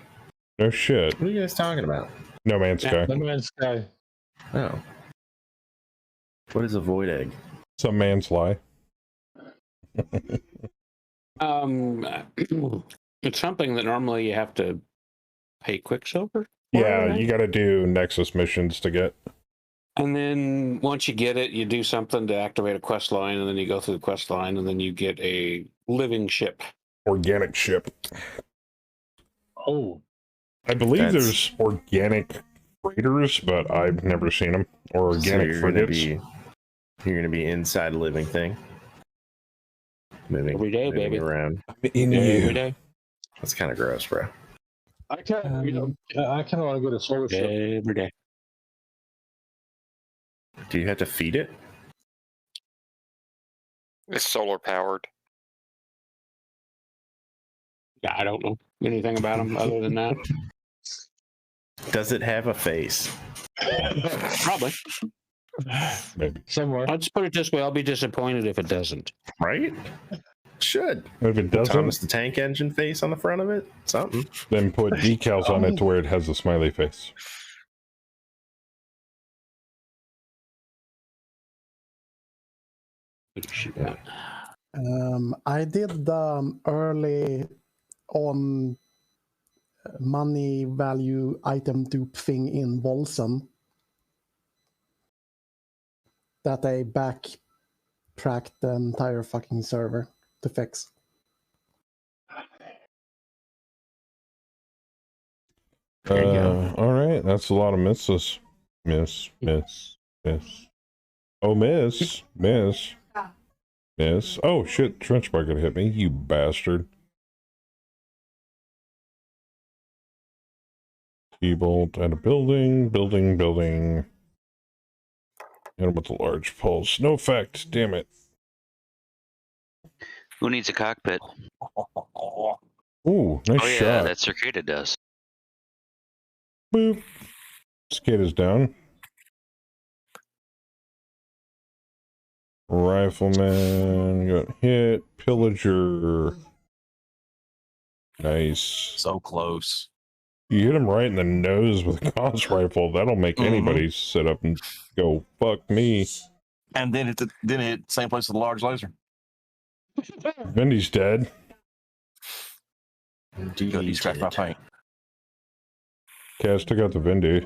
No shit. What are you guys talking about? No Man's Sky. No Man's Sky. Oh. What is a void egg? Some man's lie. It's something that normally you have to pay Quicksilver. Yeah, you got to do Nexus missions to get. And then once you get it, you do something to activate a quest line, and then you go through the quest line, and then you get a living ship. Organic ship. Oh. I believe there's organic freighters, but I've never seen them. Or organic frigates. You're going to be inside a living thing. Moving Every day, baby. Around. Every day. That's kind of gross, bro. I kind of want to go to solar ship. Every day. Do you have to feed it? It's solar powered. Yeah, I don't know anything about them other than that. Does it have a face? Probably. Maybe. Somewhere. Let's put it this way: I'll be disappointed if it doesn't. Right? Should. If it doesn't, Thomas the Tank Engine face on the front of it? Something. then put decals on it to where it has a smiley face. I did the early on money value item dupe thing in Volson that I back track the entire fucking server to fix. There you go. All right, that's a lot of misses. Miss. Oh, miss. Oh shit! Trench bucket hit me. You bastard. T-bolt at a building. Hit him with the large pulse. No effect. Damn it. Who needs a cockpit? Ooh, nice Oh yeah, shot. that Cicada does. Boop. Cicada's down. Rifleman got hit. Pillager. Nice. So close. You hit him right in the nose with a Gauss rifle. That'll make anybody sit up and go, fuck me. And then it hit same place with the large laser. Vindy's dead. Good, he scratched my paint. Kaz took out the Vindy.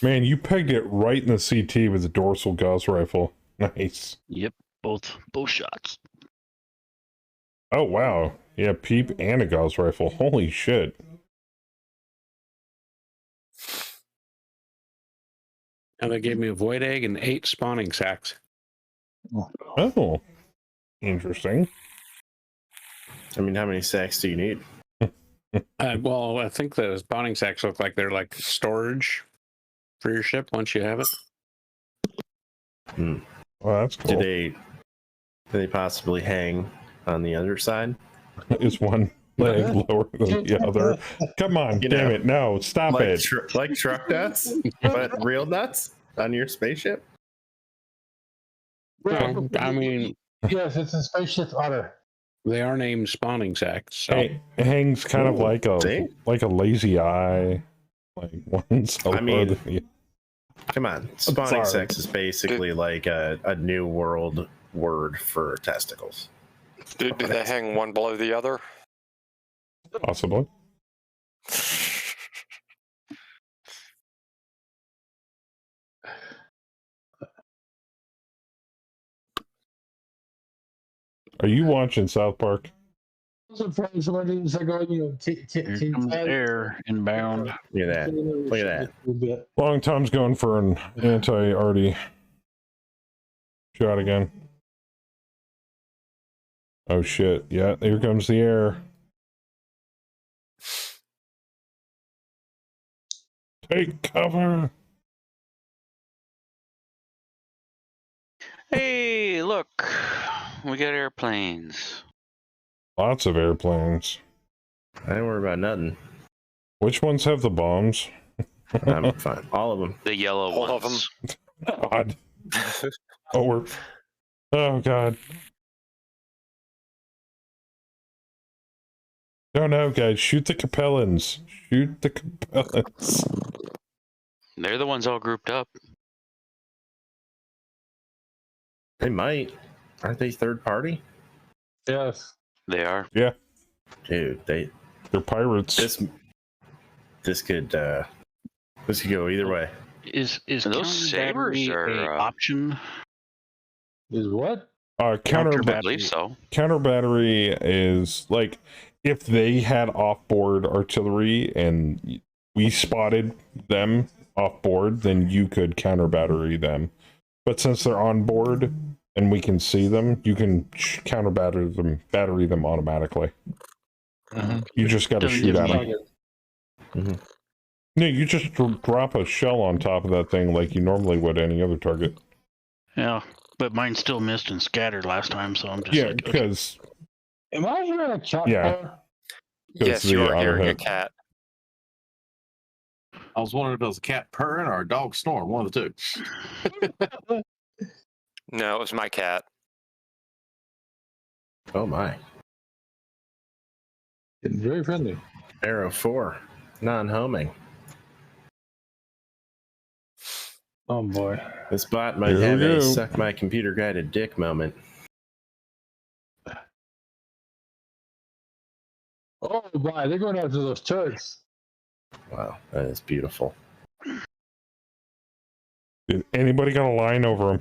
Man, you pegged it right in the CT with the dorsal Gauss rifle. Nice. Yep, both shots. Oh, wow. Yeah, peep and a Gauss rifle. Holy shit. And they gave me a void egg and 8 spawning sacks. Oh, interesting. I mean, how many sacks do you need? Well, I think the spawning sacks look like they're like storage for your ship once you have it. Well, that's cool. Do they possibly hang on the other side? Is one leg lower than the other? Come on, damn it. No, stop like it. like truck nuts, but real nuts on your spaceship? Well, I mean, Yes, it's a spaceship otter. they are named spawning sacks. So. It hangs kind of like a lazy eye. Like one's lower than the Come on. Spawning sex is basically like a new world word for testicles. Do they hang one below the other? Possibly. Are you watching South Park? Here comes air inbound. Look at that. Look at that. Long Tom's going for an anti-arty shot again. Oh shit. Yeah, here comes the air. Take cover. Hey, look, we got airplanes. Lots of airplanes. I don't worry about nothing. Which ones have the bombs? I'm fine. All of them. The yellow All ones. God. Oh God. No, guys, shoot the Capellans. Shoot the Capellans. They're the ones all grouped up. They might. Aren't they third party? Yes. They are. Yeah. Dude, they're pirates. This could go either way. Is those sabers are are option? Is what? Counter I believe so. Counter battery is like if they had off-board artillery and we spotted them off-board, then you could counter battery them. But since they're on board and we can see them, you can counter battery them automatically. You just got to shoot at them. No, you just drop a shell on top of that thing like you normally would any other target. Yeah, but mine still missed and scattered last time, so I'm just because. Am I hearing a cat? Yeah. Yes, you are hearing a cat. I was wondering if it was a cat purring or a dog snoring, one of the two. No, it was my cat. Oh my. Getting very friendly. Arrow 4, non-homing. Oh boy. This bot might have a suck my computer guided dick moment. Oh boy, they're going after those turrets. Wow, that is beautiful. Did anybody got a line over them?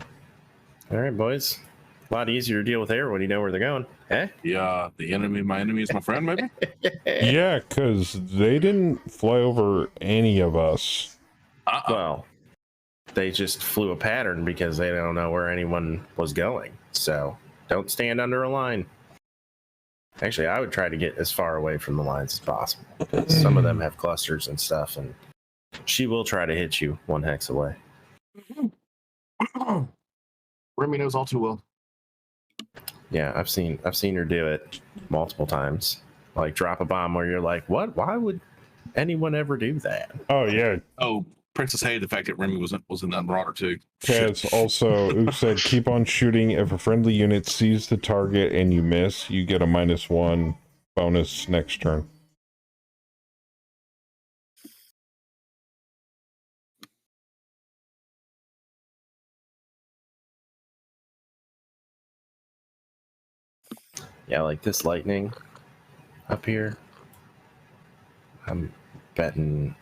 All right, boys. A lot easier to deal with there when you know where they're going. Eh? Yeah, my enemy is my friend, maybe? Yeah, because they didn't fly over any of us. Well, they just flew a pattern because they don't know where anyone was going. So don't stand under a line. Actually, I would try to get as far away from the lines as possible. Because some of them have clusters and stuff, and she will try to hit you 1 hex away. Remy knows all too well. Yeah, I've seen her do it multiple times. Like drop a bomb where you're like, what? Why would anyone ever do that? Oh yeah. Oh, Princess hated the fact that Remy was in that marauder too. Kaz also who said keep on shooting. If a friendly unit sees the target and you miss, you get a -1 bonus next turn. Yeah, like this lightning up here. I'm betting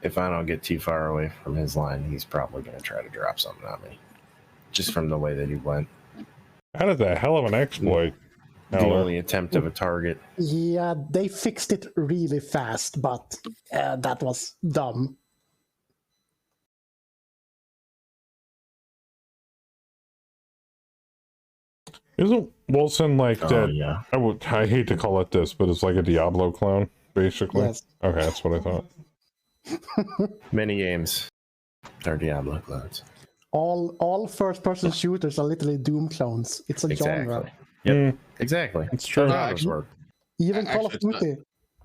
if I don't get too far away from his line, he's probably going to try to drop something on me. Just from the way that he went. That is a hell of an exploit. The only attempt of a target. Yeah, they fixed it really fast, but that was dumb. Isn't Wilson like that? Yeah. I hate to call it this, but it's like a Diablo clone, basically. Yes. Okay, that's what I thought. Many games are Diablo clones. All first-person shooters are literally Doom clones. It's a genre. Yep. Exactly. It's true. Work. Even Call of Duty.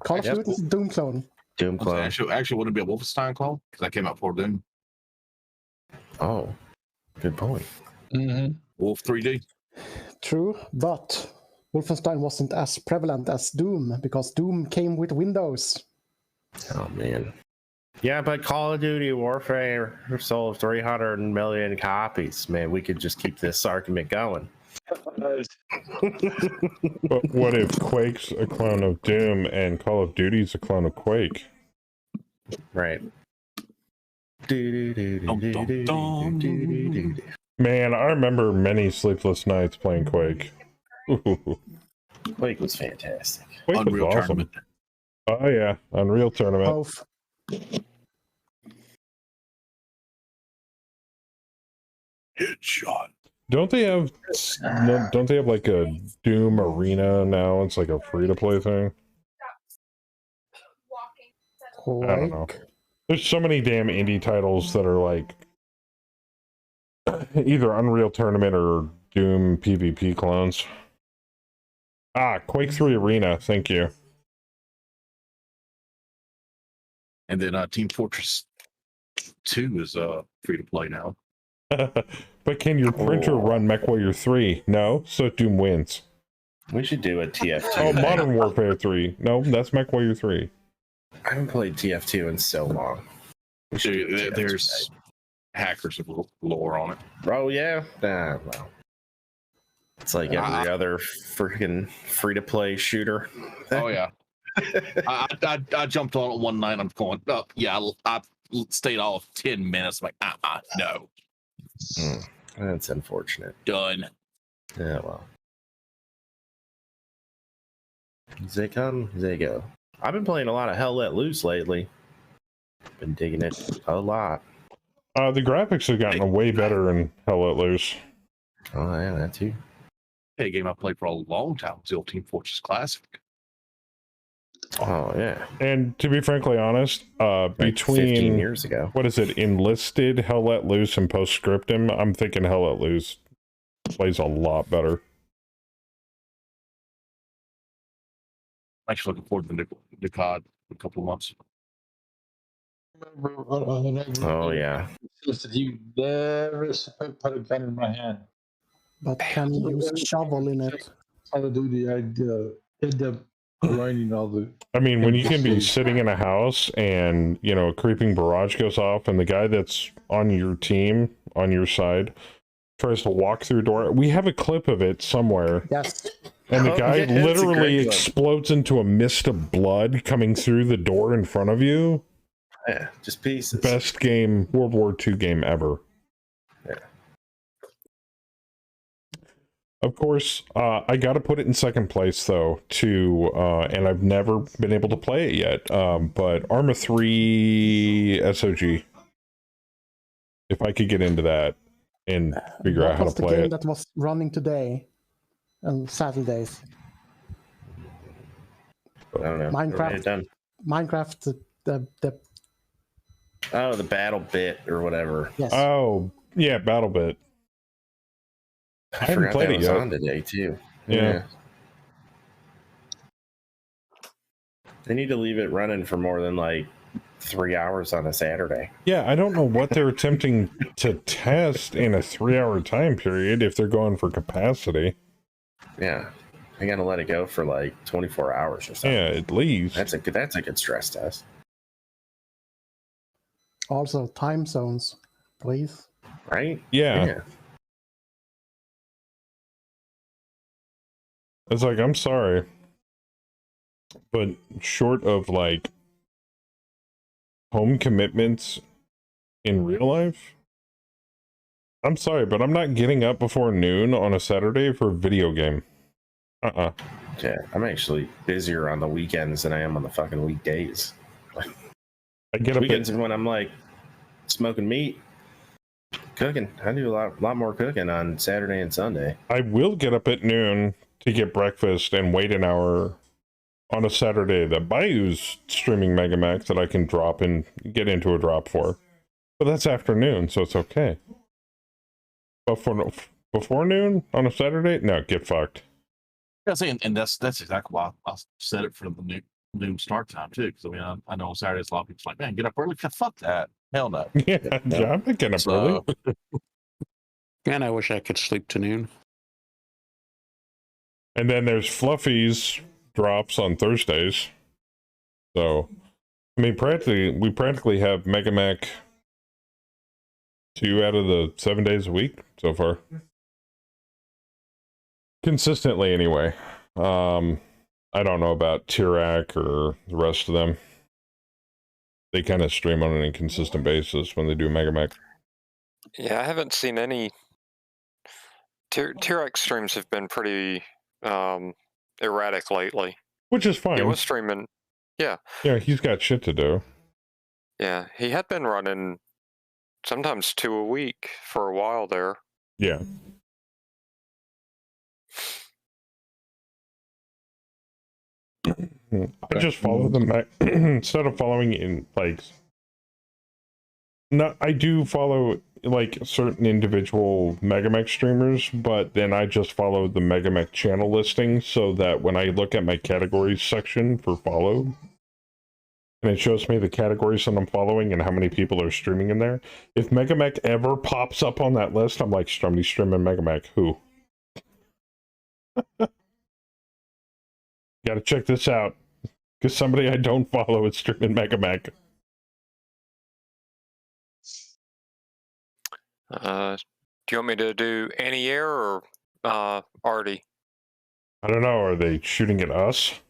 Call of Duty is a Doom clone. Doom clone. Actually wouldn't be a Wolfenstein clone because that came out before Doom. Oh, good point. Mm-hmm. Wolf 3D. True, but Wolfenstein wasn't as prevalent as Doom because Doom came with Windows. Oh man. Yeah, but Call of Duty Warfare sold 300 million copies. Man, we could just keep this argument going. But what if Quake's a clone of Doom and Call of Duty's a clone of Quake? Right. Man, I remember many sleepless nights playing Quake. Quake was fantastic. Quake Unreal was awesome. Tournament. Oh yeah, Unreal Tournament. Both. Headshot. Don't they have like a Doom Arena now? It's like a free-to-play thing. I don't know. There's so many damn indie titles that are like either Unreal Tournament or Doom PvP clones. Quake 3 Arena, thank you. And then Team Fortress 2 is free to play now. But can your printer run MechWarrior 3? No, so Doom wins. We should do a TF2. Oh, Modern Warfare 3. No, that's MechWarrior 3. I haven't played TF2 in so long. There's hackers of lore on it. Oh, yeah? Well. It's like every other freaking free-to-play shooter. Oh, yeah. I jumped on it one night. I'm going, oh, yeah, I stayed off 10 minutes. I'm like, no. That's unfortunate. Done. Yeah, well. They come, they go. I've been playing a lot of Hell Let Loose lately. Been digging it a lot. The graphics have gotten way better in Hell Let Loose. Oh, yeah, that too. A game I played for a long time was the old Team Fortress Classic. Oh, yeah. And to be frankly honest, like between 15 years ago. What is it, Enlisted, Hell Let Loose, and Postscriptum, I'm thinking Hell Let Loose plays a lot better. I'm actually looking forward to the COD in a couple of months. Oh, yeah. You never put a gun in my hand. But can you use shovel in it? Call of Duty, I'd end up grinding all the. I mean, when you can be sitting in a house and, you know, a creeping barrage goes off and the guy that's on your team, on your side, tries to walk through a door. We have a clip of it somewhere. Yes. And the guy Yeah, literally explodes into a mist of blood coming through the door in front of you. Yeah, just pieces. Best game, World War II game ever. Of course, I got to put it in second place though, and I've never been able to play it yet. But Arma 3 SOG, if I could get into that and figure out how to play the game it. that was running today on Saturdays? I don't know. Minecraft. Minecraft. The Oh, the battle bit or whatever. yes. Oh yeah, BattleBit. I haven't forgot played that it was yet. on today too. Yeah. They need to leave it running for more than like 3 hours on a Saturday. Yeah, I don't know what they're attempting to test in a 3-hour time period if they're going for capacity. Yeah. I gotta let it go for like 24 hours or something. Yeah, at least. That's a good stress test. Also, time zones, please. Right? Yeah. It's like, I'm sorry, but short of like home commitments in real life, I'm sorry, but I'm not getting up before noon on a Saturday for a video game. Yeah, I'm actually busier on the weekends than I am on the fucking weekdays. I get up weekends when I'm like smoking meat, cooking. I do a lot more cooking on Saturday and Sunday. I will get up at noon to get breakfast and wait an hour on a Saturday that Bayou's streaming Megamax that I can drop and get into a drop for. But that's afternoon, so it's okay. But before noon on a Saturday, no, get fucked. Yeah, and that's exactly why I set it for the noon start time too. Because I mean, I know on Saturdays a lot of people's like, man, get up early. Fuck that. Hell no. Yeah, I'm not getting up early. And I wish I could sleep to noon. And then there's Fluffy's drops on Thursdays. So, I mean, we practically have Megamac 2 out of the 7 days a week so far. Consistently, anyway. I don't know about Tirac or the rest of them. They kind of stream on an inconsistent basis when they do Megamac. Yeah, I haven't seen any. Tirac streams have been pretty erratic lately. Which is fine. He was streaming. Yeah. Yeah, he's got shit to do. Yeah, he had been running sometimes 2 a week for a while there. Yeah. I just follow them instead of following in like. No, I do follow like certain individual Megamech streamers, but then I just follow the Megamech channel listing so that when I look at my categories section for follow, and it shows me the categories that I'm following and how many people are streaming in there. If Megamech ever pops up on that list, I'm like, somebody's streaming Megamech. Who? Gotta check this out. Because somebody I don't follow is streaming Megamech. Do you want me to do anti-air or Artie? I don't know. Are they shooting at us?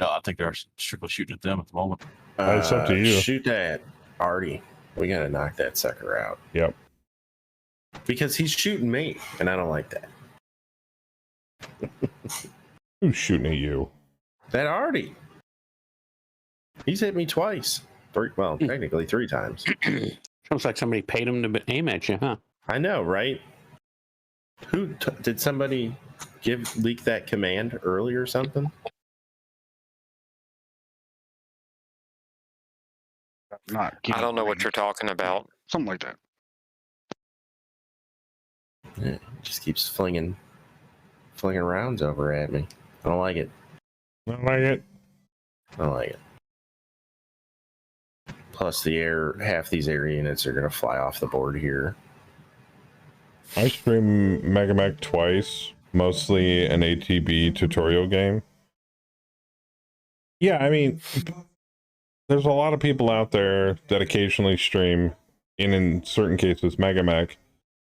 No, I think they're strictly shooting at them at the moment. It's up to you. Shoot that Artie. We gotta knock that sucker out. Yep. Because he's shooting me, and I don't like that. Who's shooting at you? That Artie. He's hit me twice. Technically 3 times. Sounds like somebody paid him to aim at you, huh? I know, right? Did somebody leak that command early or something? Not I don't know what you're talking about. Something like that. Yeah, just keeps flinging rounds over at me. I don't like it. I don't like it. I don't like it. Plus half these air units are gonna fly off the board here. I stream Megamech twice, mostly an ATB tutorial game. Yeah, I mean, there's a lot of people out there that occasionally stream, in certain cases, Megamech,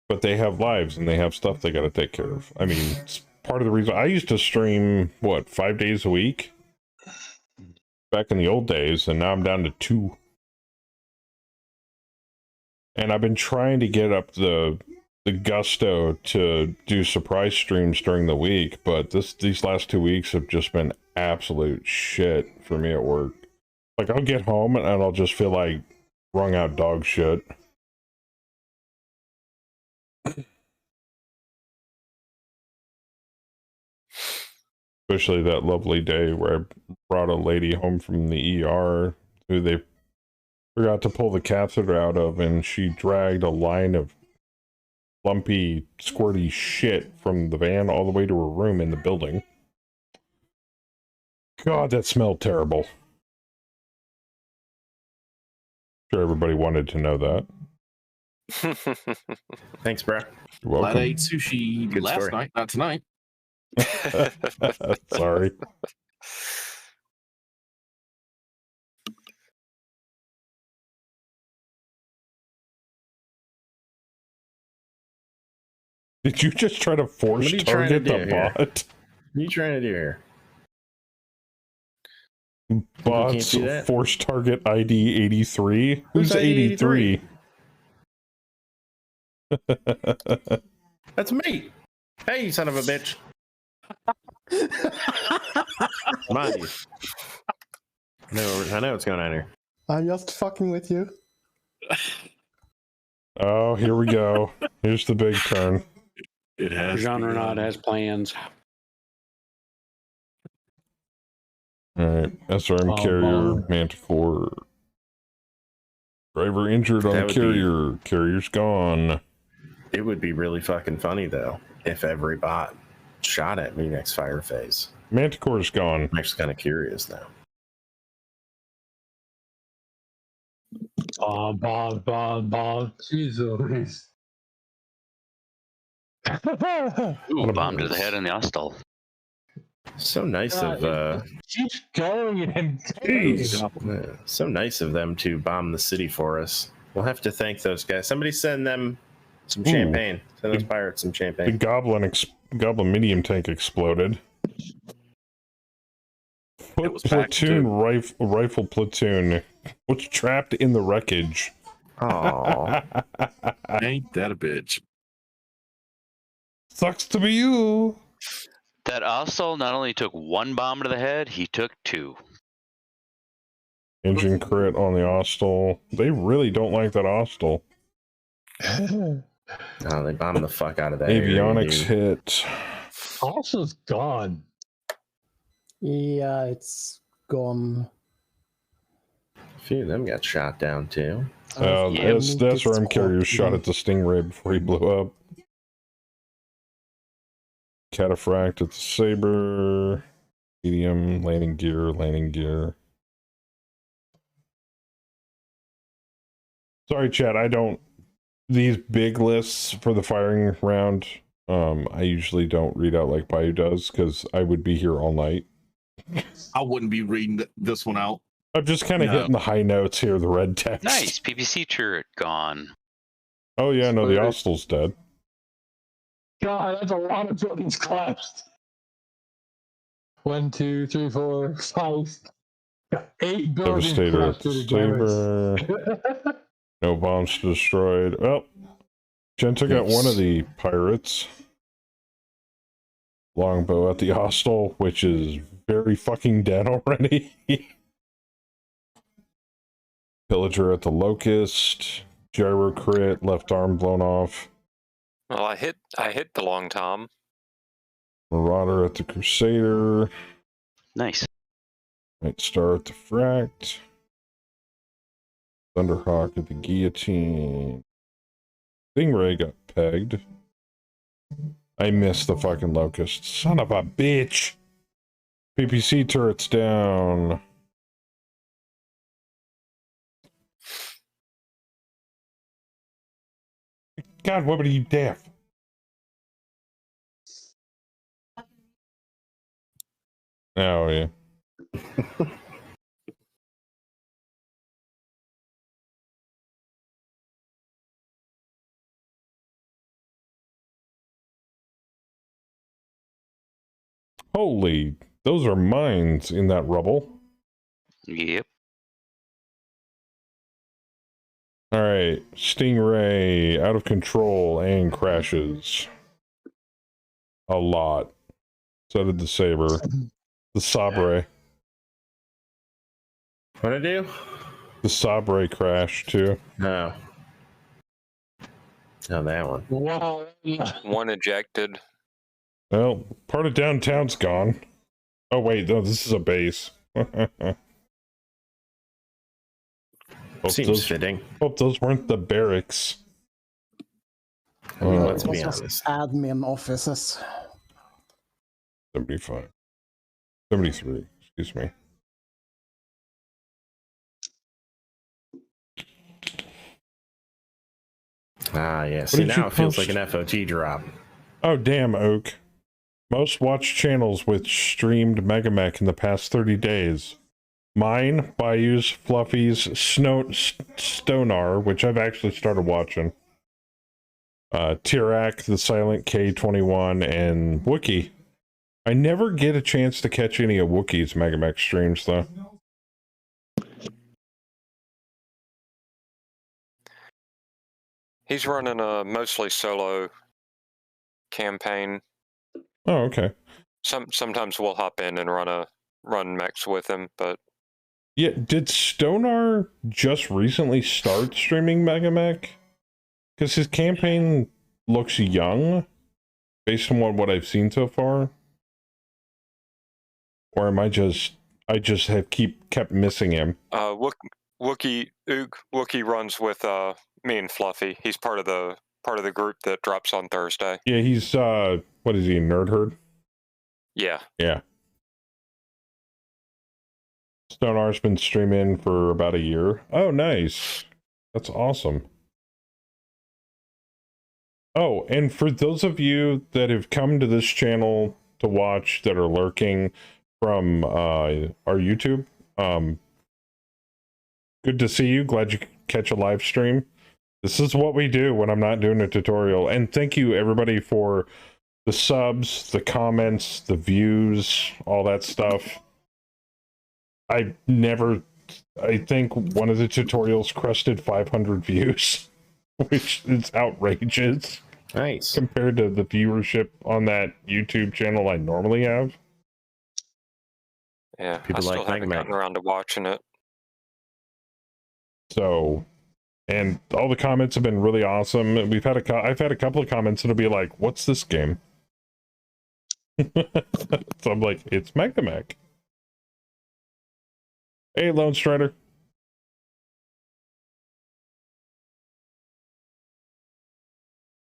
but they have lives and they have stuff they gotta take care of. I mean, it's part of the reason I used to stream, 5 days a week? Back in the old days, and now I'm down to 2. And I've been trying to get up the gusto to do surprise streams during the week, but these last 2 weeks have just been absolute shit for me at work. Like, I'll get home and I'll just feel like wrung out dog shit. Especially that lovely day where I brought a lady home from the ER who they forgot to pull the catheter out of, and she dragged a line of lumpy, squirty shit from the van all the way to her room in the building. God, that smelled terrible. Sure, everybody wanted to know that. Thanks, bro. You're Glad I welcome. ate sushi Good last story. night, not tonight. Sorry. Did you just try to force What are you trying to target the do here? bot? What are you trying to do here? Bots see that? force target ID 83? Who's ID 83? That's me. Hey, you son of a bitch. Mind you. I know what's going on here. I'm just fucking with you. Oh, here we go. Here's the big turn. It has Jean Renaud begun. has plans. Alright, SRM carrier, Manticore. Driver injured on That the would carrier. Carrier's gone. It would be really fucking funny, though, if every bot shot at me next fire phase. Manticore's gone. I'm actually kind of curious now. Bob. Jesus. Ooh, bomb to the head in the hostel. So nice God, of Keeps going and so nice of them to bomb the city for us. We'll have to thank those guys. Somebody send them some champagne. Send those pirates some The champagne. goblin medium tank exploded. It was packed, Platoon rifle platoon was trapped in the wreckage. Oh, Ain't that a bitch? Sucks to be you. That hostel not only took one bomb to the head, he took two. Engine crit on the hostile. They really don't like that hostile. oh, they bombed the fuck out of that. area, Avionics dude. hit. Also's gone. Yeah, it's gone. A few of them got shot down too. Yeah. That's where I'm carrier shot at the Stingray before he blew up. Cataphract at the Saber. Medium, landing gear. Sorry, chat, I don't... These big lists for the firing round, I usually don't read out like Bayou does, because I would be here all night. I wouldn't be reading this one out. I'm just kind of hitting the high notes here, the red text. Nice. PPC turret gone. Oh yeah, no, the hostile's dead. God, that's a lot of buildings collapsed. 1, 2, 3, 4, 5. 8 buildings Devastator at collapsed the due to Saber. damage. No bombs destroyed. Well, Jen took out one of the pirates. Longbow at the hostile, which is very fucking dead already. Pillager at the Locust. Gyro crit, left arm blown off. Well, I hit the long tom. Marauder at the Crusader. Nice. Night Star at the Fract. Thunderhawk at the Guillotine. Stingray got pegged. I missed the fucking Locust. Son of a bitch! PPC turret's down. God, what are you deaf? Oh, yeah. Holy, those are mines in that rubble. Yep. All right, Stingray out of control and crashes a lot. So did the Saber, the Sabre. What'd I do? The Sabre crashed too. No. Oh, that one. Wow. One ejected. Well, part of downtown's gone. Oh wait, no, this is a base. Seems fitting. Hope those weren't the barracks. I mean, let's Those be was honest. admin offices. 75. 73, excuse me. Ah, yeah. See, did you now it feels post? like an FOT drop. Oh, damn, Oak. Most watched channels which streamed Megamech in the past 30 days. Mine, Bayou's, Fluffy's, Stonar, which I've actually started watching. Tirak, the Silent K21, and Wookie. I never get a chance to catch any of Wookie's Megamech streams, though. He's running a mostly solo campaign. Oh, okay. Sometimes we'll hop in and run mechs with him, but Yeah, did Stonar just recently start streaming Megamech? Because his campaign looks young, based on what I've seen so far. Or am I just have kept missing him? Wookie runs with me and Fluffy. He's part of the group that drops on Thursday. Yeah, he's what is he, Nerd Herd? Yeah. Yeah. Stonar's been streaming for about a year. Oh, nice. That's awesome. Oh, and for those of you that have come to this channel to watch that are lurking from our YouTube, good to see you. Glad you could catch a live stream. This is what we do when I'm not doing a tutorial. And thank you everybody for the subs, the comments, the views, all that stuff. I think one of the tutorials crested 500 views, which is outrageous. Nice. Compared to the viewership on that YouTube channel I normally have. Yeah, People I still like haven't Mega gotten Man. around to watching it. So, and all the comments have been really awesome. I've had a couple of comments that'll be like, "What's this game?" So I'm like, "It's Megamech." Hey, Lone Strider.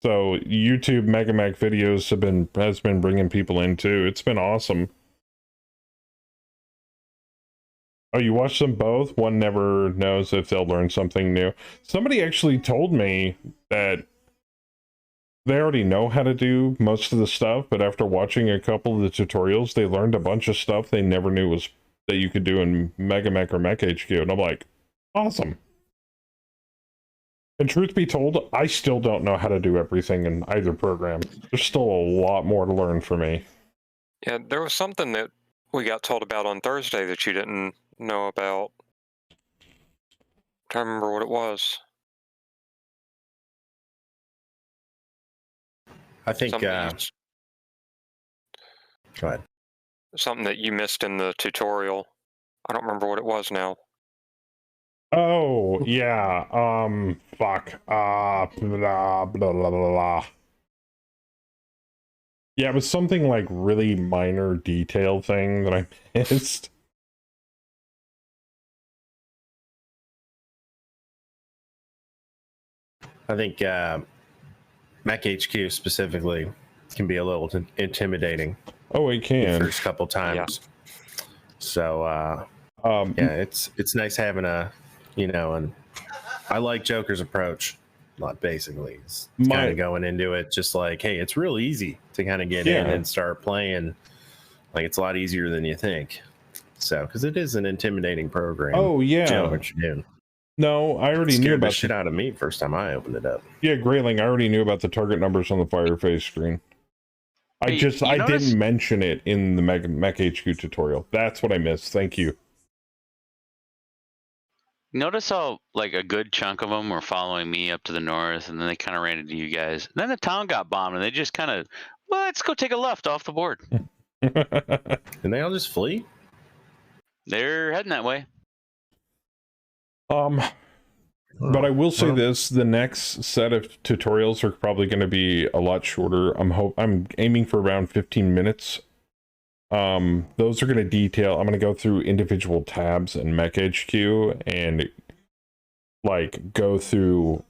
So YouTube Megamech videos has been bringing people in too. It's been awesome. Oh, you watch them both? One never knows if they'll learn something new. Somebody actually told me that they already know how to do most of the stuff, but after watching a couple of the tutorials, they learned a bunch of stuff they never knew that you could do in Megamech or Mech HQ. And I'm like, awesome. And truth be told, I still don't know how to do everything in either program. There's still a lot more to learn for me. Yeah, there was something that we got told about on Thursday that you didn't know about. Can't remember what it was. I think. Something, Go ahead. something that you missed in the tutorial. I don't remember what it was now. Oh, yeah. Fuck. Blah, blah, blah, blah, blah. Yeah, it was something like really minor detail thing that I missed. I think Mech HQ specifically can be a little intimidating. Oh, it The can. first couple times. Yeah. So yeah, it's nice having and I like Joker's approach a lot. Basically, it's kind of going into it just like, hey, it's real easy to kind of get in and start playing. Like, it's a lot easier than you think. So, because it is an intimidating program. Oh yeah. You know what you're doing. No, I already knew Scared the about shit out of me first time I opened it up. Yeah, Grayling, I already knew about the target numbers on the Fireface screen. I Hey, didn't mention it in the Mech HQ tutorial. That's what I missed. Thank you. Notice how like a good chunk of them were following me up to the north, and then they kind of ran into you guys. And then the town got bombed, and they just kind of, well, let's go take a left off the board. And they all just flee? They're heading that way. But I will say this: the next set of tutorials are probably going to be a lot shorter. I'm aiming for around 15 minutes. Those are going to detail. I'm going to go through individual tabs in Mech HQ and like go through.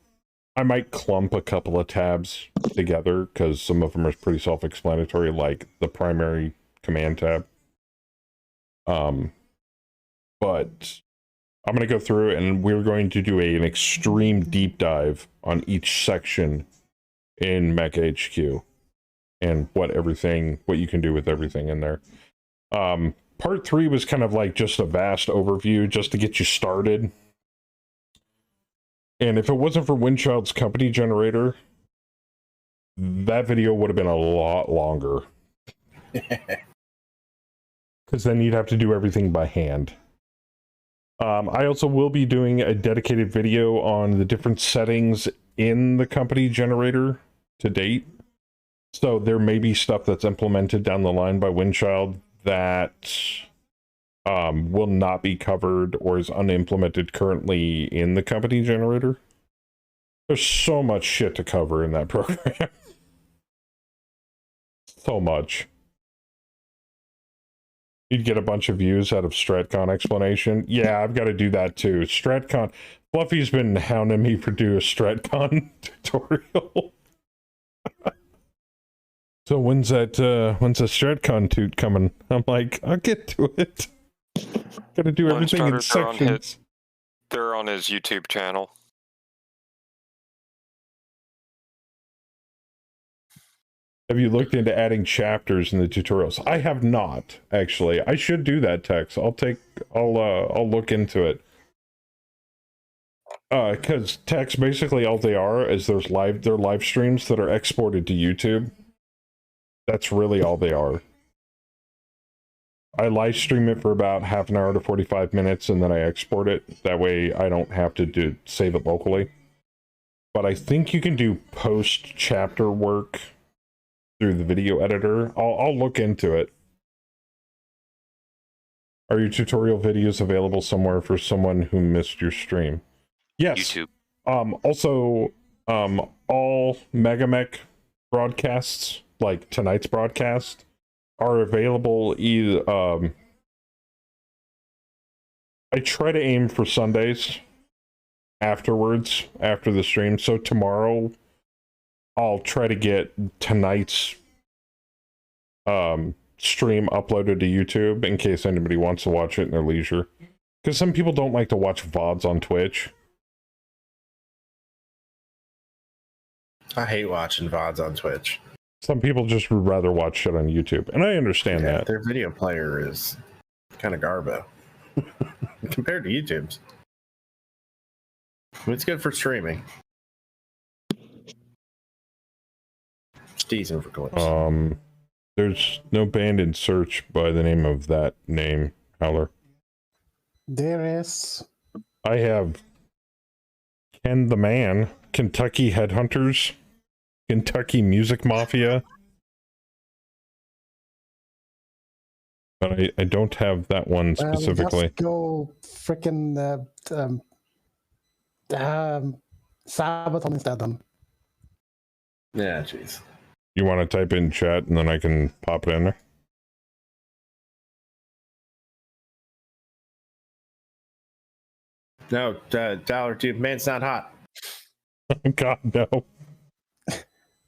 I might clump a couple of tabs together because some of them are pretty self-explanatory, like the primary command tab. But I'm going to go through and we're going to do an extreme deep dive on each section in Mech HQ and what you can do with everything in there. Part 3 was kind of like just a vast overview just to get you started. And if it wasn't for Windchild's company generator, that video would have been a lot longer. Because then you'd have to do everything by hand. I also will be doing a dedicated video on the different settings in the company generator to date. So there may be stuff that's implemented down the line by Windchild that will not be covered or is unimplemented currently in the company generator. There's so much shit to cover in that program. So much. You'd get a bunch of views out of StratCon explanation. Yeah, I've got to do that too. StratCon. Fluffy's been hounding me for doing a StratCon tutorial. So when's that StratCon toot coming? I'm like, I'll get to it. Gotta do everything in sections. They're on his YouTube channel. Have you looked into adding chapters in the tutorials? I have not, actually. I should do that, Tex. I'll look into it. Because Tex, basically all they are is they're live streams that are exported to YouTube. That's really all they are. I live stream it for about half an hour to 45 minutes and then I export it. That way I don't have to save it locally. But I think you can do post chapter work through the video editor. I'll look into it. Are your tutorial videos available somewhere for someone who missed your stream? Yes. YouTube. Also, all Megamech broadcasts, like tonight's broadcast, are available either. I try to aim for Sundays afterwards, after the stream. So tomorrow, I'll try to get tonight's stream uploaded to YouTube in case anybody wants to watch it in their leisure. Because some people don't like to watch VODs on Twitch. I hate watching VODs on Twitch. Some people just would rather watch shit on YouTube, and I understand that. Their video player is kind of garbo compared to YouTube's. It's good for streaming. It's decent for clips. There's no band in search by the name of that name, Howler. There is. I have Ken the Man, Kentucky Headhunters, Kentucky Music Mafia. But I don't have that one specifically. Just go freaking Sabaton instead then. Yeah, jeez. You want to type in chat and then I can pop it in there? No, dollar dude, man's not hot. God, no.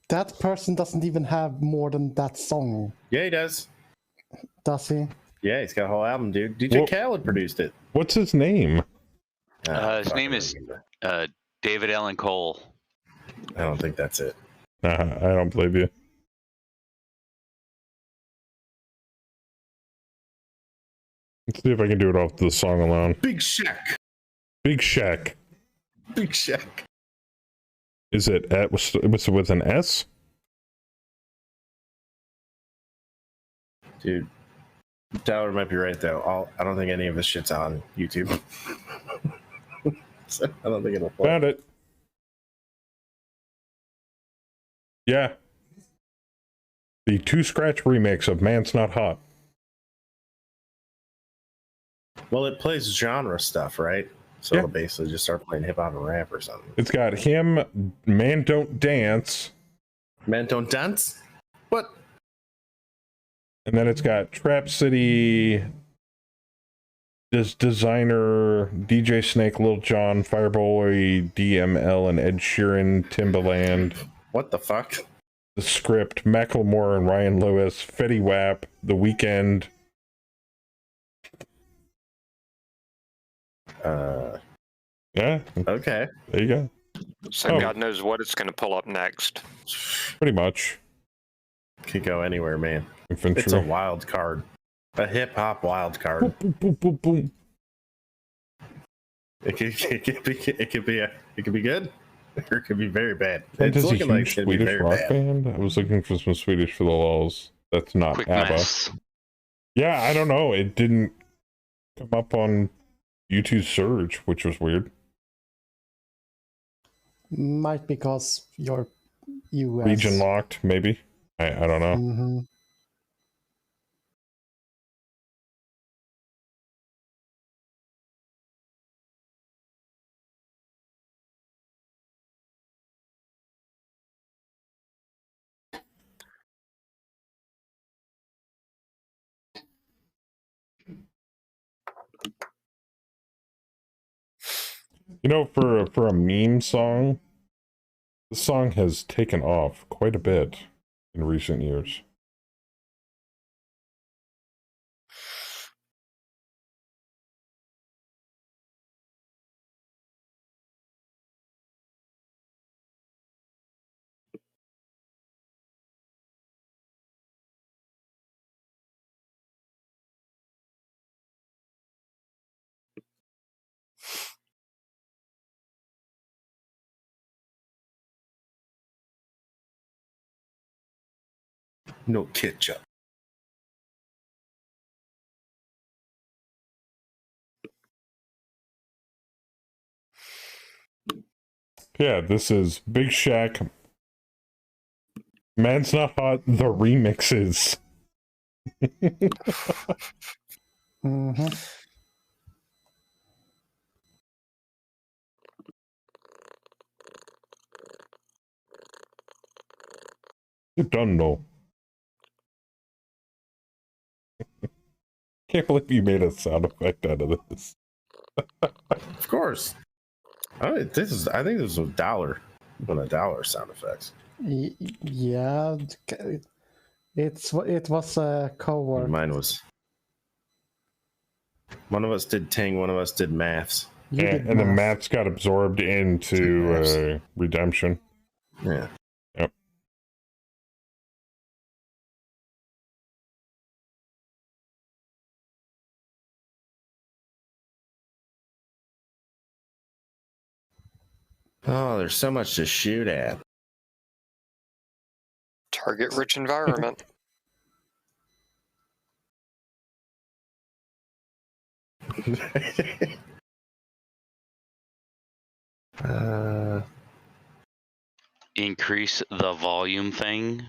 That person doesn't even have more than that song. Yeah, he does. Does he? Yeah, he's got a whole album, dude. DJ Khaled produced it. What's his name? His name is David Allen Cole. I don't think that's it. I don't believe you. Let's see if I can do it off the song alone. Big Shack. Big Shack. Big Shack. Is it was with an S? Dude, Tyler might be right though. I don't think any of this shit's on YouTube. So I don't think it'll play. Found it. Yeah. The 2-scratch remix of Man's Not Hot. Well, it plays genre stuff, right? So it'll basically just start playing hip hop and rap or something. It's got him, Man Don't Dance. Man Don't Dance? What? And then it's got Trap City, this designer, DJ Snake, Lil Jon, Fireboy, DML, and Ed Sheeran, Timbaland. What the fuck? The Script, Macklemore and Ryan Lewis, Fetty Wap, The Weeknd. Yeah. Okay. There you go. So God knows what it's going to pull up next. Pretty much. Could go anywhere, man. Infantry. It's a wild card. A hip hop wild card. Boom, boom, boom, boom. It could be good, or it could be very bad. That It's is a looking like huge it's gonna be Swedish very rock bad. band. I was looking for some Swedish for the lulz. That's not Quick ABBA. mess. Yeah, I don't know. It didn't come up on YouTube search, which was weird. Might because you're US. Region locked, maybe. I don't know. Mm-hmm. You know, for a meme song, the song has taken off quite a bit in recent years. No ketchup. Yeah, this is Big Shaq. Man's Not Hot, the remixes. Mm-hmm. You don't know. Can't believe you made a sound effect out of this. Of course. I think this is $1. One of $1 sound effects. Yeah, it was a co-work. Mine was. One of us did ting, one of us did maths. And the maths got absorbed into Redemption. Yeah. Yep. Oh, there's so much to shoot at. Target rich environment. Increase the volume thing.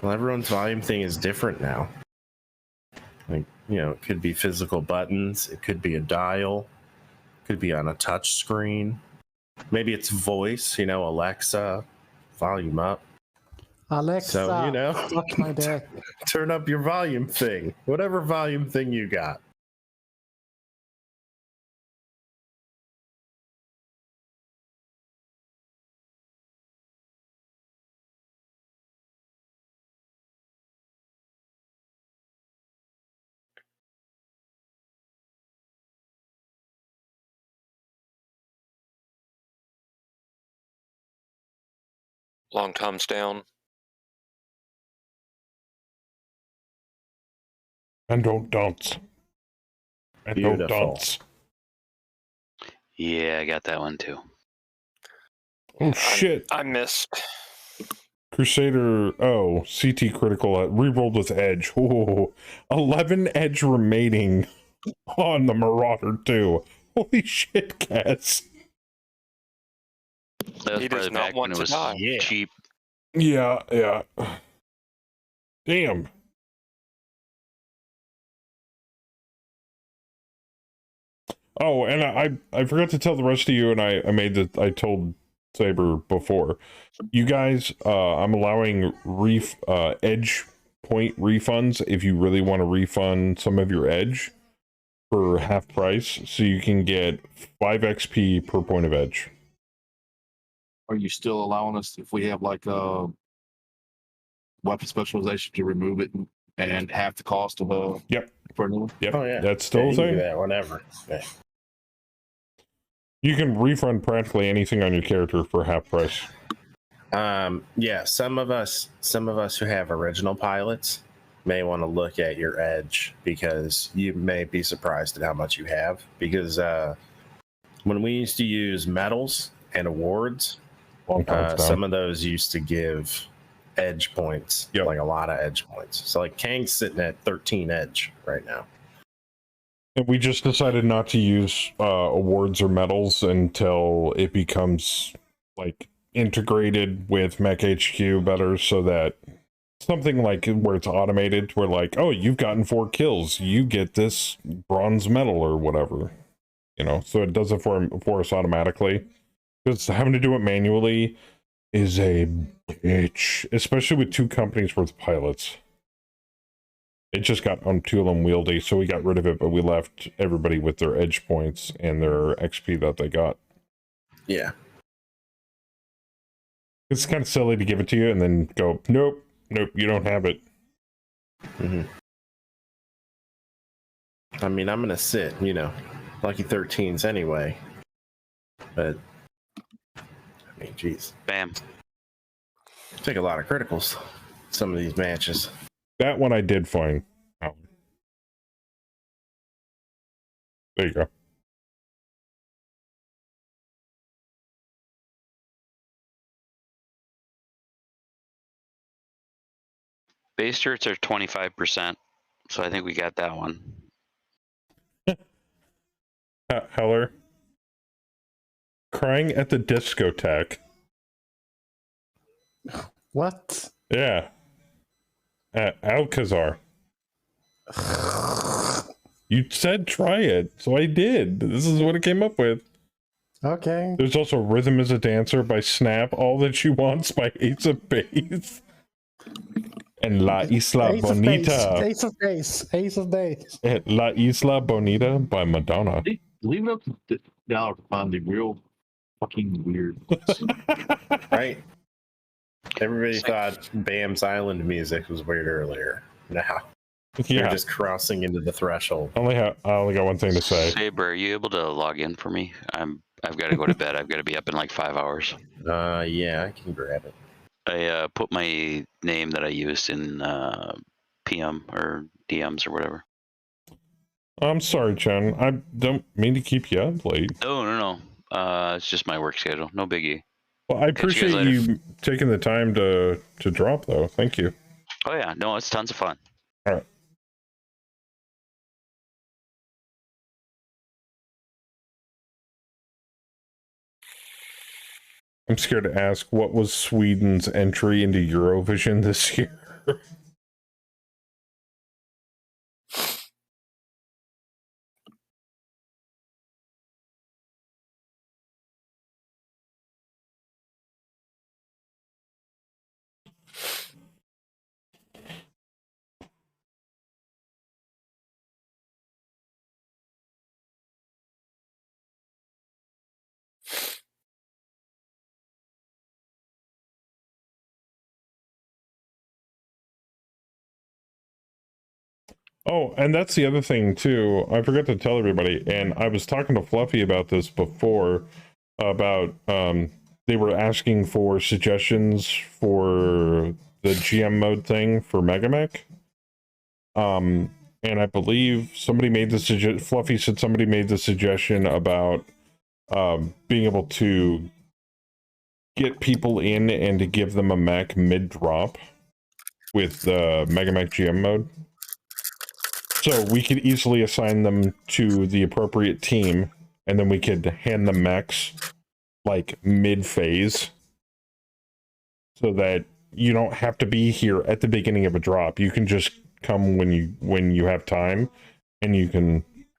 Well, everyone's volume thing is different now. Like, it could be physical buttons, it could be a dial, it could be on a touch screen. Maybe it's voice, Alexa, volume up. Alexa, So, suck my dick. turn up your volume thing, whatever volume thing you got. Long thumbs down. And don't dance. And don't Beautiful. dance. Yeah, I got that one too. Oh shit. I missed. Crusader, oh, CT critical, rerolled with edge. Oh, 11 edge remaining on the Marauder too. Holy shit, Cass. That was He does probably not back when want it to was die. cheap. Yeah, yeah. Damn. Oh, and I forgot to tell the rest of you, and I told Saber before. You guys, I'm allowing edge point refunds if you really want to refund some of your edge for half price, so you can get 5 XP per point of edge. Are you still allowing us if we have like a weapon specialization to remove it and half the cost of a Yep. for a new one? Yep. Oh yeah, That's still you the can do same. that whenever. Yeah. You can refund practically anything on your character for half price. Yeah, some of us who have original pilots may want to look at your edge, because you may be surprised at how much you have. Because when we used to use medals and awards, some of those used to give edge points, like a lot of edge points. So like Kang's sitting at 13 edge right now. And we just decided not to use awards or medals until it becomes like integrated with Mech HQ better, so that something like where it's automated, where like, oh, you've gotten 4 kills, you get this bronze medal or whatever, you know, so it does it for us automatically. Because having to do it manually is a bitch, especially with 2 companies worth of pilots. It just got too unwieldy, so we got rid of it, but we left everybody with their edge points and their XP that they got. Yeah. It's kind of silly to give it to you and then go, nope, you don't have it. Mm-hmm. I mean, I'm going to sit, lucky 13s anyway. But, I mean, geez. Bam. Take a lot of criticals, some of these matches. That one I did find. Oh. There you go. Base turrets are 25%, so I think we got that one. Heller. Crying at the discotheque. What? Yeah. Alcazar. You said try it, so I did. This is what it came up with. Okay. There's also Rhythm is a Dancer by Snap, All That She Wants by Ace of Base, and La Isla Bonita. Ace of Base. La Isla Bonita by Madonna. Leave it up to the dollar to find the real fucking weird ones. Right? Everybody thought Bam's Island music was weird earlier. Now you're just crossing into the threshold. I only got one thing to say. Saber, are you able to log in for me? I've got to go to bed. I've got to be up in like 5 hours. Yeah, I can grab it. I put my name that I used in PM or DMs or whatever. I'm sorry, Chen. I don't mean to keep you up late. No. It's just my work schedule. No biggie. Well, I appreciate you taking the time to drop, though. Thank you. Oh yeah, no, it's tons of fun. All right. I'm scared to ask, what was Sweden's entry into Eurovision this year? Oh, and that's the other thing too. I forgot to tell everybody, and I was talking to Fluffy about this before, about they were asking for suggestions for the GM mode thing for Megamech. And I believe somebody made the suggestion. Fluffy said somebody made the suggestion about being able to get people in and to give them a mech mid-drop with the Mega Mech GM mode. So we could easily assign them to the appropriate team, and then we could hand them mechs like mid-phase, so that you don't have to be here at the beginning of a drop. You can just come when you have time, and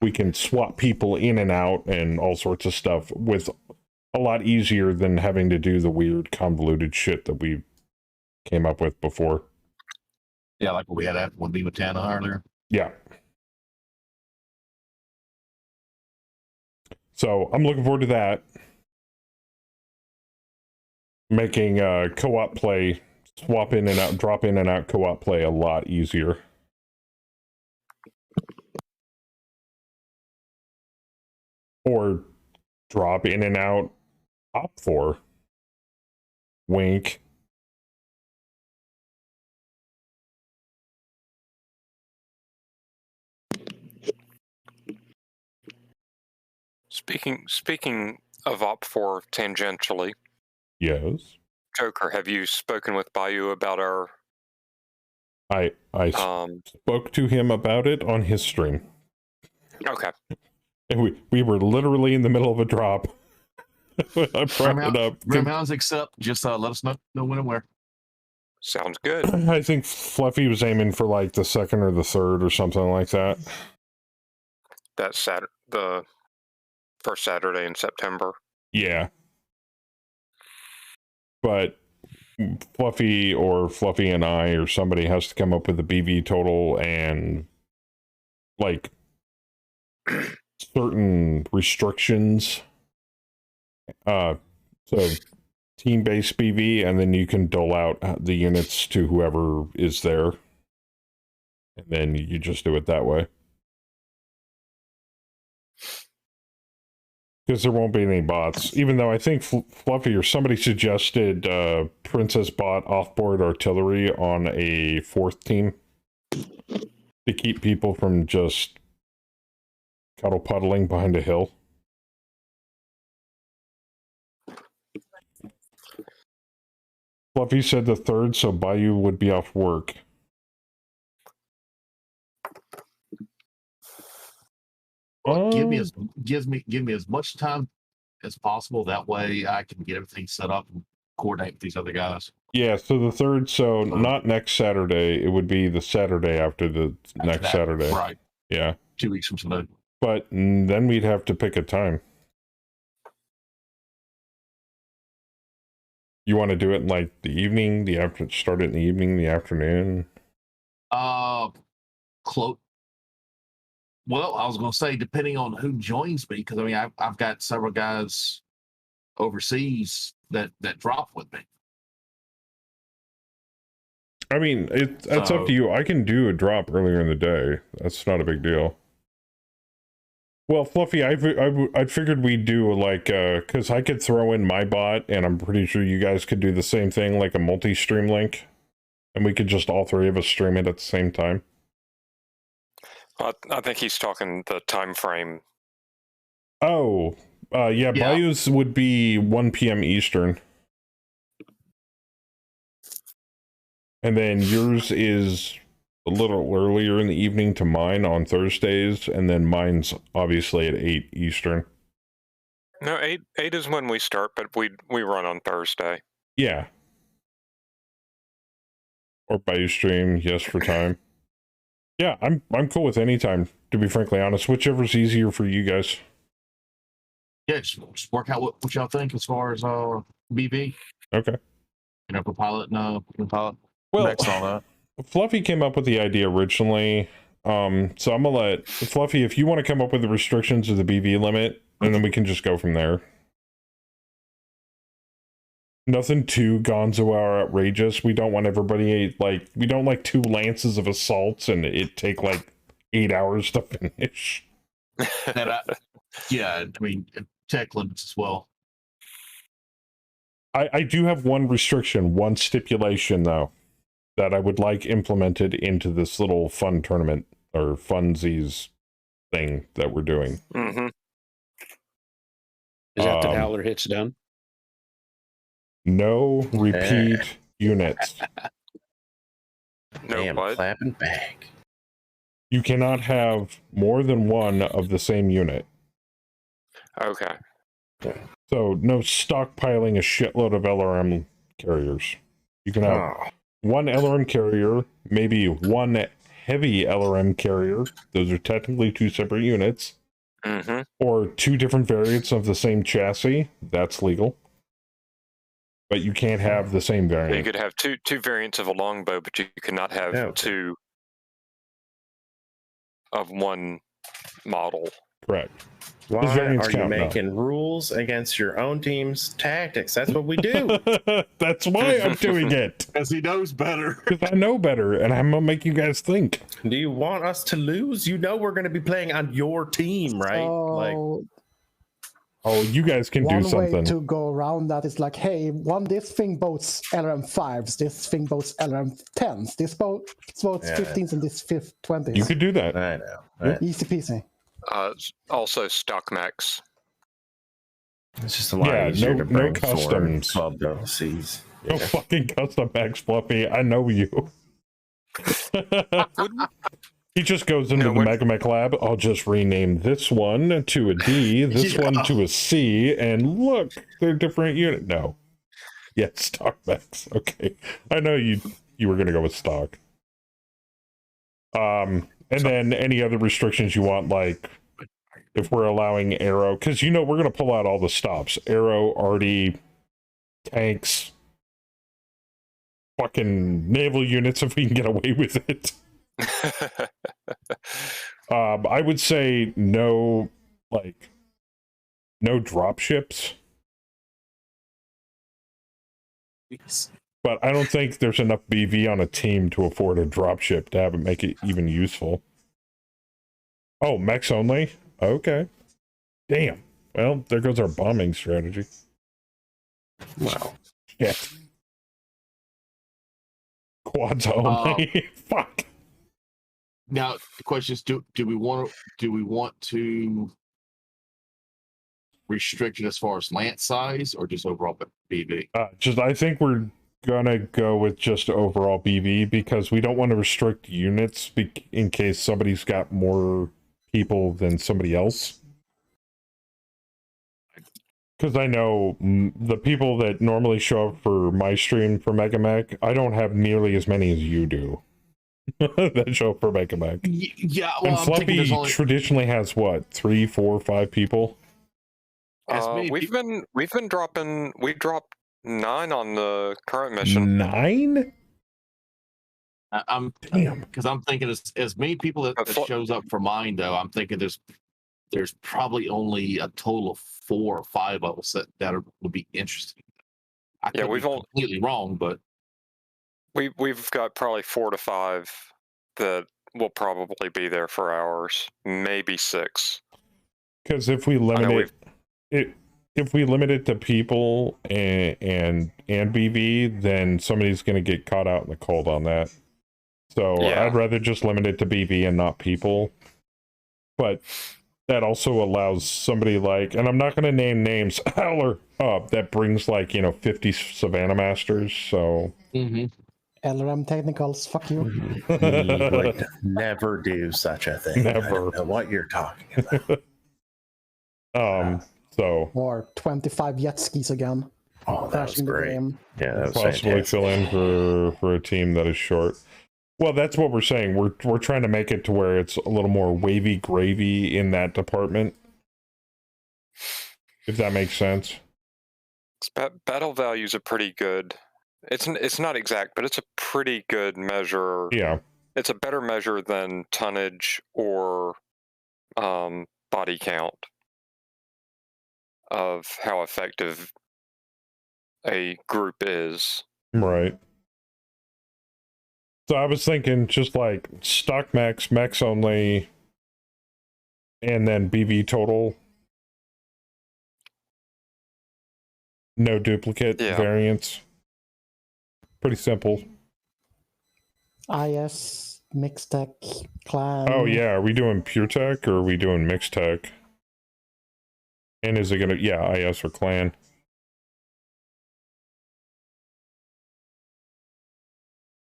we can swap people in and out and all sorts of stuff with a lot easier than having to do the weird convoluted shit that we came up with before. Yeah, like what we had at 1B with Tana earlier. Yeah. So I'm looking forward to that. Making co-op play, swap in and out, drop in and out co-op play a lot easier. Or drop in and out op4. Wink. Speaking of Op4 tangentially, Yes. Joker, have you spoken with Bayou about our? I spoke to him about it on his stream. Okay. And we were literally in the middle of a drop. I brought it up. Grimhounds accept. Just let us know when and where. Sounds good. I think Fluffy was aiming for like the second or the third or something like that. That's the first Saturday in September. Yeah. But Fluffy and I or somebody has to come up with a BV total and like certain restrictions. So team-based BV, and then you can dole out the units to whoever is there. And then you just do it that way. Because there won't be any bots. Even though I think Fluffy or somebody suggested Princess bot offboard artillery on a fourth team to keep people from just cuddle puddling behind a hill. Fluffy said the third, so Bayou would be off work. Well, give me as much time as possible. That way I can get everything set up and coordinate with these other guys. Yeah, so the third, so not next Saturday, it would be the Saturday after the next Saturday. Right. Yeah. 2 weeks from today. But then we'd have to pick a time. You want to do it in like the evening, start it in the evening, the afternoon? Close. Well, I was going to say, depending on who joins me, because I mean, I've got several guys overseas that drop with me. I mean, it's up to you. I can do a drop earlier in the day. That's not a big deal. Well, Fluffy, I figured we'd do like, because I could throw in my bot, and I'm pretty sure you guys could do the same thing, like a multi-stream link, and we could just all three of us stream it at the same time. I think he's talking the time frame. Oh, yeah, Bayou's would be 1 p.m. Eastern. And then yours is a little earlier in the evening to mine on Thursdays, and then mine's obviously at 8 Eastern. No, 8 is when we start, but we run on Thursday. Yeah. Or Bayou stream, yes for time. Yeah, I'm cool with any time, to be frankly honest. Whichever's easier for you guys. Yeah, just work out what y'all think as far as BV. Okay. You know, for pilot and pilot. Well, next all that. Fluffy came up with the idea originally. So I'm gonna let Fluffy, if you want to come up with the restrictions of the BV limit, and then we can just go from there. Nothing too gonzo or outrageous. We don't want everybody we don't like 2 lances of assaults and it take like 8 hours to finish. And I mean, tech limits as well. I do have one restriction, one stipulation though, that I would like implemented into this little fun tournament or funsies thing that we're doing. Mm-hmm. Is that the dollar hits done? No repeat units. No, Damn, what? clapping back. You cannot have more than one of the same unit. Okay. So no stockpiling a shitload of LRM carriers. You can have Oh, one LRM carrier, maybe one heavy LRM carrier. Those are technically two separate units. Mm-hmm. Or two different variants of the same chassis. That's legal. But you can't have the same You variant. could have two variants of a longbow, but you cannot have Yeah. two of one model. Correct. why variants are you count now. making rules against your own team's tactics? That's what we do. That's why I'm doing it. Because he knows better. Because I know better, and I'm gonna make you guys think. Do you want us to lose? You know we're going to be playing on your team, right? Like, So Oh, you guys can do one way something. to go around that is like, hey, this thing boats LRM 5s, this thing boats LRM 10s, this boats Yeah. 15s, and this 20s. You could do that. I know. Right? Easy peasy. Also, stock max. It's just a lot Yeah, easier to no bring customs. 12 WCs. No fucking custom Max Fluffy. I know you. He just goes into the Mega Mech lab. I'll just rename this one to a D, this one to a C, and look, they're different unit. No. Yeah, stock Max. Okay. I know you were gonna go with stock. And then any other restrictions you want, like if we're allowing arrow, because we're gonna pull out all the stops. Arrow, arty, tanks, fucking naval units if we can get away with it. I would say no drop ships. But I don't think there's enough BV on a team to afford a drop ship to have it make it even useful. Oh, mechs only? Okay. Damn. Well, there goes our bombing strategy. Wow. Yeah. Quads only. Fuck. Now the question is, do we want to restrict it as far as lance size or just overall BV? I think we're gonna go with just overall BV because we don't want to restrict units in case somebody's got more people than somebody else. Because I know the people that normally show up for my stream for Mega Mech, I don't have nearly as many as you do. That show up for Mega Mech. Yeah, and Fluffy traditionally has what, 3, 4, 5 people? We've been dropping. We dropped 9 on the current mission. 9? I'm because I'm thinking as many people that shows up for mine though. I'm thinking there's probably only a total of 4 or 5 of us that would be interesting. I could be completely wrong, but we've got probably 4 to 5 that will probably be there for hours, maybe 6. Because if we limit if we limit it to people and BV, then somebody's going to get caught out in the cold on that. So yeah. I'd rather just limit it to BV and not people. But that also allows somebody like, and I'm not going to name names, Howler, that brings 50 Savannah Masters. So LRM technicals, fuck you. He would never do such a thing. Never. I don't know what you're talking about. Or 25 jet skis again. Oh, that was great. Yeah, that was possibly fantastic. fill in for a team that is short. Well, that's what we're saying. We're trying to make it to where it's a little more wavy gravy in that department. If that makes sense. Battle values are pretty good. It's not exact, but it's a pretty good measure. Yeah. It's a better measure than tonnage or body count of how effective a group is. Right. So I was thinking just like stock max, max only, and then BV total. No duplicate variants. Pretty simple. IS, mixed tech, clan. Oh yeah, are we doing pure tech or are we doing mixed tech? And is it gonna, IS or clan?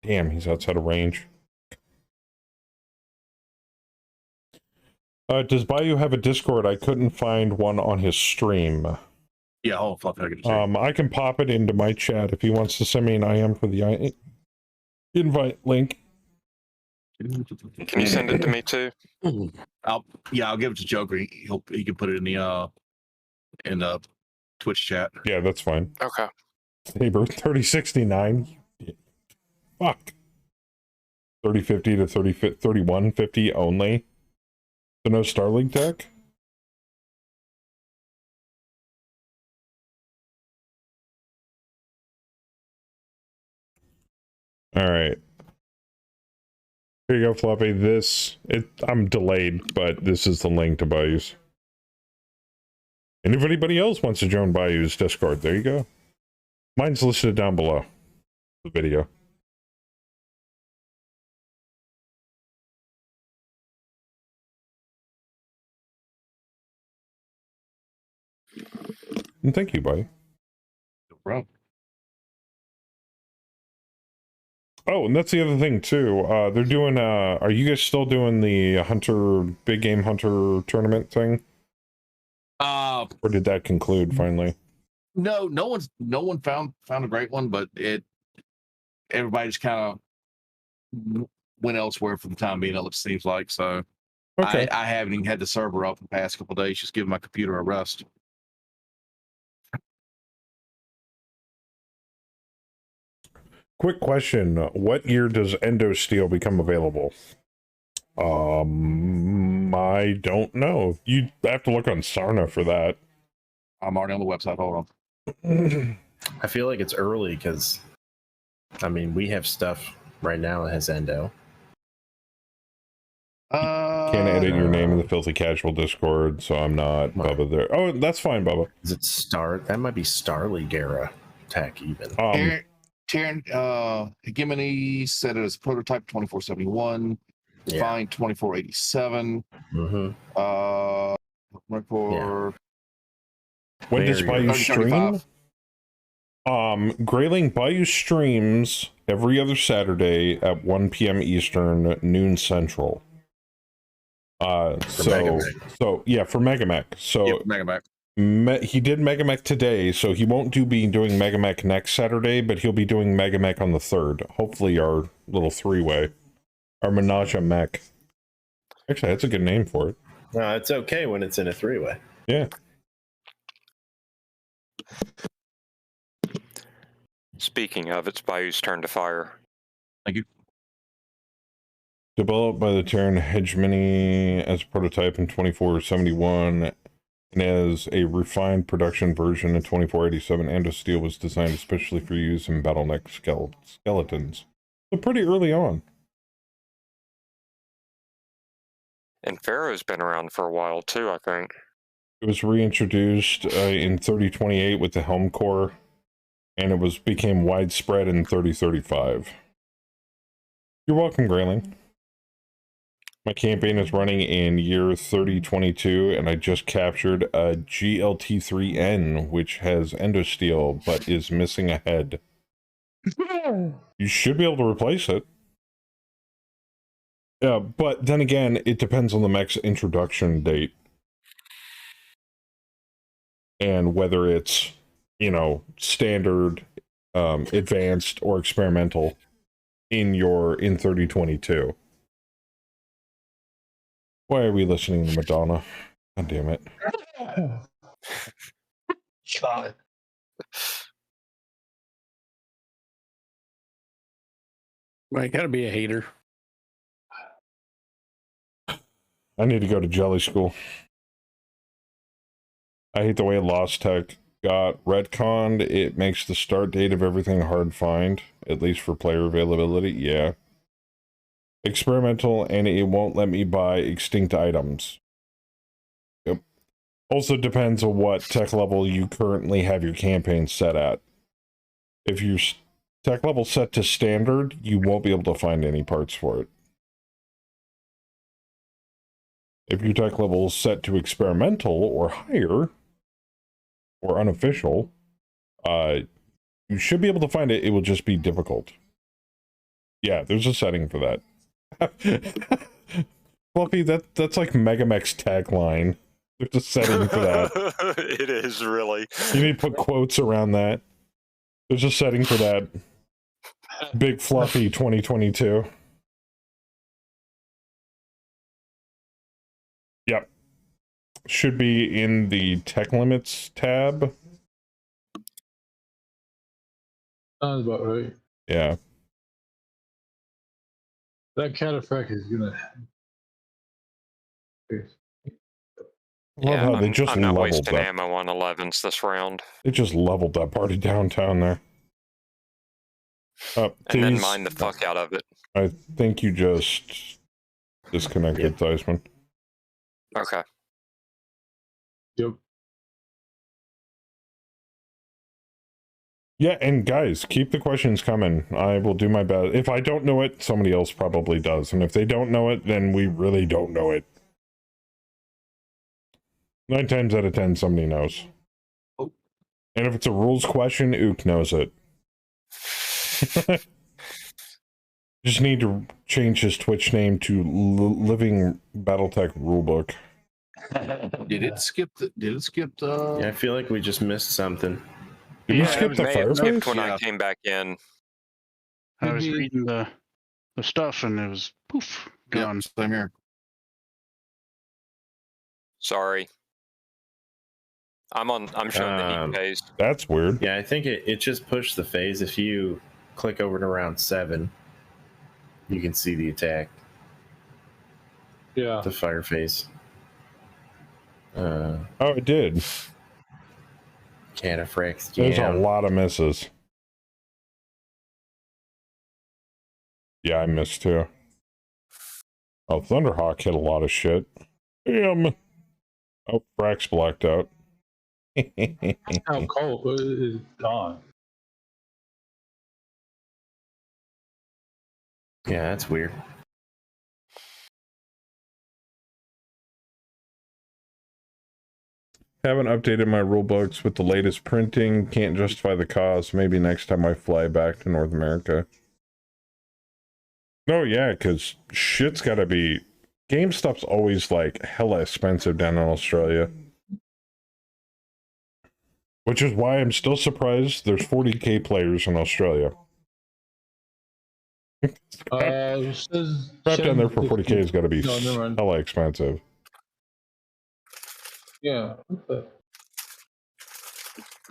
Damn, he's outside of range. Does Bayou have a Discord? I couldn't find one on his stream. Yeah, oh fuck, I can check. I can pop it into my chat if he wants to send me an IM for the invite link. Can you send it to me too? I'll give it to Joker. He can put it in the Twitch chat. Yeah, that's fine. Okay. Saber 3069. Fuck. 3050 to 3150 only. So no Starlink tech? Alright. Here you go, Floppy. I'm delayed, but this is the link to Bayou's. And if anybody else wants to join Bayou's Discord, there you go. Mine's listed down below the video. And thank you, buddy. No problem. Oh, and that's the other thing too. They're doing. Are you guys still doing the big game hunter tournament thing? Or did that conclude finally? No one found a great one, but everybody just kind of went elsewhere for the time being. It seems like so. Okay. I haven't even had the server up the past couple of days. Just giving my computer a rest. Quick question: what year does Endo Steel become available? I don't know. You have to look on Sarna for that. I'm already on the website. Hold on. I feel like it's early because, I mean, we have stuff right now that has Endo. Can't edit your name in the Filthy Casual Discord, so I'm not Bubba there. Oh, that's fine, Bubba. Is it That might be Starleague era tech even. Taryn Hegemony said it as prototype 2471. Fine 2487. Record. When does Bayou stream? Grayling Bayou streams every other Saturday at 1 p.m. Eastern, noon Central. For Megamech. So yep, Megamech. He did Megamech today, so he won't be doing Megamech next Saturday, but he'll be doing Megamech on the 3rd. Hopefully our little three-way. Our Menage a Mech. Actually, that's a good name for it. No, it's okay when it's in a three-way. Yeah. Speaking of, it's Bayou's turn to fire. Thank you. Developed by the Terran Hegemony as a prototype in 2471 and as a refined production version in 2487, Endo Steel was designed especially for use in Battletech skeletons. So pretty early on. And Pharaoh's been around for a while too, I think. It was reintroduced in 3028 with the Helm Core, and it became widespread in 3035. You're welcome, Grayling. My campaign is running in year 3022, and I just captured a GLT3N, which has Endosteel, but is missing a head. You should be able to replace it. Yeah, but then again, it depends on the mech's introduction date. And whether it's, standard, advanced, or experimental in 3022. Why are we listening to Madonna? God damn it. God. Well, you gotta be a hater. I need to go to jelly school. I hate the way Lost Tech got retconned. It makes the start date of everything hard to find, at least for player availability. Yeah. Experimental, and it won't let me buy extinct items. Yep. Also depends on what tech level you currently have your campaign set at. If your tech level set to standard, you won't be able to find any parts for it. If your tech level is set to experimental or higher, or unofficial, you should be able to find it. It will just be difficult. Yeah, there's a setting for that. Fluffy, that's like Megamech's tagline. There's a setting for that. It is really. You need to put quotes around that. There's a setting for that. Big Fluffy 2022. Yep. Should be in the tech limits tab. Sounds about right. Yeah. That cataphract is gonna. Love how they just I'm not leveled wasting that. ammo on 11s this round. They just leveled that party downtown there. And then mine the fuck out of it. I think you just disconnected Theismann. Okay. Yep. Yeah, and guys, keep the questions coming. I will do my best. If I don't know it, somebody else probably does. And if they don't know it, then we really don't know it. 9 times out of 10, somebody knows. Oh. And if it's a rules question, Ook knows it. Just need to change his Twitch name to Living Battletech Rulebook. Did it skip the? Yeah, I feel like we just missed something. Did we skip the May have fireplace? skipped when I came back in. I was reading the stuff and it was poof gone. Yep, same here. Sorry. I'm showing the heat phase. That's weird. Yeah, I think it just pushed the phase. If you click over to round 7, you can see the attack. Yeah. The fire phase. Oh, it did. Cataphract. There's a lot of misses. Yeah, I missed too. Oh, Thunderhawk hit a lot of shit. Damn. Oh, Frax blacked out. How cold is gone? Yeah, that's weird. Haven't updated my rule books with the latest printing. Can't justify the cost. Maybe next time I fly back to North America. No, yeah, because shit's gotta be... GameStop's always like hella expensive down in Australia. Which is why I'm still surprised there's 40k players in Australia. Crap down there for 40k has got to be hella expensive. Yeah. Okay.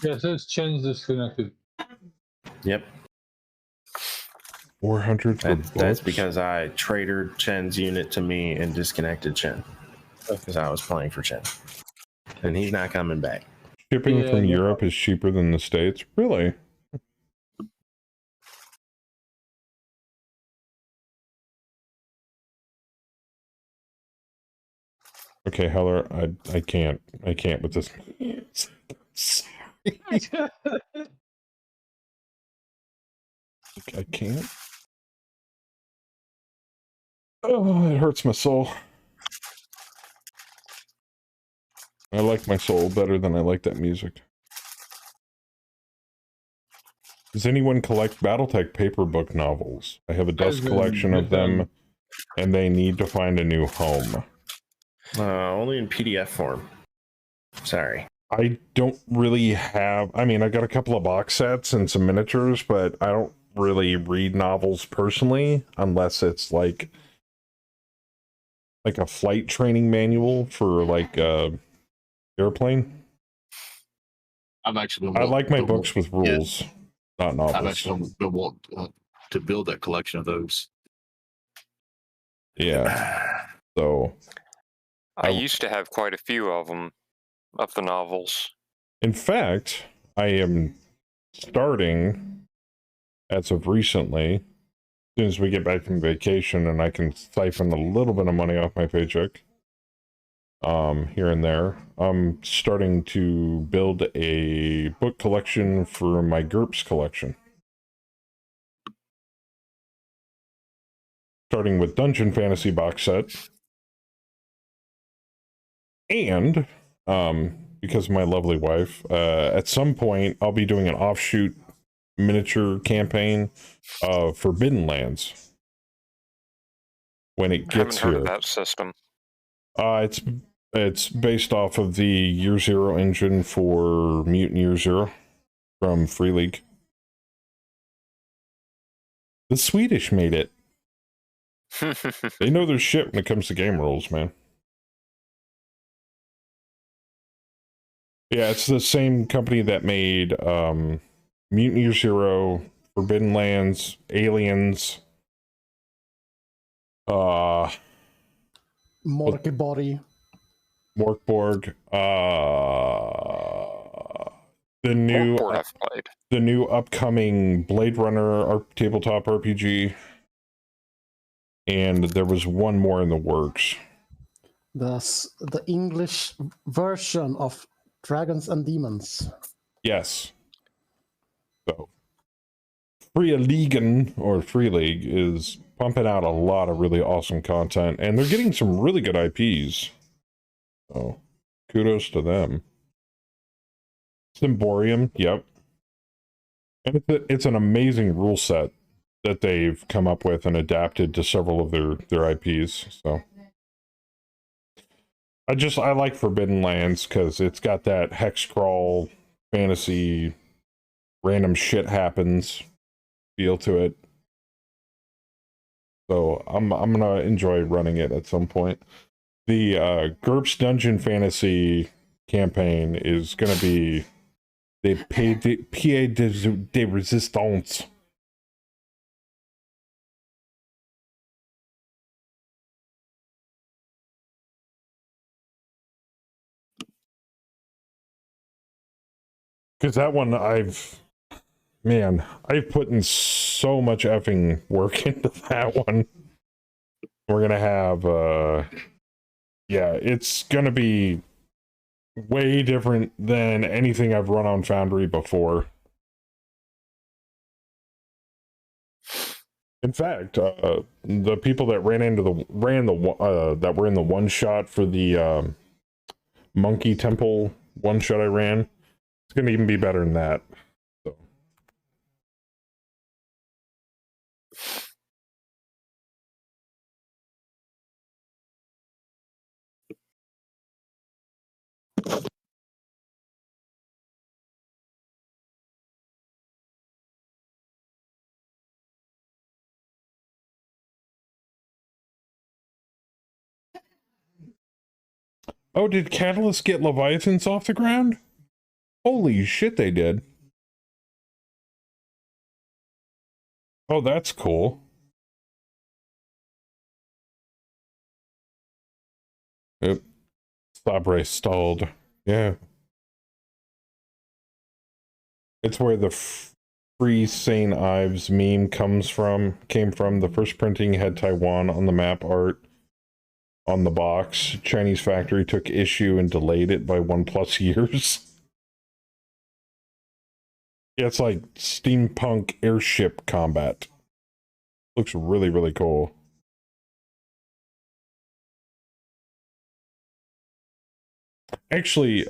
Yeah, it says Chen's disconnected. Yep. 400 for that's because I tradered Chen's unit to me and disconnected Chen. Because I was playing for Chen. And he's not coming back. Shipping from Europe is cheaper than the States? Really? Okay, Heller, I can't with this. Sorry. I can't. Oh, it hurts my soul. I like my soul better than I like that music. Does anyone collect Battletech paper book novels? I have a dust collection of them, and they need to find a new home. Only in PDF form. Sorry. I don't really have... I mean, I got a couple of box sets and some miniatures, but I don't really read novels personally, unless it's like a flight training manual for like airplane. I've actually I like my books with rules, not novels. I've actually been wanting to build that collection of those. Yeah. So I used to have quite a few of them, of the novels. In fact, I am starting, as of recently, as soon as we get back from vacation and I can siphon a little bit of money off my paycheck, here and there, I'm starting to build a book collection for my GURPS collection. Starting with Dungeon Fantasy box set. And, because of my lovely wife, at some point I'll be doing an offshoot miniature campaign of Forbidden Lands when it gets Haven't heard here. of that system. It's based off of the Year Zero engine for Mutant Year Zero from Free League. The Swedish made it. They know their shit when it comes to game rules, man. Yeah, it's the same company that made Mutant Year Zero, Forbidden Lands, Aliens, Morky Body. Morkborg, the new Morkborg I've played. the new upcoming Blade Runner tabletop RPG, and there was one more in the works. The English version of Dragons and Demons. Yes. So, Free League is pumping out a lot of really awesome content, and they're getting some really good IPs. So, kudos to them. Symborium, yep. And it's an amazing rule set that they've come up with and adapted to several of their IPs. So, I like Forbidden Lands because it's got that hex crawl fantasy, random shit happens feel to it. So I'm gonna enjoy running it at some point. The GURPS Dungeon Fantasy campaign is gonna be the Pied de Resistance. Because that one I've put in so much effing work into that one. We're gonna have yeah, it's gonna be way different than anything I've run on Foundry before. In fact, the people that that were in the one shot for the Monkey Temple one shot I ran, it's gonna even be better than that. So. Oh, did Catalyst get Leviathans off the ground? Holy shit, they did. Oh, that's cool. Yep. Sabre stalled. Yeah. It's where the Free St. Ives meme came from. The first printing had Taiwan on the map art on the box. Chinese factory took issue and delayed it by 1+ years. Yeah, it's like steampunk airship combat. Looks really, really cool. Actually,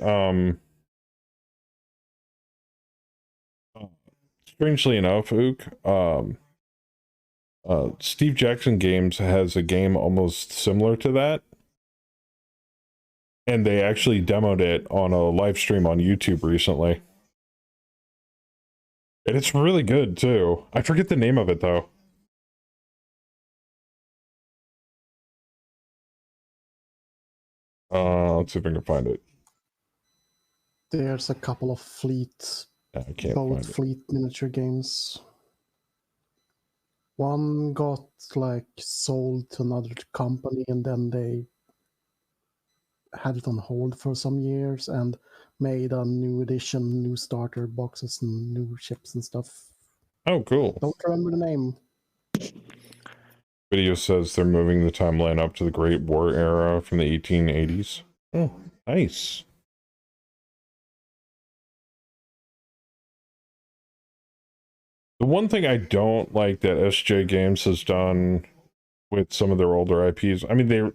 strangely enough, Ook, Steve Jackson Games has a game almost similar to that. And they actually demoed it on a live stream on YouTube recently. And it's really good, too. I forget the name of it, though. Let's see if I can find it. There's a couple of fleet, I can't boat find it. fleet miniature games. One got like sold to another company, and then they had it on hold for some years and made a new edition, new starter boxes and new ships and stuff. Oh, cool. Don't remember the name. Video says they're moving the timeline up to the Great War era from the 1880s. Oh, nice. The one thing I don't like that SJ Games has done with some of their older IPs, I mean, they're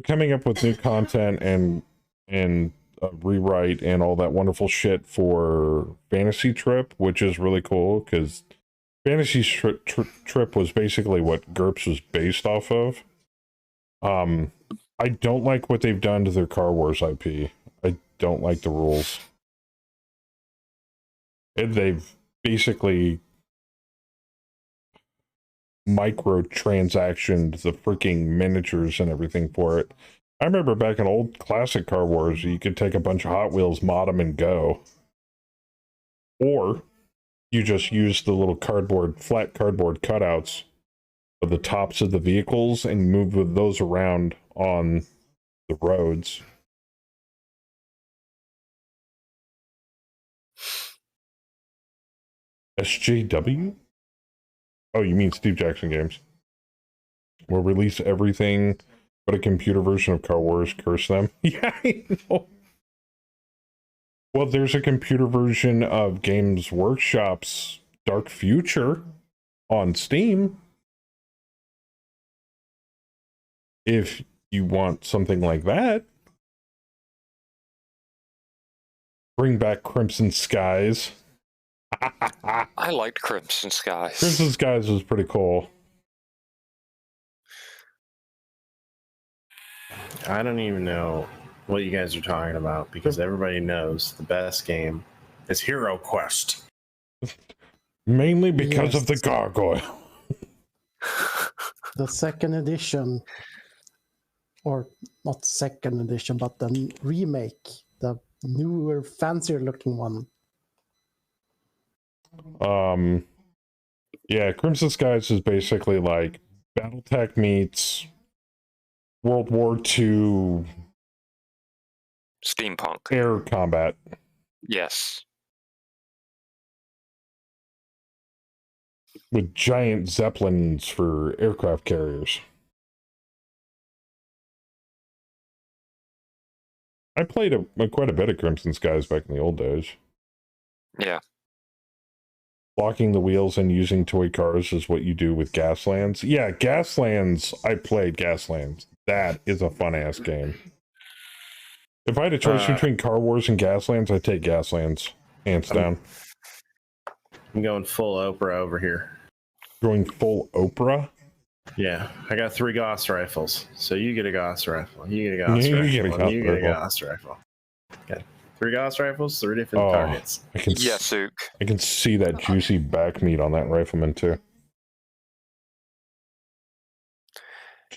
coming up with new content and rewrite and all that wonderful shit for Fantasy Trip, which is really cool because Fantasy Trip was basically what GURPS was based off of. I don't like what they've done to their Car Wars IP. I don't like the rules. And they've basically microtransactioned the freaking miniatures and everything for it. I remember back in old classic Car Wars, you could take a bunch of Hot Wheels, mod them, and go. Or you just use the little flat cardboard cutouts of the tops of the vehicles and move with those around on the roads. SJW? Oh, you mean Steve Jackson Games. We'll release everything but a computer version of Car Wars. Curse them. Yeah, I know. Well, there's a computer version of Games Workshop's Dark Future on Steam. If you want something like that. Bring back Crimson Skies. I liked Crimson Skies. Crimson Skies was pretty cool. I don't even know what you guys are talking about because everybody knows the best game is Hero Quest. Mainly because of the gargoyle. The second edition, or not second edition, but the remake, the newer, fancier looking one. Yeah, Crimson Skies is basically like Battletech meets World War II Steampunk. air combat. Yes. With giant zeppelins for aircraft carriers. I played quite a bit of Crimson Skies back in the old days. Yeah. Locking the wheels and using toy cars is what you do with Gaslands. Yeah, Gaslands, I played Gaslands. That is a fun-ass game. If I had a choice between Car Wars and Gaslands, I'd take Gaslands. Hands down. I'm going full Oprah over here. Going full Oprah? Yeah, I got 3 Gauss rifles. So you get a Gauss rifle. You get a Gauss You rifle. get a and Gauss you get a rifle. Gauss rifle. Okay. 3 Gauss rifles, 3 different targets. I can Yasuk. I can see that juicy back meat on that rifleman too.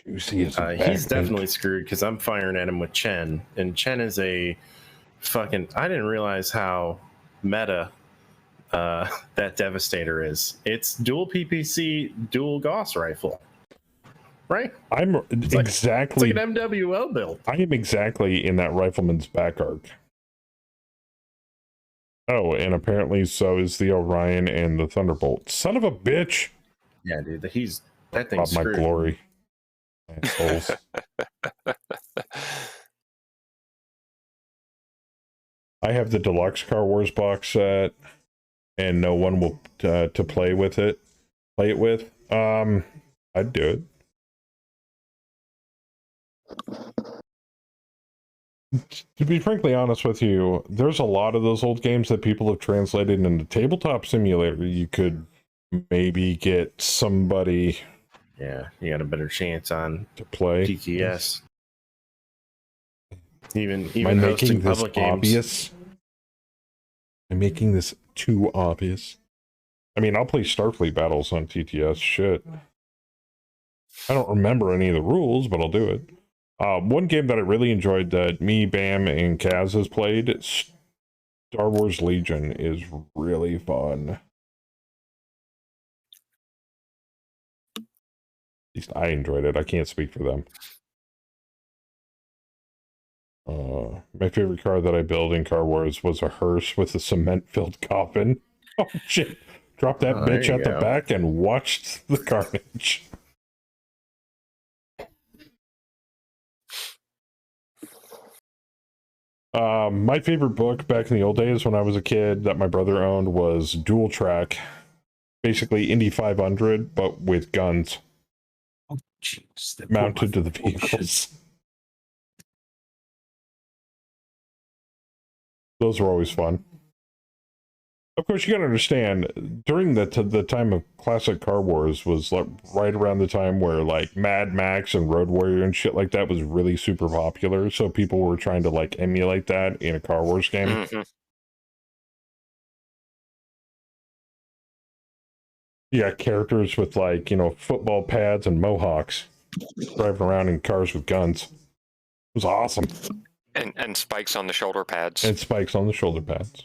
Juicy as He's definitely screwed because I'm firing at him with Chen, and Chen is a fucking. I didn't realize how meta that Devastator is. It's dual PPC, dual Gauss rifle, right? I'm exactly it's like an MWL build. I am exactly in that rifleman's back arc. Oh, and apparently so is the Orion and the Thunderbolt. Son of a bitch! Yeah, dude, that Rob thing's my screwed. glory. Assholes. I have the deluxe Car Wars box set, and no one will to play it with. I'd do it. To be frankly honest with you, there's a lot of those old games that people have translated into Tabletop Simulator. You could maybe get somebody, Yeah, you got a better chance on to play. TTS. Even Am I making hosting this public games. obvious? I'm making this too obvious. I mean, I'll play Starfleet battles on TTS. Shit. I don't remember any of the rules, but I'll do it. One game that I really enjoyed that me, Bam, and Kaz has played, Star Wars Legion, is really fun. At least I enjoyed it. I can't speak for them. My favorite car that I built in Car Wars was a hearse with a cement-filled coffin. Oh, shit. Drop that there bitch you at the go. back and watched the carnage. My favorite book back in the old days when I was a kid that my brother owned was Dual Track. Basically Indy 500, but with guns Oh, jeez. That mounted to the poor- vehicles. Those were always fun. Of course, you gotta understand, during the time of classic Car Wars was like right around the time where like Mad Max and Road Warrior and shit like that was really super popular. So people were trying to like emulate that in a Car Wars game. Mhm. Yeah, characters with like, you know, football pads and mohawks driving around in cars with guns. It was awesome. And spikes on the shoulder pads. And spikes on the shoulder pads.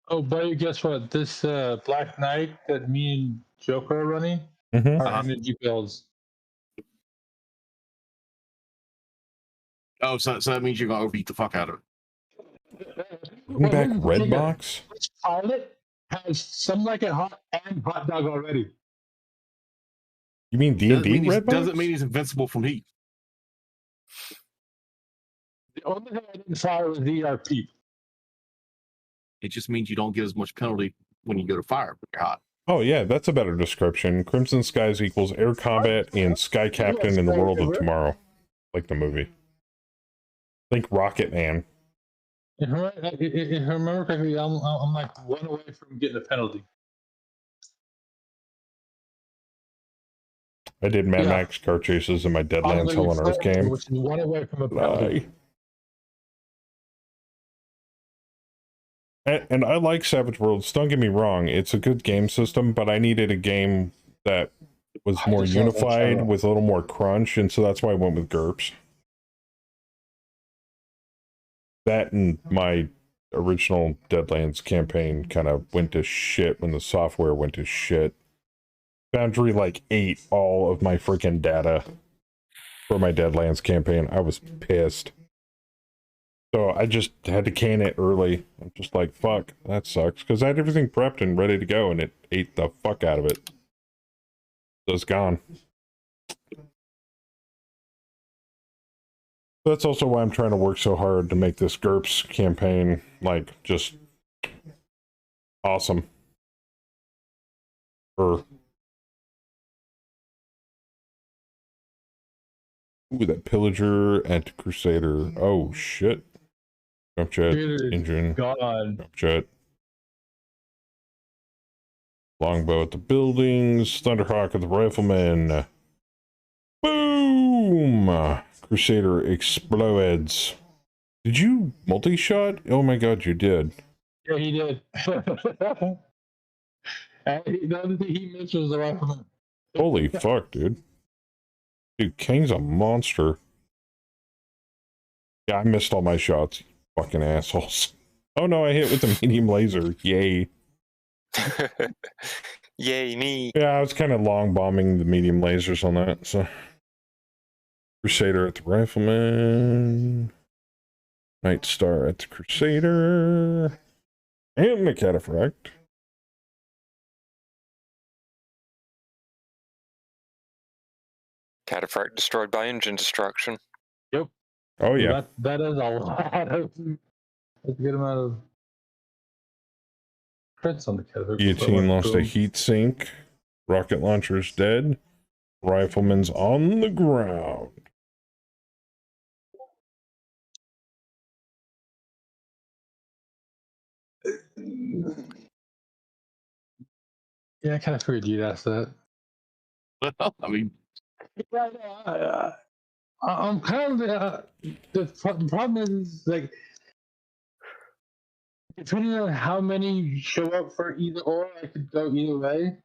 Oh, buddy, guess what? This Black Knight that me and Joker are running Mm-hmm. are energy builds. Oh, so that means you're gonna overbeat the fuck out of it. Bring back Redbox? This pilot has some like a hot dog already. You mean D&D Redbox? Doesn't mean he's invincible from heat. The only thing I didn't fire was the ERP. It just means you don't get as much penalty when you go to fire when you're hot. Oh yeah, that's a better description. Crimson Skies equals air combat and Sky Captain in the world of tomorrow. Like the movie. Think Rocket Man. If I remember correctly, I'm like 1 away from getting a penalty. I did Mad Max car chases in my Deadlands Hell on Earth game. Which is 1 away from a penalty. And I like Savage Worlds, don't get me wrong, it's a good game system, but I needed a game that was more unified with a little more crunch, and so that's why I went with GURPS. That and my original Deadlands campaign kind of went to shit when the software went to shit. Foundry like ate all of my freaking data for my Deadlands campaign. I was pissed. So I just had to can it early. I'm just like, fuck, that sucks. Because I had everything prepped and ready to go, and it ate the fuck out of it. So it's gone. That's also why I'm trying to work so hard to make this GURPS campaign, like, just awesome. Ooh, that Pillager and Crusader. Oh, shit. Jump jet, engine, jump jet. Longbow at the buildings, Thunderhawk at the riflemen. Boom! Crusader explodes. Did you multi-shot? Oh my god, you did. Yeah, he did. The other thing he missed was the rifleman. Holy fuck, dude. Dude, King's a monster. Yeah, I missed all my shots. Fucking assholes. Oh no, I hit with the medium laser. Yay. Yay, me. Yeah, I was kind of long bombing the medium lasers on that, so. Crusader at the rifleman. Night Star at the Crusader. And the Cataphract. Cataphract destroyed by engine destruction. Yep. Oh yeah. That is a lot of. That's a good amount of crits on the Cataphract. Guillotine lost a heat sink. Rocket launcher's dead. Rifleman's on the ground. Yeah, I kind of figured you'd ask that. Well, I mean, I'm kind of the problem is like depending on how many show up for either or, I could go either way,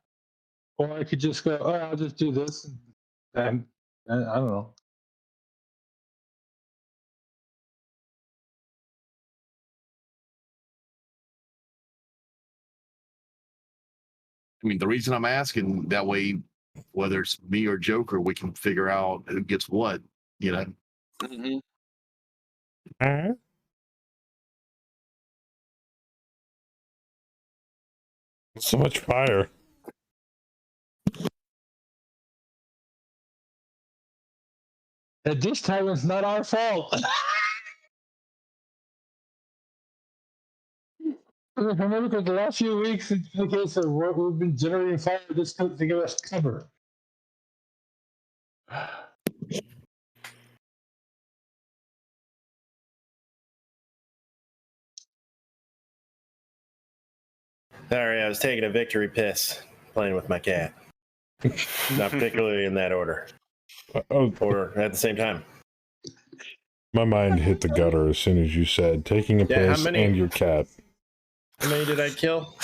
or I could just go, oh, I'll just do this, and I don't know. I mean, the reason I'm asking that way, whether it's me or Joker, we can figure out who gets what, you know. Huh? So much fire. And this time it's not our fault. Remember, because the last few weeks, it's the case of we've been generating fire just to give us cover. Sorry, I was taking a victory piss, playing with my cat. Not particularly in that order, or at the same time. My mind hit the gutter as soon as you said taking a Yeah, piss and your cat. How many did I kill?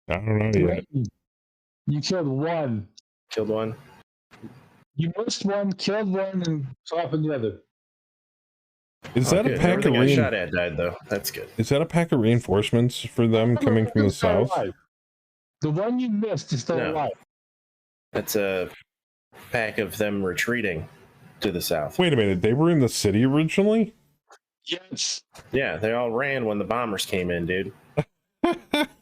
I don't know yet. You killed one. Killed one. You missed one, killed one, and softened the other. Is that good. a pack of Everything I shot at died though. That's good. Is that a pack of reinforcements for them coming from the south? The one you missed is still No. alive. That's a pack of them retreating to the south. Wait a minute, they were in the city originally? Yes. Yeah, they all ran when the bombers came in, dude.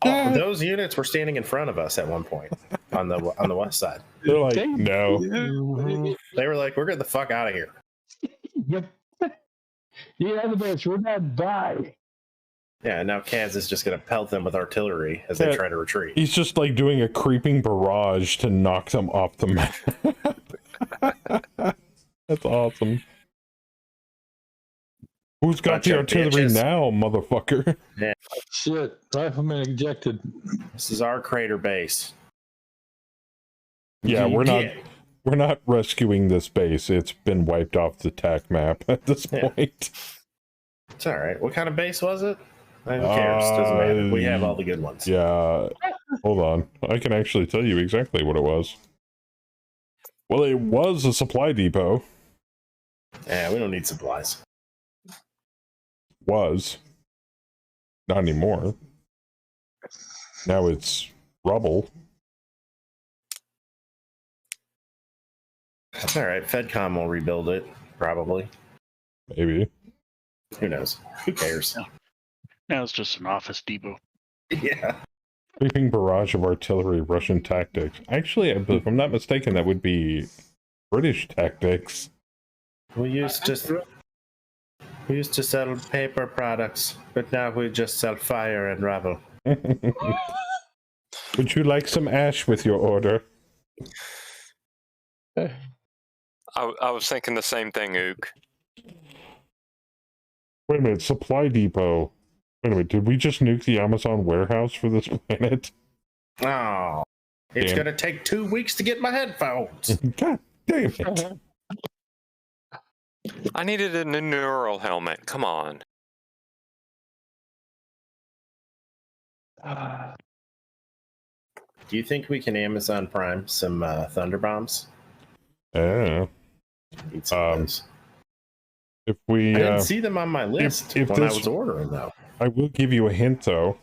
Those units were standing in front of us at one point on the west side. They're like, no. They were like, "We're getting the fuck out of here." Yep. You have the base. We're not die. Yeah, and now Kaz is just going to pelt them with artillery as they try to retreat. He's just like doing a creeping barrage to knock them off the map. That's awesome. Who's got the artillery now, motherfucker? Yeah. Shit. Rifleman ejected. This is our crater base. Yeah, we're not rescuing this base. It's been wiped off the TAC map at this point. It's all right. What kind of base was it? Who cares? Doesn't matter. We have all the good ones. Yeah. Hold on. I can actually tell you exactly what it was. Well, it was a supply depot. Yeah, we don't need supplies. Was. Not anymore. Now it's rubble. That's all right. FedCom will rebuild it, probably. Maybe. Who knows? Who cares? Now it's just an office depot. Yeah. Creeping barrage of artillery, Russian tactics. Actually, if I'm not mistaken, that would be British tactics. We used to sell paper products, but now we just sell fire and rubble. Would you like some ash with your order? I was thinking the same thing, Ook. Wait a minute, supply depot. Wait a minute, did we just nuke the Amazon warehouse for this planet? Oh, it's Damn. gonna take 2 weeks to get my headphones. God damn it. I needed a new neural helmet. Come on. Do you think we can Amazon Prime some Thunder Bombs? Yeah. Need some of those. If we, I didn't see them on my list if when I this- was ordering, though. I will give you a hint, though.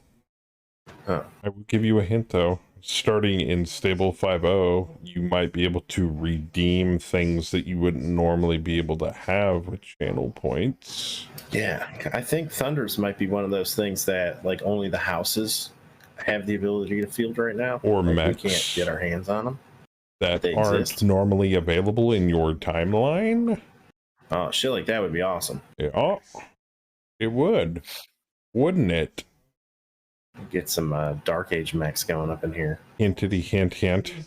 Huh. I will give you a hint, though. Starting in Stable 5.0, you might be able to redeem things that you wouldn't normally be able to have with channel points. Yeah, I think Thunders might be one of those things that, like, only the houses have the ability to field right now. Or like, mechs. we can't get our hands on them. That They aren't exist. normally available in your timeline. Oh, shit like that would be awesome. Yeah, it would. Wouldn't it? Get some Dark Age mechs going up in here. Hintity hint hint. You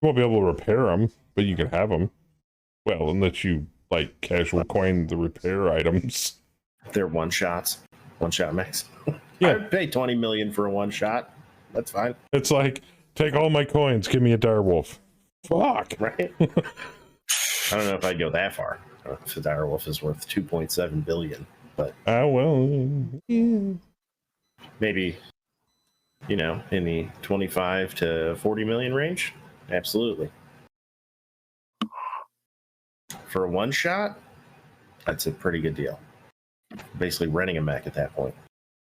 won't be able to repair them, but you can have them. Well, unless you, like, casual coin the repair items. They're one-shot mechs. Yeah. I'd pay 20 million for a one-shot. That's fine. It's like, take all my coins, give me a direwolf. Fuck. Right? I don't know if I'd go that far. If the direwolf is worth 2.7 billion, but Yeah. maybe, in the 25 to 40 million range. Absolutely. For a one shot, that's a pretty good deal. Basically renting a mech at that point.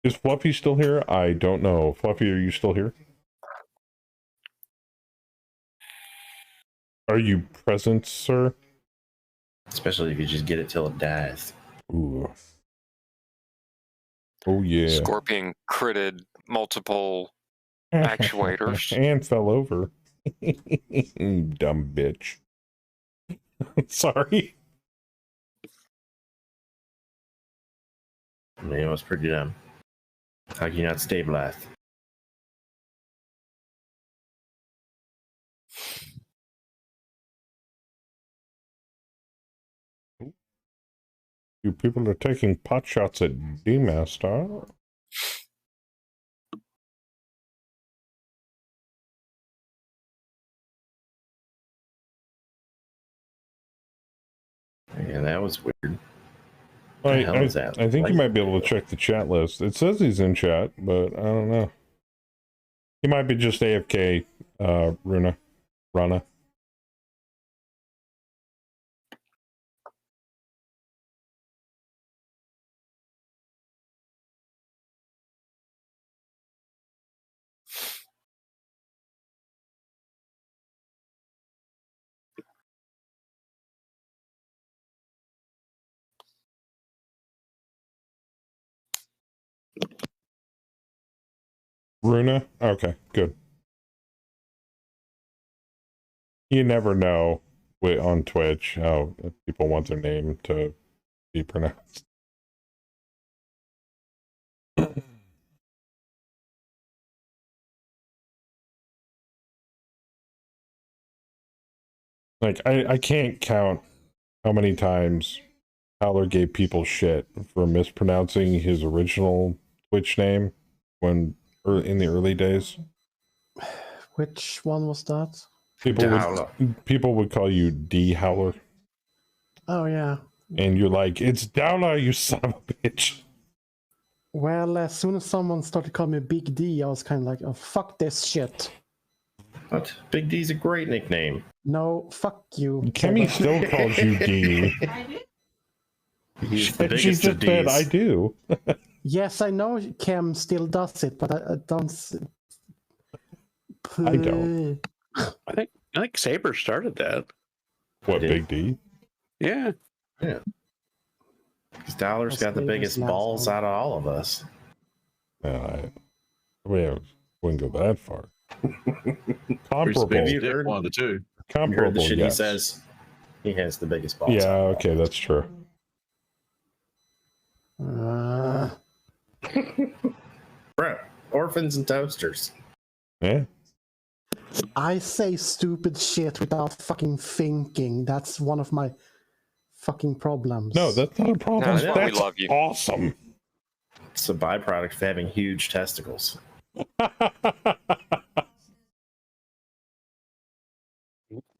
Is Fluffy still here? I don't know. Fluffy, are you still here? Are you present, sir? Especially if you just get it till it dies. Ooh. Oh, yeah. Scorpion critted multiple actuators. And fell over. Dumb bitch. Sorry. I mean, it was pretty dumb. How can you not stabilize? You people are taking pot shots at D-Master. Yeah, that was weird. I The hell is that? think you might be able to check the chat list. It says he's in chat, but I don't know. He might be just AFK, Runa. Runa? Okay, good. You never know on Twitch how people want their name to be pronounced. Like, I can't count how many times Howler gave people shit for mispronouncing his original Twitch name in the early days. Which one was that? People would call you D Howler, Oh yeah. and you're like, it's Dowler, you son of a bitch. Well, as soon as someone started calling me Big D, I was kind of like, oh, fuck this shit. What? Big D's a great nickname. No, fuck you. Kemi still calls you D. He's the She biggest just of D's. said, I do. Yes, I know Kem still does it, but I don't. I don't. I think Saber started that. What, Did. Big D? Yeah. Because Dollar's got the biggest balls out of all of us. I wouldn't go that far. Comparable. Maybe you heard one of the two. You heard the Comparable, shit yes. he says. He has the biggest balls. Yeah, out of all. okay, that's true. Bro, orphans and toasters. Yeah. I say stupid shit without fucking thinking. That's one of my fucking problems. No, that's not a problem. No, that's why we That's love you. awesome. It's a byproduct of having huge testicles.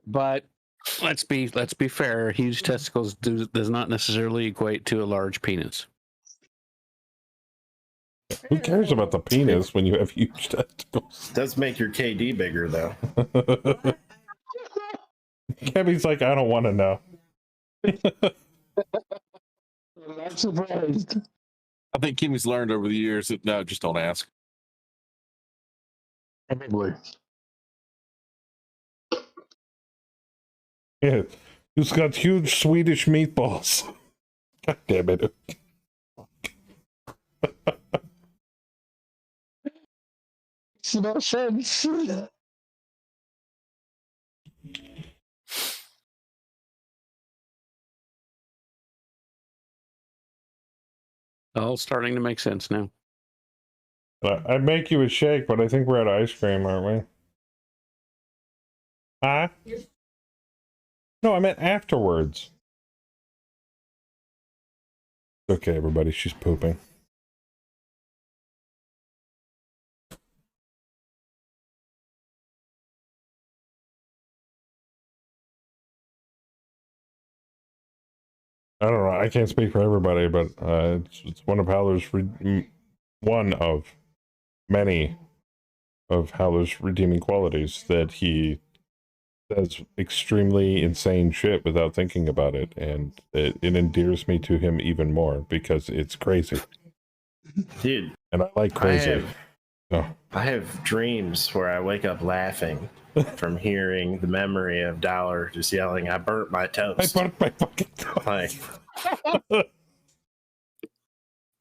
But let's be fair. Huge testicles does not necessarily equate to a large penis. Who cares about the penis when you have huge testicles? It does make your KD bigger, though. Kevin's like, I don't want to know. I'm not surprised. I think Kimmy's learned over the years that no, just don't ask. Probably. Yeah, he's got huge Swedish meatballs. God damn it. Makes no sense. All starting to make sense now. I'd make you a shake, but I think we're out of ice cream, aren't we? Huh? No, I meant afterwards. Okay, everybody, she's pooping. I don't know. I can't speak for everybody, but it's one of Howler's one of many of Howler's redeeming qualities that he says extremely insane shit without thinking about it, and it endears me to him even more because it's crazy. Dude, and I like crazy. I have dreams where I wake up laughing from hearing the memory of Dollar just yelling, I burnt my toast. I burnt my fucking toast.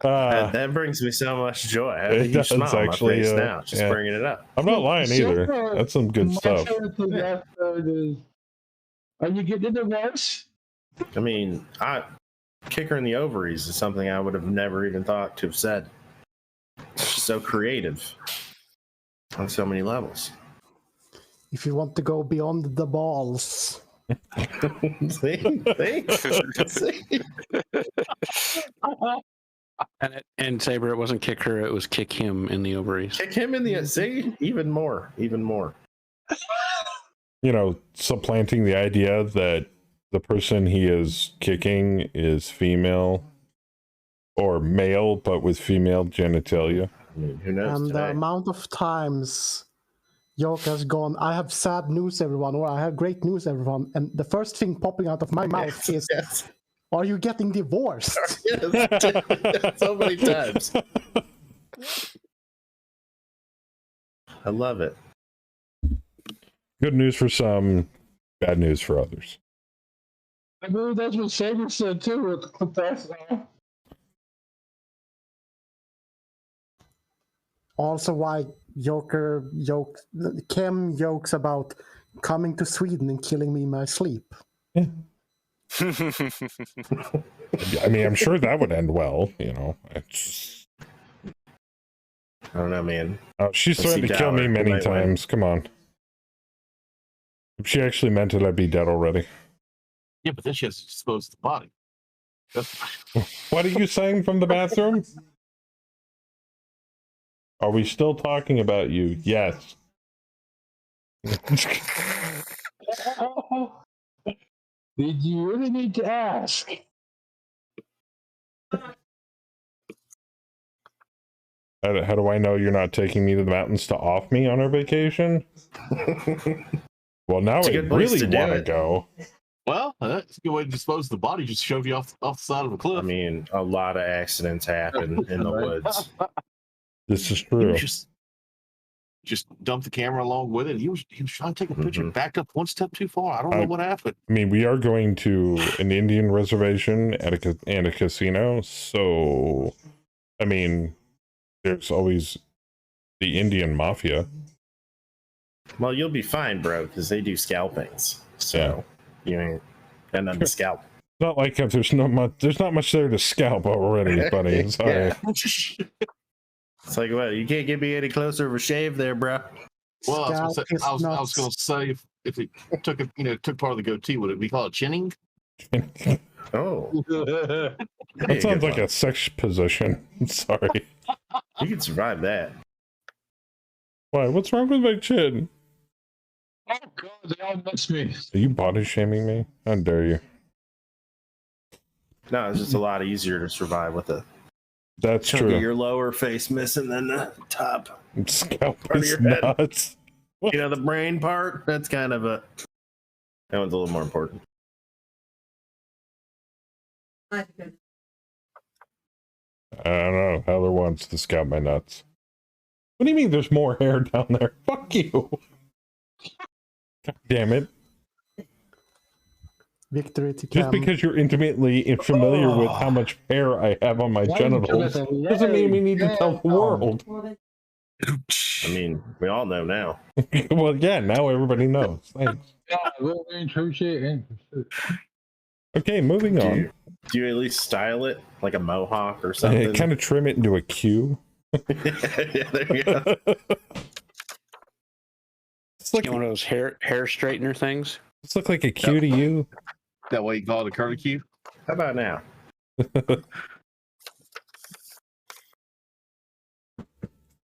Like, that brings me so much joy. I have a huge smile on my face now, just bringing it up. I'm not lying either. That's some good stuff. Are you getting the worse? I mean, kick her in the ovaries is something I would have never even thought to have said. She's so creative on so many levels. If you want to go beyond the balls. See? And Saber, it wasn't kick her, it was kick him in the ovaries. Kick him in the see? Even more. You know, supplanting the idea that the person he is kicking is female or male, but with female genitalia. I mean, who knows And the today? amount of times Yoke has gone, I have sad news, everyone, or I have great news, everyone. And the first thing popping out of my mouth is, Yes. are you getting divorced? Yes. So many times. I love it. Good news for some, bad news for others. I believe that's what Saber said too with the clip that's Also, why Kem jokes about coming to Sweden and killing me in my sleep. I mean, I'm sure that would end well, you know. It's... I don't know, man. She's I threatened see to kill me Dower. many Might win. times. Come on. If she actually meant it, I'd be dead already. Yeah, but then she has to dispose of the body. That's... What are you saying from the bathroom? Are we still talking about you? Yes. Did you really need to ask? How do I know you're not taking me to the mountains to off me on our vacation? Well, now It's a I good place really to do want to it. go. Well, that's a good way to dispose of the body. Just shove you off the side of a cliff. I mean, a lot of accidents happen in the woods. This is He true. was just dump the camera along with it. He was trying to take a picture, backed up one step too far. I don't know what happened. I mean, we are going to an Indian reservation at and a casino, so I mean, there's always the Indian mafia. Well, you'll be fine, bro, because they do scalpings. So you ain't got nothing to scalp. It's not like if there's not much there to scalp already, buddy. Sorry. Yeah. It's like, well, you can't get me any closer of a shave there, bro. Well, I was Scalp is going nuts. to say if it took part of the goatee, would it be called chinning? Oh, That sounds like a sex position. Sorry. You can survive that. Why? What's wrong with my chin? Oh god, they all miss me. Are you body shaming me? How dare you? No, it's just a lot easier to survive with a That's chunk true. of your lower face missing than the top. Scalp part of is your head. nuts. You know, the brain part, that's kind of that one's a little more important. I don't know. Heather wants to scalp my nuts. What do you mean there's more hair down there? Fuck you. God damn it. Victory to Just Kem. because you're intimately familiar with how much hair I have on my genitals doesn't mean we need to tell the world. I mean, we all know now. Well, yeah, now everybody knows. Thanks. Yeah, well, interested. Okay, moving on. Do you at least style it like a mohawk or something? Kind of trim it into a Q. Yeah, there you go. It's like one of those hair straightener things. It's look like a Q to you. That way you call it a curlicue? How about now?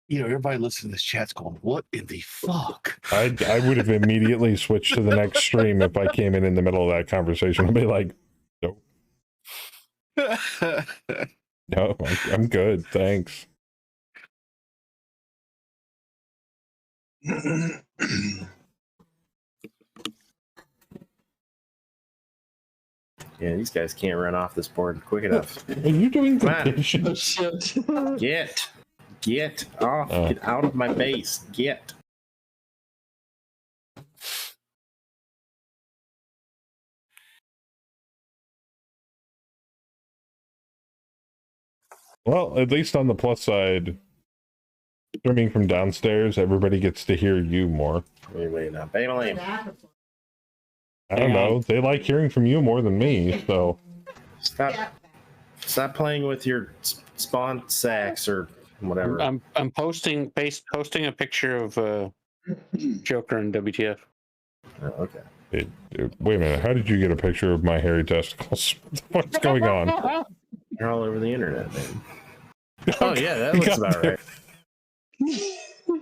You know, everybody listening to this chat's going, what in the fuck? I would have immediately switched to the next stream if I came in the middle of that conversation. I'd be like, nope. No, I'm good. Thanks. Yeah, these guys can't run off this board quick enough. Are you doing the Come on. dishes? Get off. Get out of my base. Get. Well, at least on the plus side, streaming from downstairs, everybody gets to hear you more. Wait, now, baby. I don't know. They like hearing from you more than me, so. Stop playing with your spawn sacks or whatever. I'm posting a picture of Joker and WTF. Oh, okay. Wait a minute. How did you get a picture of my hairy testicles? What's going on? They're all over the internet, man. Oh yeah, that looks about right.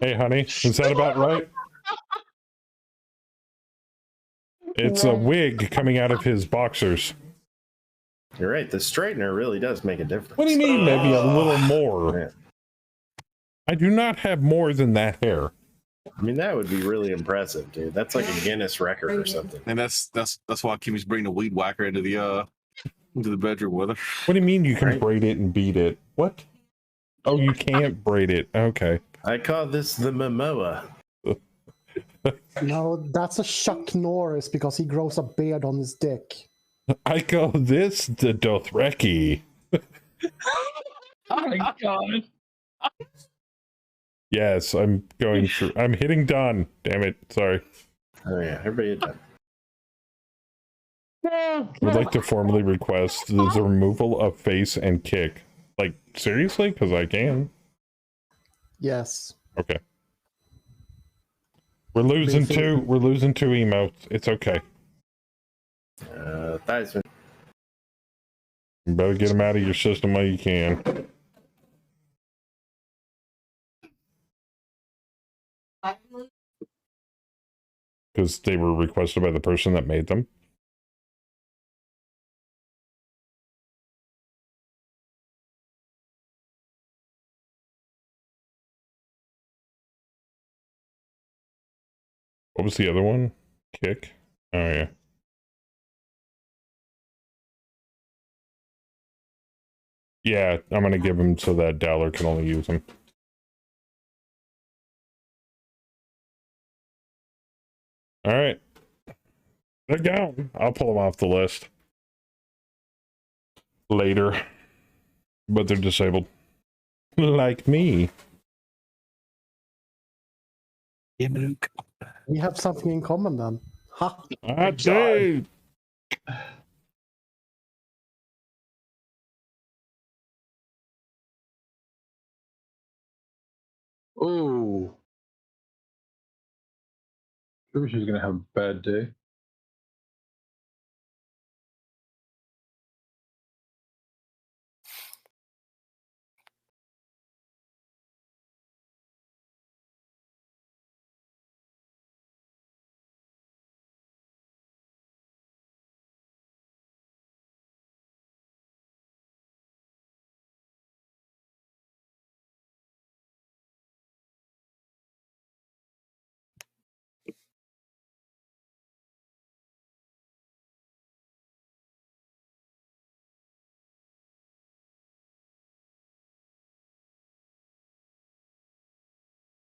Hey, honey, is that about right? It's a wig coming out of his boxers. You're right. The straightener really does make a difference. What do you mean? Maybe a little more. Yeah. I do not have more than that hair. I mean, that would be really impressive, dude. That's like a Guinness record or something. And that's why Kimmy's bringing the weed whacker into the bedroom with her. What do you mean you can Right. braid it and beat it? What? Oh, you can't braid it. Okay. I call this the Momoa. No, that's a Chuck Norris because he grows a beard on his dick. I call this the Dothraki. Oh my god. Yes, I'm going through. I'm hitting done. Damn it. Sorry. Oh yeah, everybody done. Would like to formally request the removal of face and kick. Like, seriously? Because I can. Yes. Okay. We're losing two. We're losing two emotes. It's okay. Theismann. You better get them out of your system while you can. Because they were requested by the person that made them. What was the other one? Kick? Oh, yeah. Yeah, I'm going to give him so that Dowler can only use them. All right. They're gone. I'll pull them off the list later. But they're disabled. Like me. Yeah, Luke. We have something in common then. Ha! I do. Oh. Maybe she's gonna have a bad day.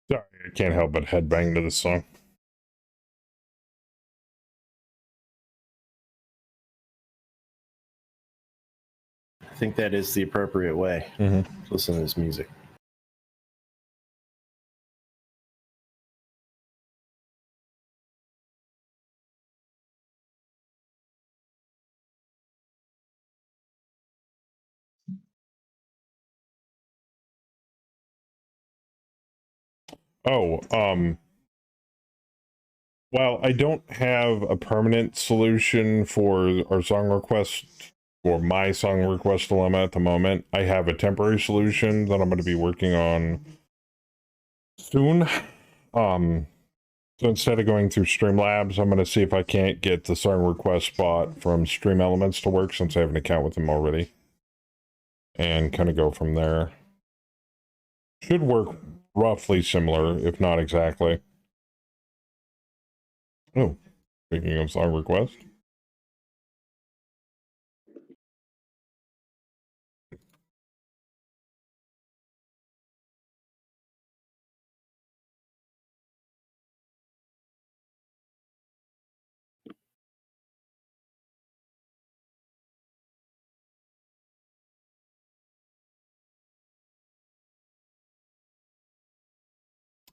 Sorry, I can't help but headbang to this song. I think that is the appropriate way to listen to this music. Oh, well, I don't have a permanent solution for our song request or my song request dilemma at the moment. I have a temporary solution that I'm going to be working on soon. So instead of going through Streamlabs, I'm going to see if I can't get the song request spot from Stream Elements to work since I have an account with them already. And kind of go from there. Should work roughly similar, if not exactly. Oh, speaking of song request.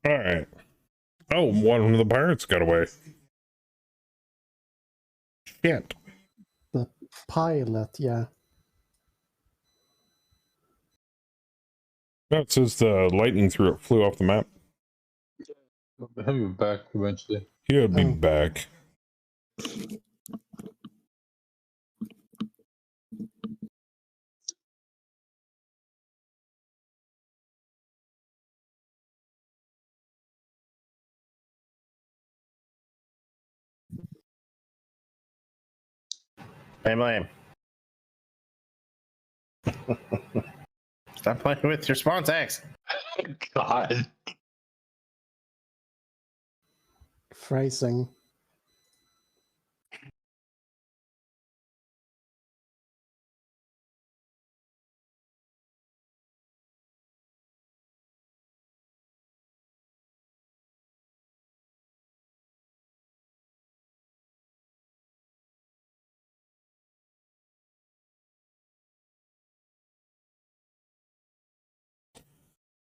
All right. Oh, one of the pirates got away. Shit. The pilot, yeah. No, it says the lightning flew off the map. I'll have you back eventually. He'll be Oh. back. Lame. Stop playing with your spawn tags. God. Phrasing.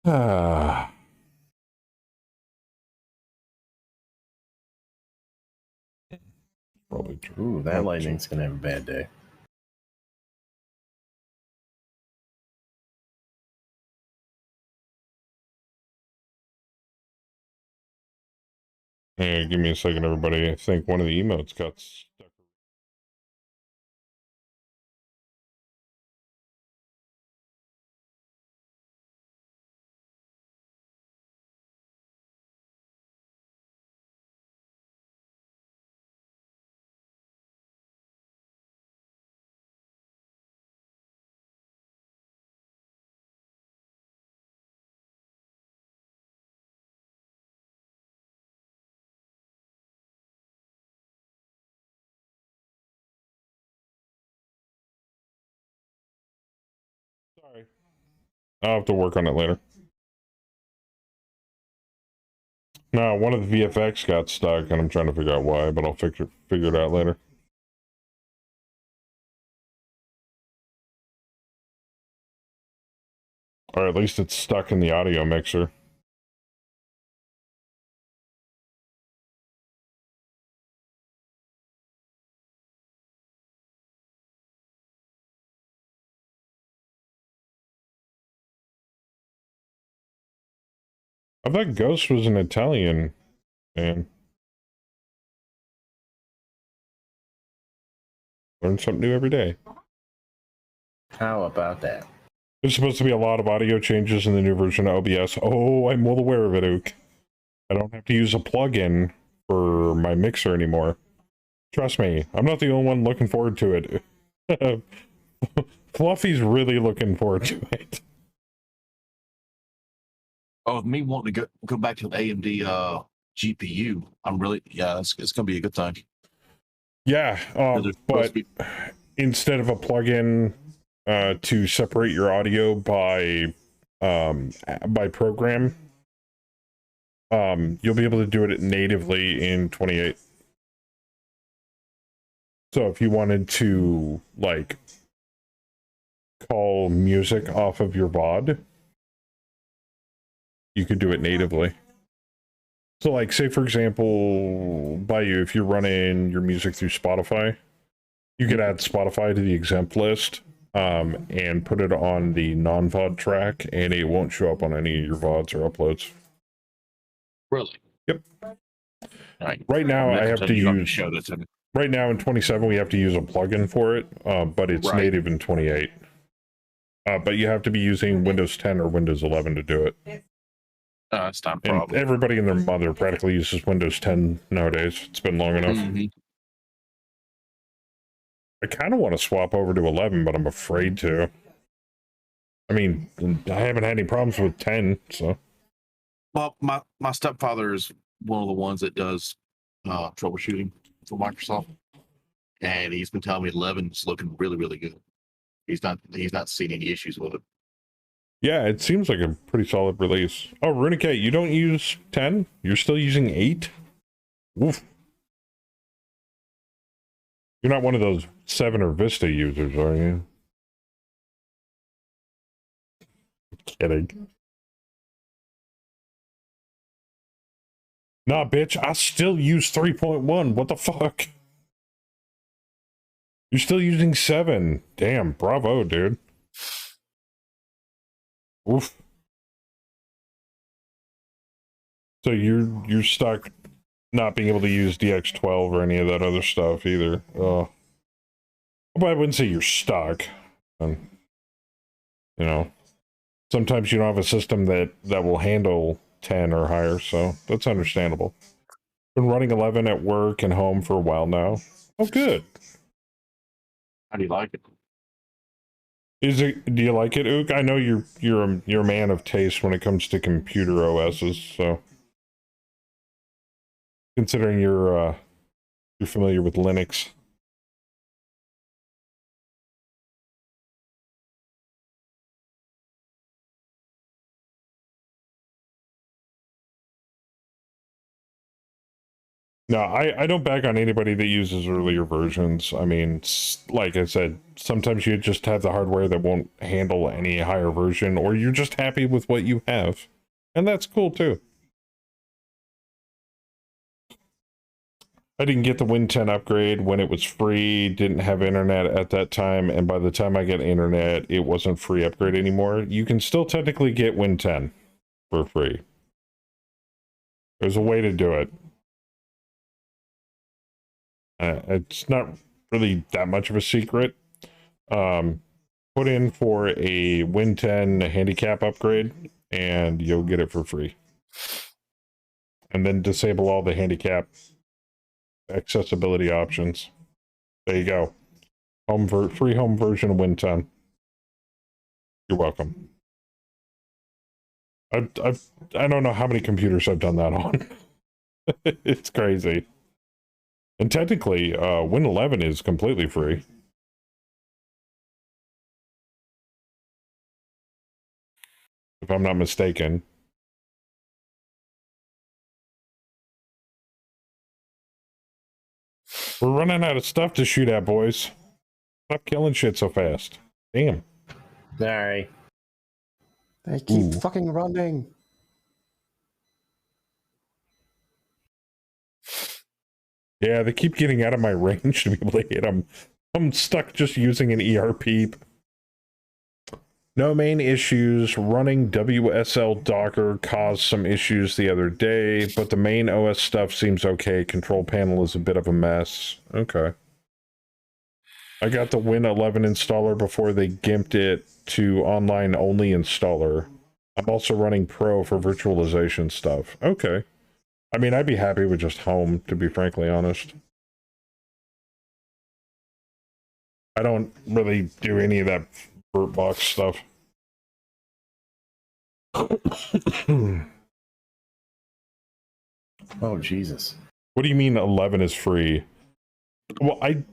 Ah. Probably true. Ooh, that lightning's gonna have a bad day. Hey, give me a second, everybody. I think one of the emotes got stuck. Sorry. I'll have to work on it later. No, one of the VFX got stuck, and I'm trying to figure out why, but I'll figure it out later. Or at least it's stuck in the audio mixer. I thought Ghost was an Italian man. Learn something new every day. How about that? There's supposed to be a lot of audio changes in the new version of OBS. Oh, I'm well aware of it, Ook. I don't have to use a plugin for my mixer anymore. Trust me, I'm not the only one looking forward to it. Fluffy's really looking forward to it. Oh, with me wanting to go back to an AMD GPU, I'm really, yeah, it's going to be a good time. Yeah, but instead of a plugin to separate your audio by program, you'll be able to do it natively in 28. So if you wanted to like call music off of your VOD, you could do it natively. So like, say for example, by you, if you're running your music through Spotify, you could add Spotify to the exempt list and put it on the non-VOD track, and it won't show up on any of your VODs or uploads. Really? Yep. Right now, I have to use... show this in. Right now in 27, we have to use a plugin for it, but it's native in 28. But you have to be using Windows 10 or Windows 11 to do it. It's not a problem. And everybody and their mother practically uses Windows 10 nowadays. It's been long enough. Mm-hmm. I kind of want to swap over to 11, but I'm afraid to. I mean, I haven't had any problems with 10, so. Well, my stepfather is one of the ones that does troubleshooting for Microsoft, and he's been telling me 11 is looking really, really good. He's not seeing any issues with it. Yeah, it seems like a pretty solid release. Oh, Runicate, you don't use 10? You're still using 8? Oof. You're not one of those 7 or Vista users, are you? Kidding. Nah, bitch, I still use 3.1. What the fuck? You're still using 7. Damn, bravo, dude. Oof. So you're stuck not being able to use DX12 or any of that other stuff either. But I wouldn't say you're stuck. You know, sometimes you don't have a system that will handle 10 or higher, so that's understandable. Been running 11 at work and home for a while now. Oh, good. How do you like it? Is it? Do you like it, Ook? I know you're a man of taste when it comes to computer OSs. So, considering you're familiar with Linux. No, I don't back on anybody that uses earlier versions. I mean, like I said, sometimes you just have the hardware that won't handle any higher version, or you're just happy with what you have. And that's cool too. I didn't get the Win 10 upgrade when it was free, didn't have internet at that time, and by the time I get internet, it wasn't free upgrade anymore. You can still technically get Win 10 for free. There's a way to do it. It's not really that much of a secret. Put in for a Win 10 handicap upgrade, and you'll get it for free. And then disable all the handicap accessibility options. There you go. Free home version of Win 10. You're welcome. I don't know how many computers I've done that on. It's crazy. And technically, Win 11 is completely free. If I'm not mistaken. We're running out of stuff to shoot at, boys. Stop killing shit so fast. Damn. Sorry. They keep fucking running. Yeah, they keep getting out of my range to be able to hit them. I'm stuck just using an ERP. No main issues. Running WSL Docker caused some issues the other day, but the main OS stuff seems okay. Control panel is a bit of a mess. Okay. I got the Win 11 installer before they gimped it to online only installer. I'm also running Pro for virtualization stuff. Okay. I mean, I'd be happy with just home, to be frankly honest. I don't really do any of that VirtBox stuff. Oh, Jesus. What do you mean 11 is free? Well, I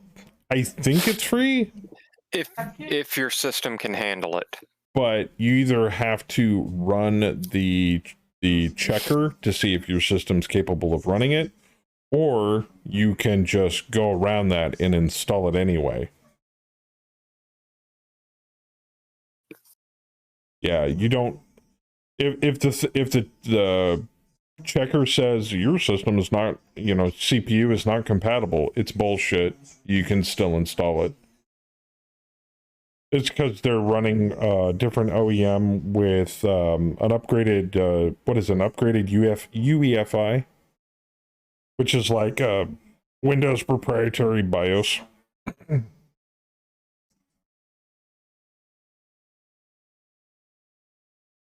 think it's free. If your system can handle it. But you either have to run the checker to see if your system's capable of running it, or you can just go around that and install it anyway. Yeah, you don't. If the checker says your system is not, CPU is not compatible, it's bullshit. You can still install it. It's because they're running different OEM with an upgraded, upgraded UEFI, which is like Windows proprietary BIOS.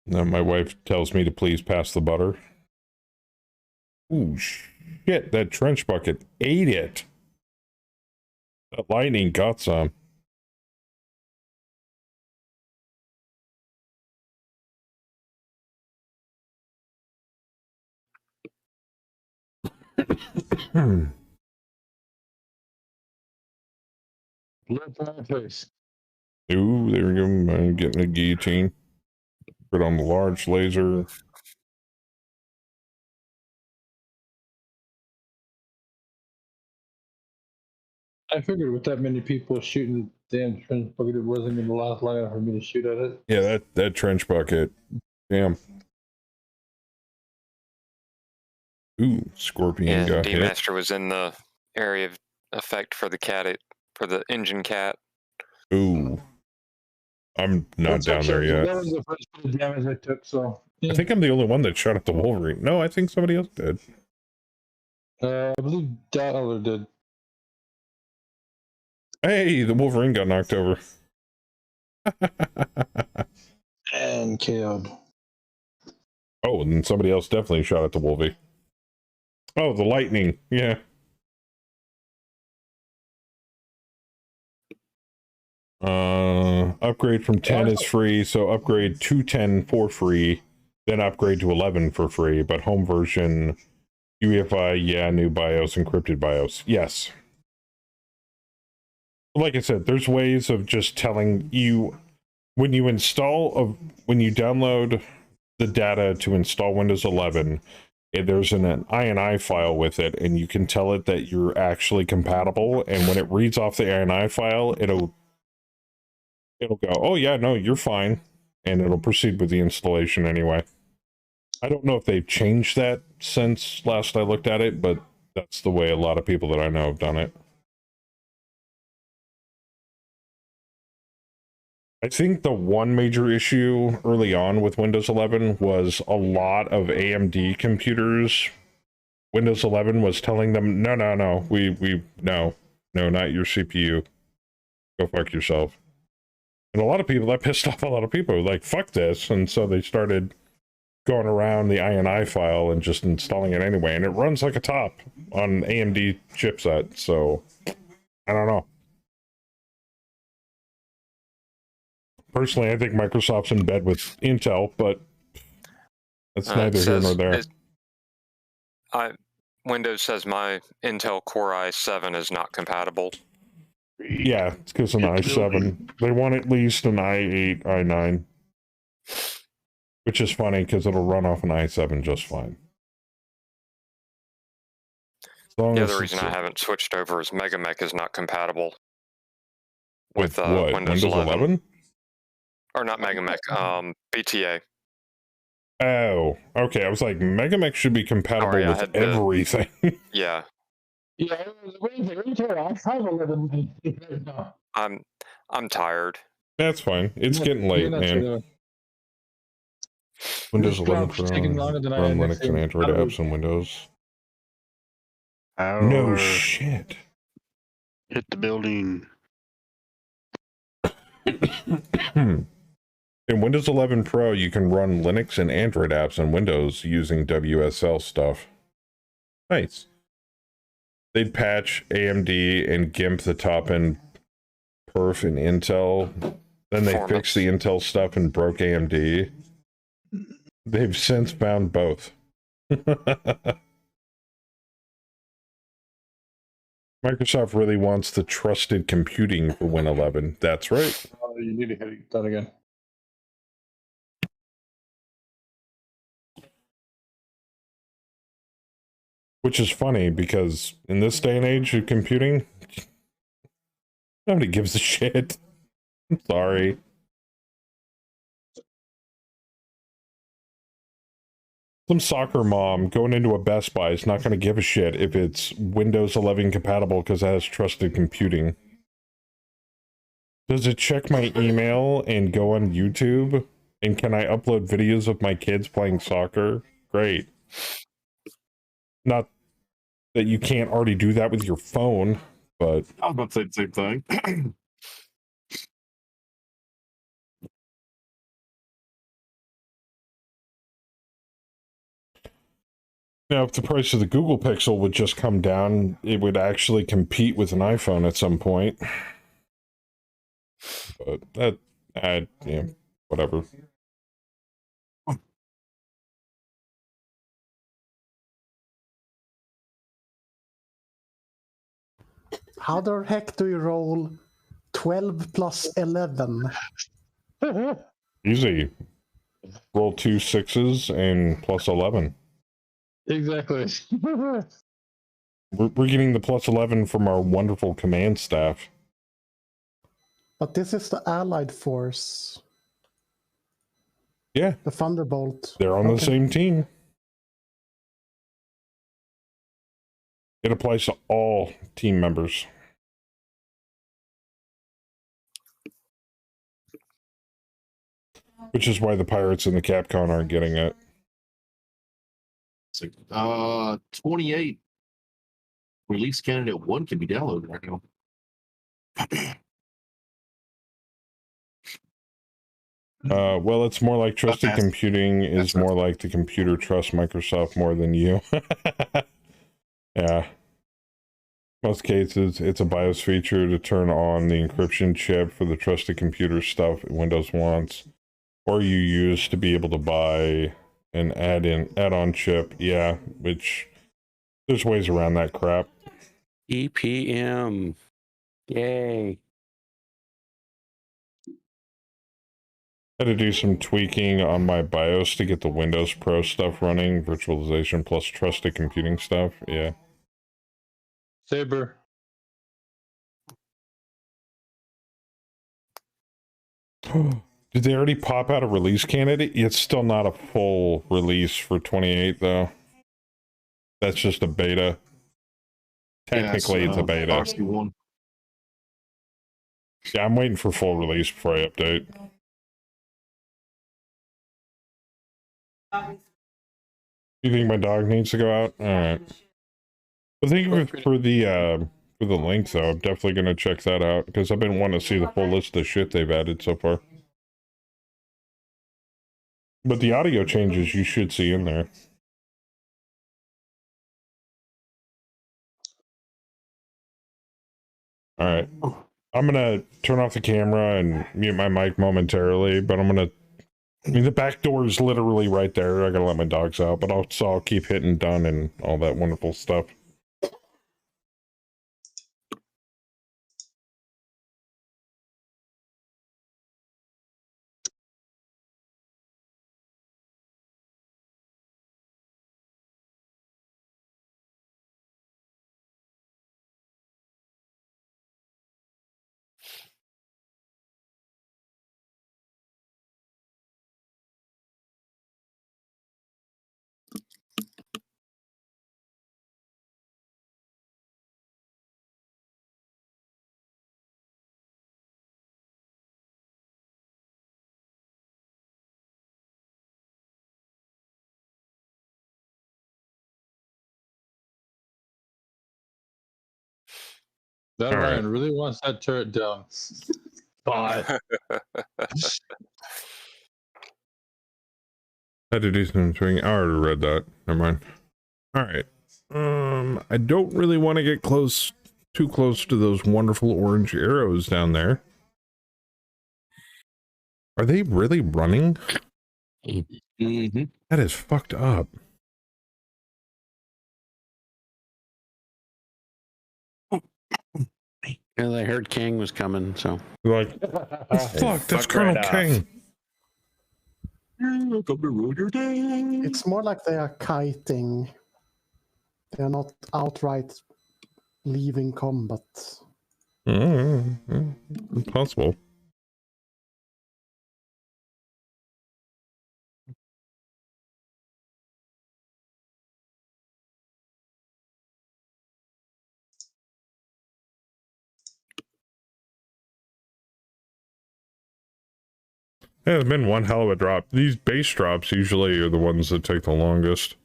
Now my wife tells me to please pass the butter. Ooh, shit, that trench bucket ate it. That lightning got some. Ooh, there we go. I'm getting a guillotine. Put on the large laser. I figured with that many people shooting the damn trench bucket, it wasn't going to last long enough for me to shoot at it. Yeah, that trench bucket. Damn. Ooh, Scorpion got hit. D-Master was in the area of effect for the engine cat. Ooh. I'm not down there yet. That was the first bit of damage I took, so. Yeah. I think I'm the only one that shot at the Wolverine. No, I think somebody else did. I believe Dollar did. Hey, the Wolverine got knocked over. And KO'd. Oh, and then somebody else definitely shot at the Wolvie. Oh, the lightning. Yeah. Upgrade from 10 is free, so upgrade to 10 for free, then upgrade to 11 for free, but home version, UEFI, yeah, new BIOS, encrypted BIOS. Yes. Like I said, there's ways of just telling you when you when you download the data to install Windows 11, there's an INI file with it, and you can tell it that you're actually compatible, and when it reads off the INI file, it'll go, oh yeah, no, you're fine, and it'll proceed with the installation anyway. I don't know if they've changed that since last I looked at it, but that's the way a lot of people that I know have done it. I think the one major issue early on with Windows 11 was a lot of AMD computers. Windows 11 was telling them, no, not your CPU. Go fuck yourself. And a lot of people, that pissed off a lot of people, like, fuck this. And so they started going around the INI file and just installing it anyway. And it runs like a top on AMD chipset. So, I don't know. Personally, I think Microsoft's in bed with Intel, but that's neither here nor there. Windows says my Intel Core i7 is not compatible. Yeah, it's because of an i7. They want at least an i8, i9. Which is funny, because it'll run off an i7 just fine. The other reason I haven't switched over is MegaMech is not compatible with Windows 11. Or not MegaMech, BTA. Oh, okay. I was like, MegaMech should be compatible with everything. Yeah. Yeah, I'm tired. That's fine. It's getting late, man. Windows 11 Pro, run Linux and Android apps and Windows. No shit. Hit the building. In Windows 11 Pro, you can run Linux and Android apps on Windows using WSL stuff. Nice. They'd patch AMD and GIMP the top-end perf in Intel. Then they fixed the Intel stuff and broke AMD. They've since found both. Microsoft really wants the trusted computing for Win 11. That's right. Oh, you need to hit that again. Which is funny because in this day and age of computing, nobody gives a shit. I'm sorry. Some soccer mom going into a Best Buy is not going to give a shit if it's Windows 11 compatible because it has trusted computing. Does it check my email and go on YouTube? And can I upload videos of my kids playing soccer? Great. Not that you can't already do that with your phone, but... I was about to say the same thing. Now, if the price of the Google Pixel would just come down, it would actually compete with an iPhone at some point. But that, yeah, whatever. How the heck do you roll 12 plus 11? Easy. Roll 2 6s and plus 11. Exactly. We're getting the plus 11 from our wonderful command staff. But this is the Allied Force. Yeah. The Thunderbolt. They're on the same team. It applies to all team members. Which is why the Pirates and the Capcom aren't getting it. 28. Release candidate 1 can be downloaded right now. Well, it's more like trusted computing is more like the computer trusts Microsoft more than you. Yeah. Most cases, it's a BIOS feature to turn on the encryption chip for the trusted computer stuff Windows wants, or you use to be able to buy an add-on chip. Yeah, which there's ways around that crap. EPM. Yay. I had to do some tweaking on my BIOS to get the Windows Pro stuff running, virtualization plus trusted computing stuff. Yeah. Saber. Did they already pop out a release candidate? It's still not a full release for 28 though. That's just a beta. Technically, it's a beta. Proxy one. Yeah, I'm waiting for full release before I update. You think my dog needs to go out? All right. Well, thank you for the link, though. I'm definitely gonna check that out because I've been wanting to see the full list of shit they've added so far. But the audio changes you should see in there. All right. I'm gonna turn off the camera and mute my mic momentarily, but I mean, the back door is literally right there. I gotta let my dogs out, but I'll keep hitting done and all that wonderful stuff. That All Ryan really wants that turret down. But Had to do some swing. I already read that. Never mind. All right. I don't really want to get too close to those wonderful orange arrows down there. Are they really running? Mm-hmm. That is fucked up. Yeah, I heard King was coming, so. Like, fuck, that's Colonel right off. King. It's more like they are kiting. They are not outright leaving combat. Possible. Yeah, it's been one hell of a drop. These base drops usually are the ones that take the longest.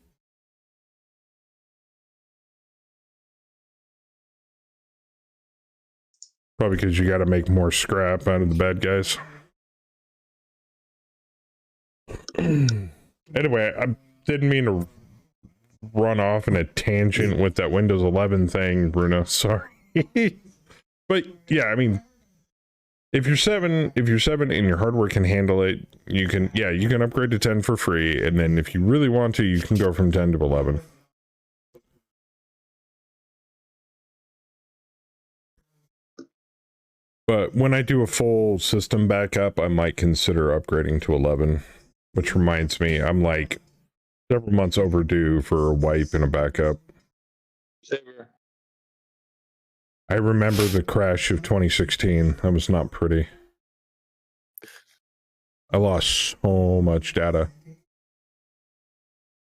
Probably because you got to make more scrap out of the bad guys. Anyway, I didn't mean to run off in a tangent with that Windows 11 thing, Bruno. Sorry. But yeah, I mean, if you're 7 and your hardware can handle it, you can upgrade to 10 for free, and then if you really want to, you can go from 10 to 11. But when I do a full system backup, I might consider upgrading to 11, which reminds me, I'm like several months overdue for a wipe and a backup. Saber. I remember the crash of 2016. That was not pretty. I lost so much data.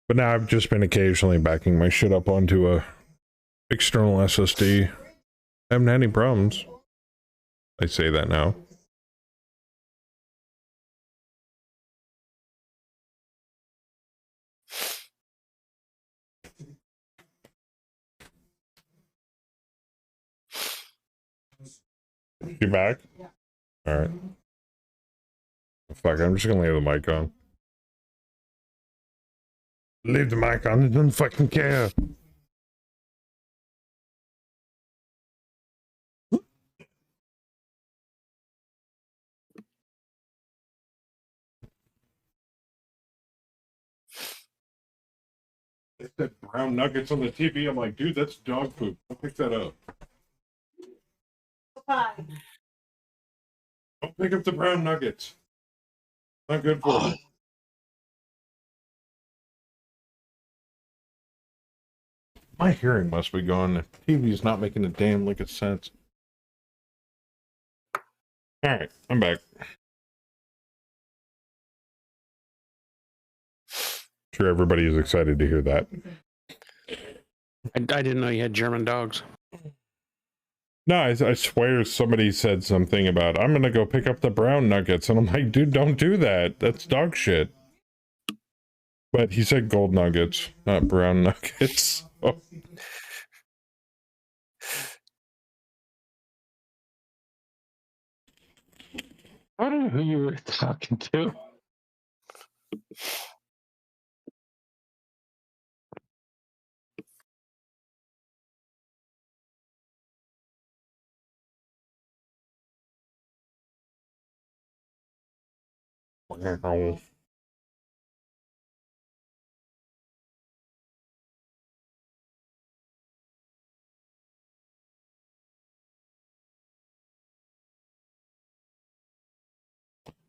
But now I've just been occasionally backing my shit up onto a external SSD. I haven't had any problems. I say that now. You back? All right. Fuck, I'm just gonna leave the mic on. Leave the mic on, it doesn't fucking care. They said brown nuggets on the TV. I'm like, dude, that's dog poop. I'll pick that up. Don't pick up the brown nuggets. Not good for you. My hearing must be gone. The TV's not making a damn lick of sense. All right, I'm back. Sure, everybody is excited to hear that. I didn't know you had German dogs. No, I swear somebody said something about, I'm going to go pick up the brown nuggets. And I'm like, dude, don't do that. That's dog shit. But he said gold nuggets, not brown nuggets. Oh. I don't know who you were talking to. Wow.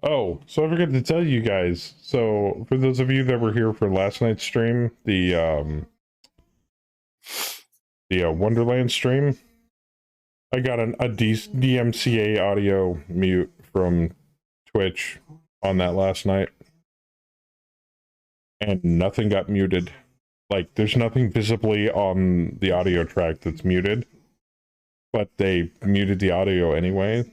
Oh, so I forgot to tell you guys. So for those of you that were here for last night's stream, the Wonderland stream, I got a DMCA audio mute from Twitch on that last night, and nothing got muted. Like, there's nothing visibly on the audio track that's muted, but they muted the audio anyway.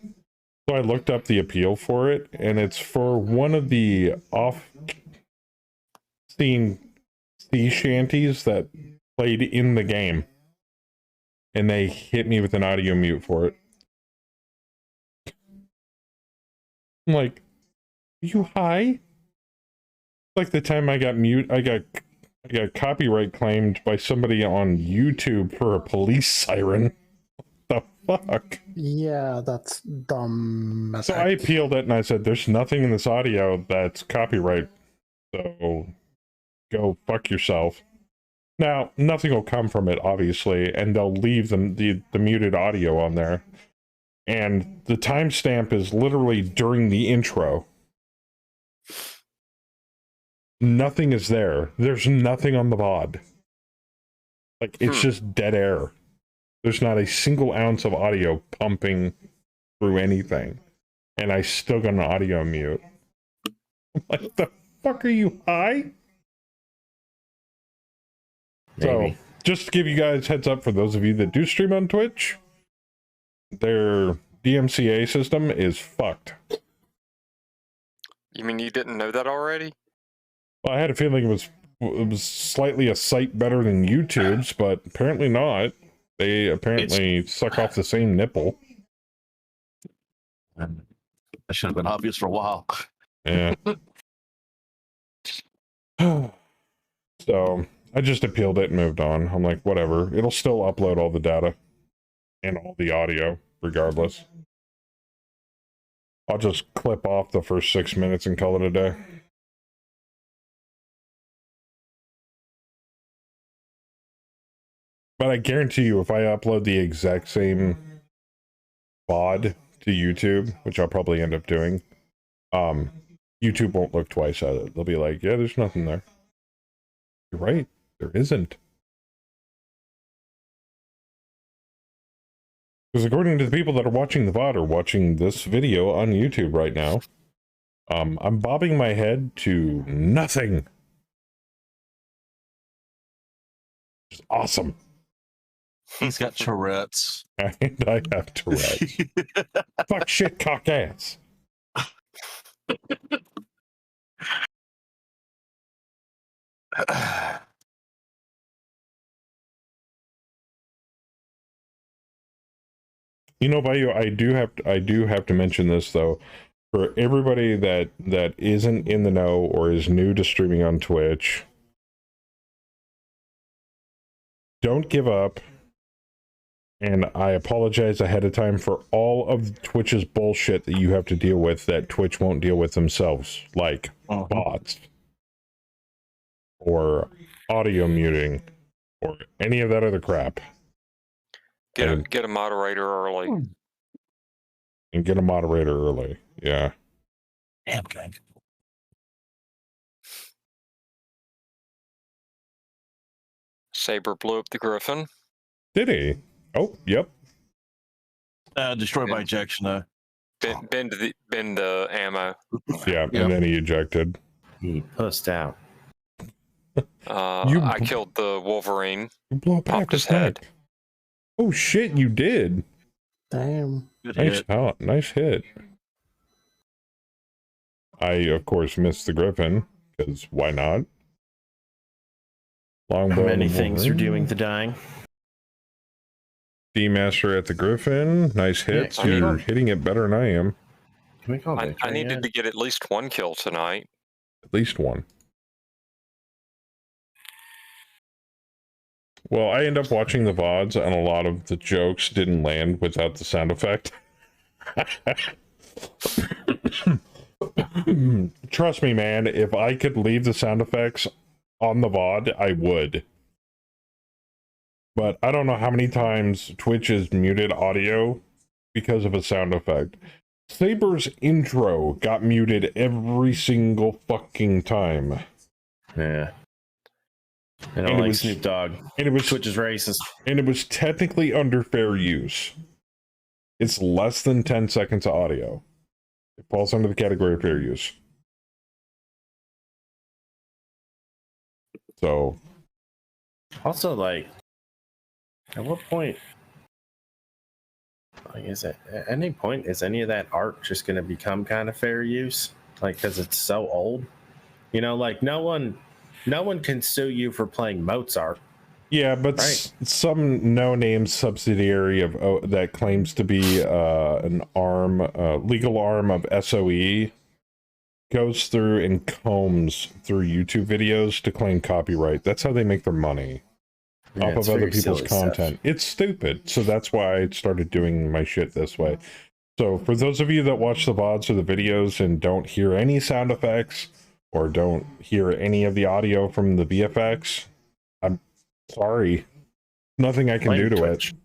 So I looked up the appeal for it, and it's for one of the off-scene sea shanties that played in the game, and they hit me with an audio mute for it. I'm like, are you high? Like the time I got I got copyright claimed by somebody on YouTube for a police siren. What the fuck? Yeah, that's dumb. So I appealed it and I said, there's nothing in this audio that's copyright. So go fuck yourself. Now, nothing will come from it, obviously, and they'll leave the muted audio on there. And the timestamp is literally during the intro. Nothing is there. There's nothing on the VOD. Like, it's just dead air. There's not a single ounce of audio pumping through anything. And I still got an audio mute. Like, the fuck are you high? Maybe. So, just to give you guys heads up for those of you that do stream on Twitch, their DMCA system is fucked. You mean you didn't know that already? Well, I had a feeling it was slightly a sight better than YouTube's, but apparently not. They apparently suck off the same nipple. That should have been obvious for a while. Yeah. So I just appealed it and moved on. I'm like, whatever. It'll still upload all the data and all the audio, regardless. I'll just clip off the first 6 minutes and call it a day. But I guarantee you, if I upload the exact same VOD to YouTube, which I'll probably end up doing, YouTube won't look twice at it. They'll be like, yeah, there's nothing there. You're right. There isn't. Because according to the people that are watching the VOD or watching this video on YouTube right now, I'm bobbing my head to nothing. It's awesome. He's got Tourette's. And I have Tourette's. Fuck, shit, cock, ass. You know, Bayou, I do have to mention this though. For everybody that isn't in the know or is new to streaming on Twitch, don't give up. And I apologize ahead of time for all of Twitch's bullshit that you have to deal with that Twitch won't deal with themselves, like bots or audio muting or any of that other crap. Get a moderator early. And get a moderator early. Yeah. Damn, gang. Saber blew up the Griffin. Did he? Oh, yep. Destroyed by ejection, though. Bend the ammo. Yeah, Yep. and then he ejected. He pussed out. You- I killed the Wolverine. You blew up Popped half his his head. neck. Oh shit, you did. Damn. Good Nice hit. shot. Nice hit. I, of course, missed the Griffin, because why not? Longbow. Many and things are Wolverine. doing the dying. D-Master at the Griffin. Nice hits. Yeah, You're hitting it better than I am. Can we call I victory needed yet? to get at least one kill tonight. At least one. Well, I end up watching the VODs, and a lot of the jokes didn't land without the sound effect. Trust me, man, if I could leave the sound effects on the VOD, I would. But I don't know how many times Twitch has muted audio because of a sound effect. Saber's intro got muted every single fucking time. Yeah. I And don't it like was- Snoop Dogg. And it was Twitch is racist. and it was technically under fair use. It's less than 10 seconds of audio. It falls under the category of fair use. So, Also, like, at what point? Like, is it at any point is any of that art just going to become kind of fair use? Like, because it's so old, you know, like no one can sue you for playing Mozart. yeah, but Right. some no-name subsidiary of that claims to be an legal arm of SOE goes through and combs through YouTube videos to claim copyright. That's how they make their money. Yeah, Off it's of other very people's silly stuff. content. It's stupid. So that's why I started doing my shit this way. So for those of you that watch the VODs or the videos and don't hear any sound effects or don't hear any of the audio from the VFX, I'm sorry. Nothing I can Blame do to Twitch. it.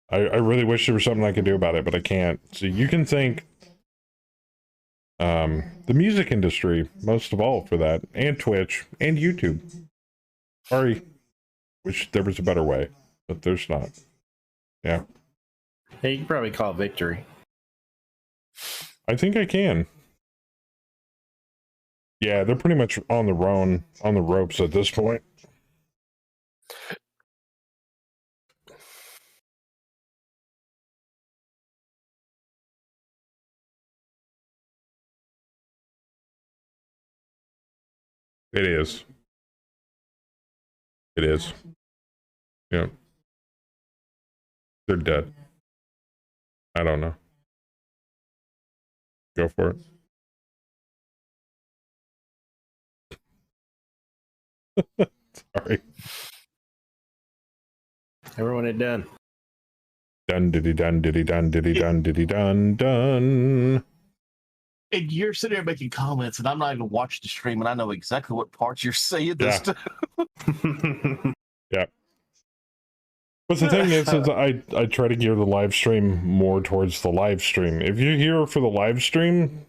I really wish there was something I could do about it, but I can't. So you can thank the music industry most of all for that, and Twitch and YouTube. Sorry, wish there was a better way, but there's not. Yeah, Hey, you can probably call victory. I think I can. Yeah, they're pretty much on the ropes at this point. It is. It is. Yeah. They're dead. I don't know. Go for it. Sorry. Everyone had done. Dun diddy dun diddy dun diddy dun diddy dun dun. And you're sitting there making comments, and I'm not even watching the stream, and I know exactly what parts you're saying. This Yeah. But the thing is I try to gear the live stream more towards the live stream. If you're here for the live stream,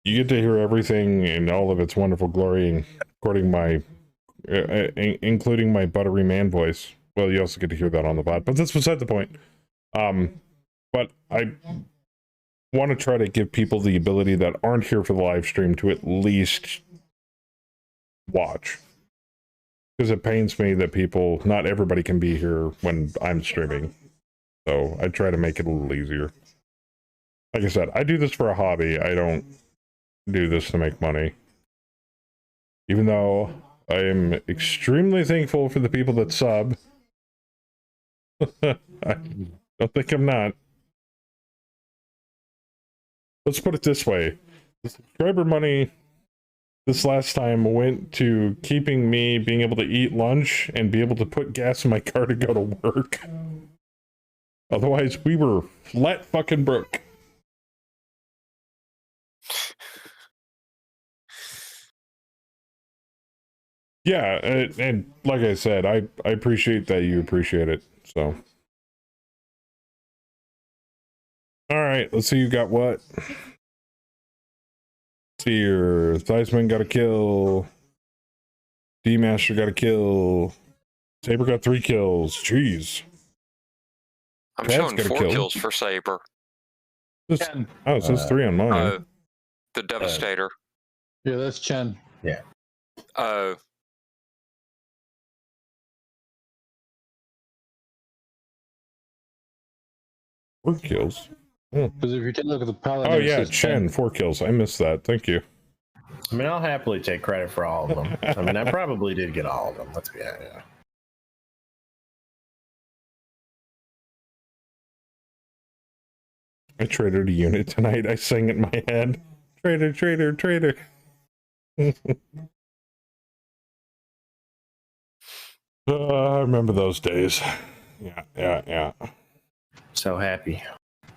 you get to hear everything in all of its wonderful glory, including my buttery man voice. Well, you also get to hear that on the VOD, but that's beside the point. But I want to try to give people the ability that aren't here for the live stream to at least watch. Because it pains me that not everybody can be here when I'm streaming. So I try to make it a little easier. Like I said, I do this for a hobby. I don't do this to make money. Even though I am extremely thankful for the people that sub. I don't think I'm not. Let's put it this way. The subscriber money this last time went to keeping me being able to eat lunch and be able to put gas in my car to go to work. Otherwise, we were flat fucking broke. Yeah, and like I said, I appreciate that you appreciate it. So, all right, let's see you got what. Let's see your Theisman got a kill. D Master got a kill. Saber got 3 kills. Jeez. I'm Trad's showing got a 4 kill. kills for Saber. It says 3 on mine. The Devastator. Yeah, that's Chen. Yeah. Oh, 4 kills. Because if you take a look at the paladin, Oh it yeah, says Chen, 4 kills. I missed that. Thank you. I mean, I'll happily take credit for all of them. I mean, I probably did get all of them. Let's be honest. Yeah. I traded a unit tonight. I sang it in my head. Trader, trader, trader. I remember those days. Yeah. So happy.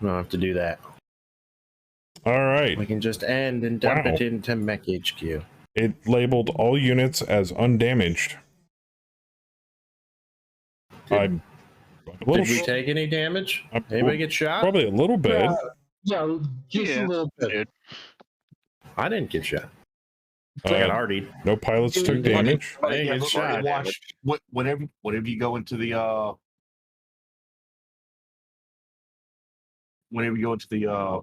We don't have to do that. All right. We can just end and dump it into Mech HQ. It labeled all units as undamaged. Did we take any damage? Anybody get shot? Probably a little bit. Yeah, just a little bit. I didn't get shot. I got already. No pilots took damage. I didn't get shot. Whenever you go into the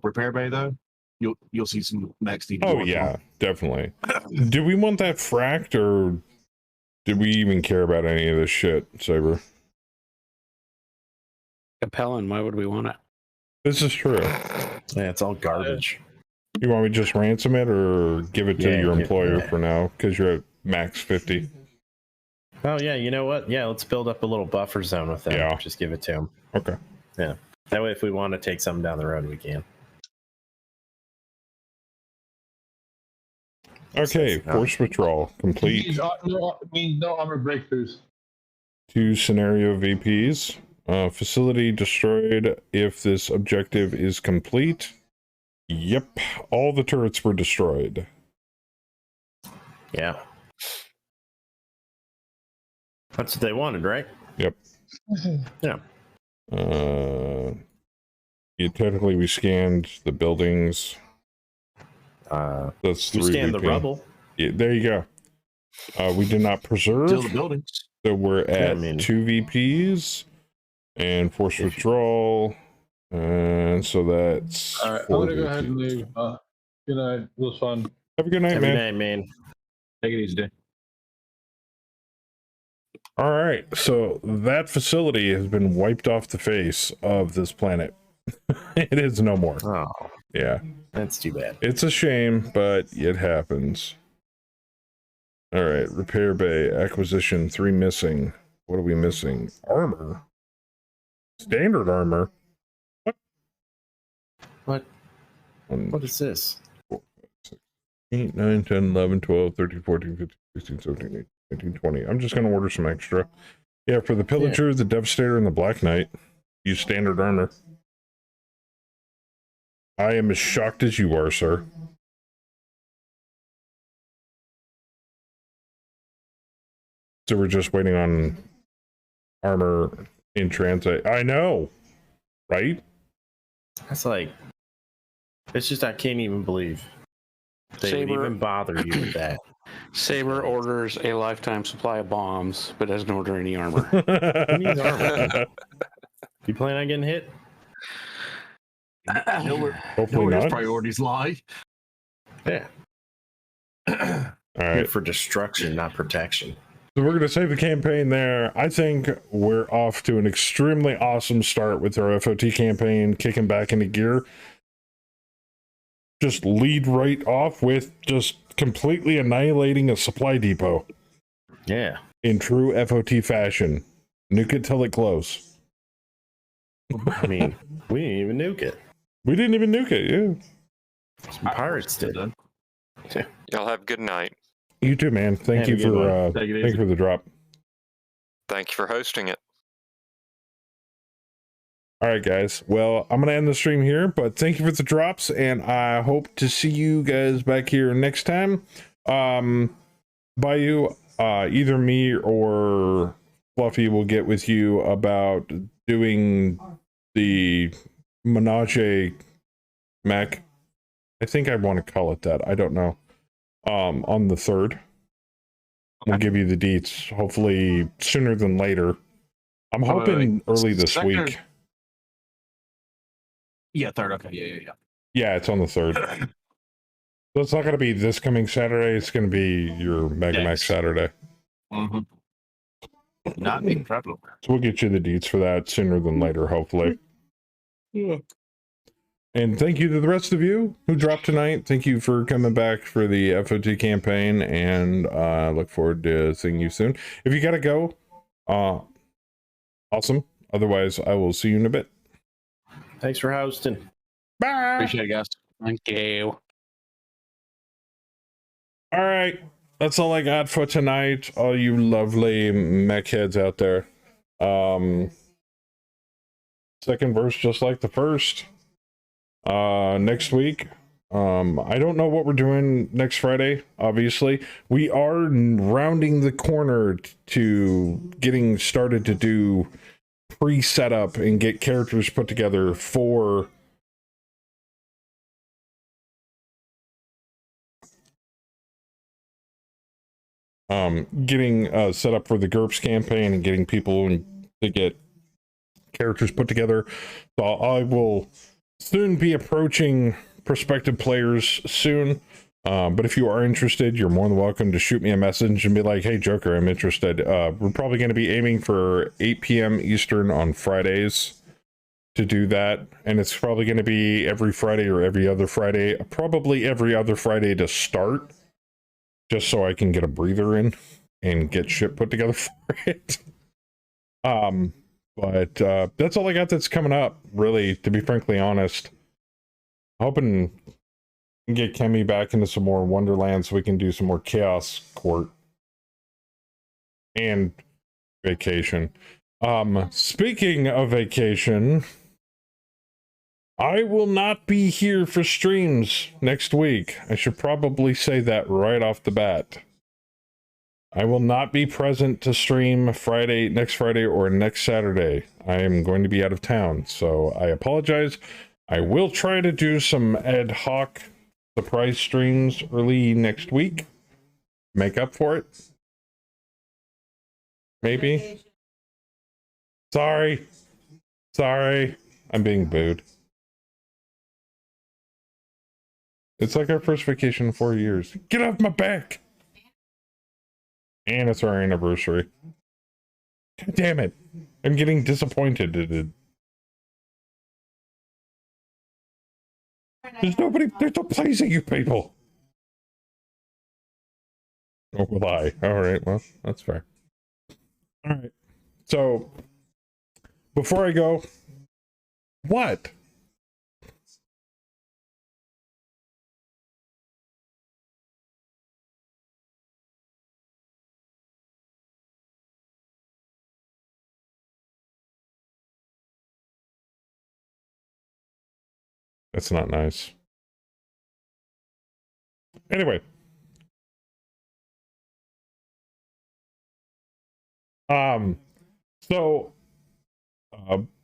repair bay, though, you'll see some mechs need to Oh yeah, definitely. Do we want that fracked, or did we even care about any of this shit, Saber? Capellan, why would we want it? This is true. Yeah, it's all garbage. You want me to just ransom it or give it to your employer yeah. for now because you're at max 50? Oh yeah, you know what? Yeah, let's build up a little buffer zone with them. Yeah. Just give it to them. Okay. Yeah. That way, if we want to take something down the road, we can. Okay, force patrol complete. No armor breakthroughs. 2 scenario VPs. Facility destroyed if this objective is complete. Yep, all the turrets were destroyed. Yeah. That's what they wanted, right? Yep. Yeah. Technically, we scanned the buildings. That's 3 we scanned the VP. rubble. Yeah, there you go. We did not preserve. Still the buildings. So we're at I mean, 2 VPs and force withdrawal. And so that's. All right, I'm 4 gonna go ahead VPs. and leave. Good night. It was fun. Have a good night, Have a man. good night, man. Take it easy, Dave. All right, so that facility has been wiped off the face of this planet. It is no more. Oh, Yeah, that's too bad. it's a shame, but it happens. All right, repair bay, acquisition, 3 missing. What are we missing? Armor. Standard armor. What? 1, What is this? 8, 9, 10, 11, 12, 13, 14, 15, 16, 17, 18, 19, 20. I'm just going to order some extra. Yeah, for the Pillager, the Devastator, and the Black Knight, use standard armor. I am as shocked as you are, sir. So we're just waiting on armor in transit. I know, right? That's like, it's just I can't even believe they would Saber- even bother you with that. Saber orders a lifetime supply of bombs, but doesn't order any armor. Who needs armor? You plan on getting hit? Hopefully His not. priorities lie. Yeah. All right. Good for destruction, not protection. So we're going to save the campaign there. I think we're off to an extremely awesome start with our FOT campaign, kicking back into gear. Just lead right off with just completely annihilating a supply depot Yeah. in true FOT fashion. Nuke it till it glows. I mean, we didn't even nuke it. We didn't even nuke it, yeah. Some pirates did. y'all have a good night. You too, man. Thank Have a you good for Take it thank easy. you for the drop. Thank you for hosting it. All right, guys. Well, I'm going to end the stream here, but thank you for the drops, and I hope to see you guys back here next time. Bayou, either me or Fluffy will get with you about doing the Menage Mac. I think I want to call it that. I don't know. On the 3rd. We'll give you the deets, hopefully sooner than later. I'm hoping early this week. Yeah, 3rd. Okay, yeah. Yeah, it's on the 3rd. So it's not going to be this coming Saturday. It's going to be your Mega Max Saturday. Mm-hmm. Not a problem. So we'll get you the deets for that sooner than later, hopefully. Yeah. And thank you to the rest of you who dropped tonight. Thank you for coming back for the FOT campaign, and I look forward to seeing you soon. If you got to go, awesome. Otherwise, I will see you in a bit. Thanks for hosting. Bye. Appreciate it, guys. Thank you. All right. That's all I got for tonight. All you lovely mech heads out there. Second verse, just like the first. Next week. I don't know what we're doing next Friday, obviously. We are rounding the corner to getting started to do pre-setup and get characters put together for getting set up for the GURPS campaign and getting people to get characters put together. So I will soon be approaching prospective players soon. But if you are interested, you're more than welcome to shoot me a message and be like, hey, Joker, I'm interested. We're probably going to be aiming for 8 p.m. Eastern on Fridays to do that. And it's probably going to be every Friday or every other Friday, probably every other Friday to start, just so I can get a breather in and get shit put together for it. But that's all I got that's coming up, really, to be frankly honest. Hoping to get Kemi back into some more Wonderland so we can do some more Chaos Court and vacation. Speaking of vacation, I will not be here for streams next week. I should probably say that right off the bat. I will not be present to stream next Friday or next Saturday. I am going to be out of town, so I apologize. I will try to do some ad hoc surprise streams early next week. Make up for it. Maybe. Sorry. I'm being booed. It's like our first vacation in 4 years. Get off my back! And it's our anniversary. God damn it. I'm getting disappointed. There's no pleasing you people. Or will I? Alright, well, that's fair. Alright. So, before I go, what? That's not nice. Anyway. So,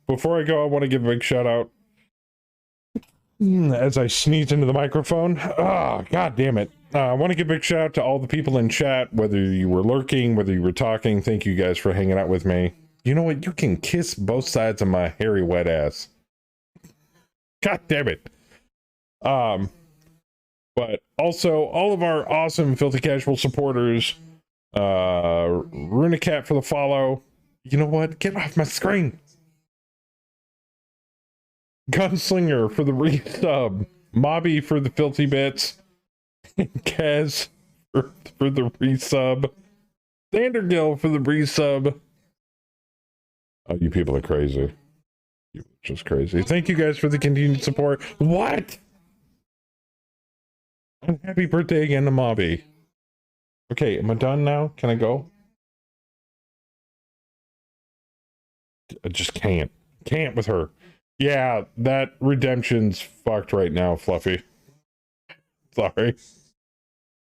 before I go, I want to give a big shout out as I sneeze into the microphone. God damn it. I want to give a big shout out to all the people in chat, whether you were lurking, whether you were talking. Thank you guys for hanging out with me. You know what? You can kiss both sides of my hairy wet ass. God damn it. But also all of our awesome Filthy Casual supporters, Runicat for the follow. You know what? Get off my screen. Gunslinger for the resub. Mobby for the filthy bits. Kaz for the resub. Thundergill for the resub. Oh, you people are crazy. You're just crazy. Thank you guys for the continued support. What? And happy birthday again to Mobby. Okay, am I done now? Can I go? I just can't. Can't with her. Yeah, that redemption's fucked right now, Fluffy. Sorry.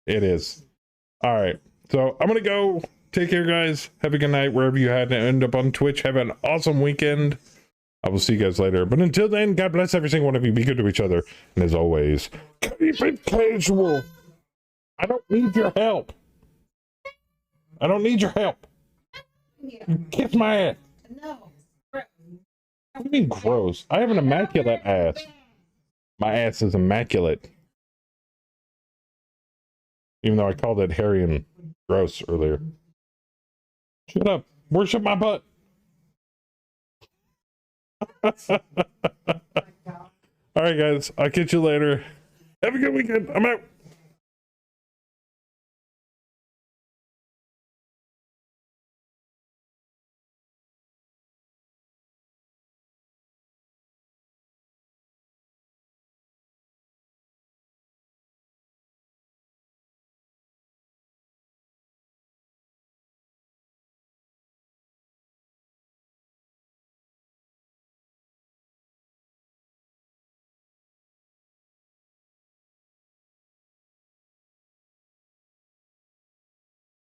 It is. Alright. So I'm gonna go. Take care, guys. Have a good night wherever you had to end up on Twitch. Have an awesome weekend. I will see you guys later. But until then, God bless every single one of you. Be good to each other. And as always, keep it casual. I don't need your help. I don't need your help. Kiss my ass. No. What do you mean gross? I have an immaculate ass. My ass is immaculate. Even though I called it hairy and gross earlier. Shut up. Worship my butt. All right, guys. I'll catch you later. Have a good weekend. I'm out.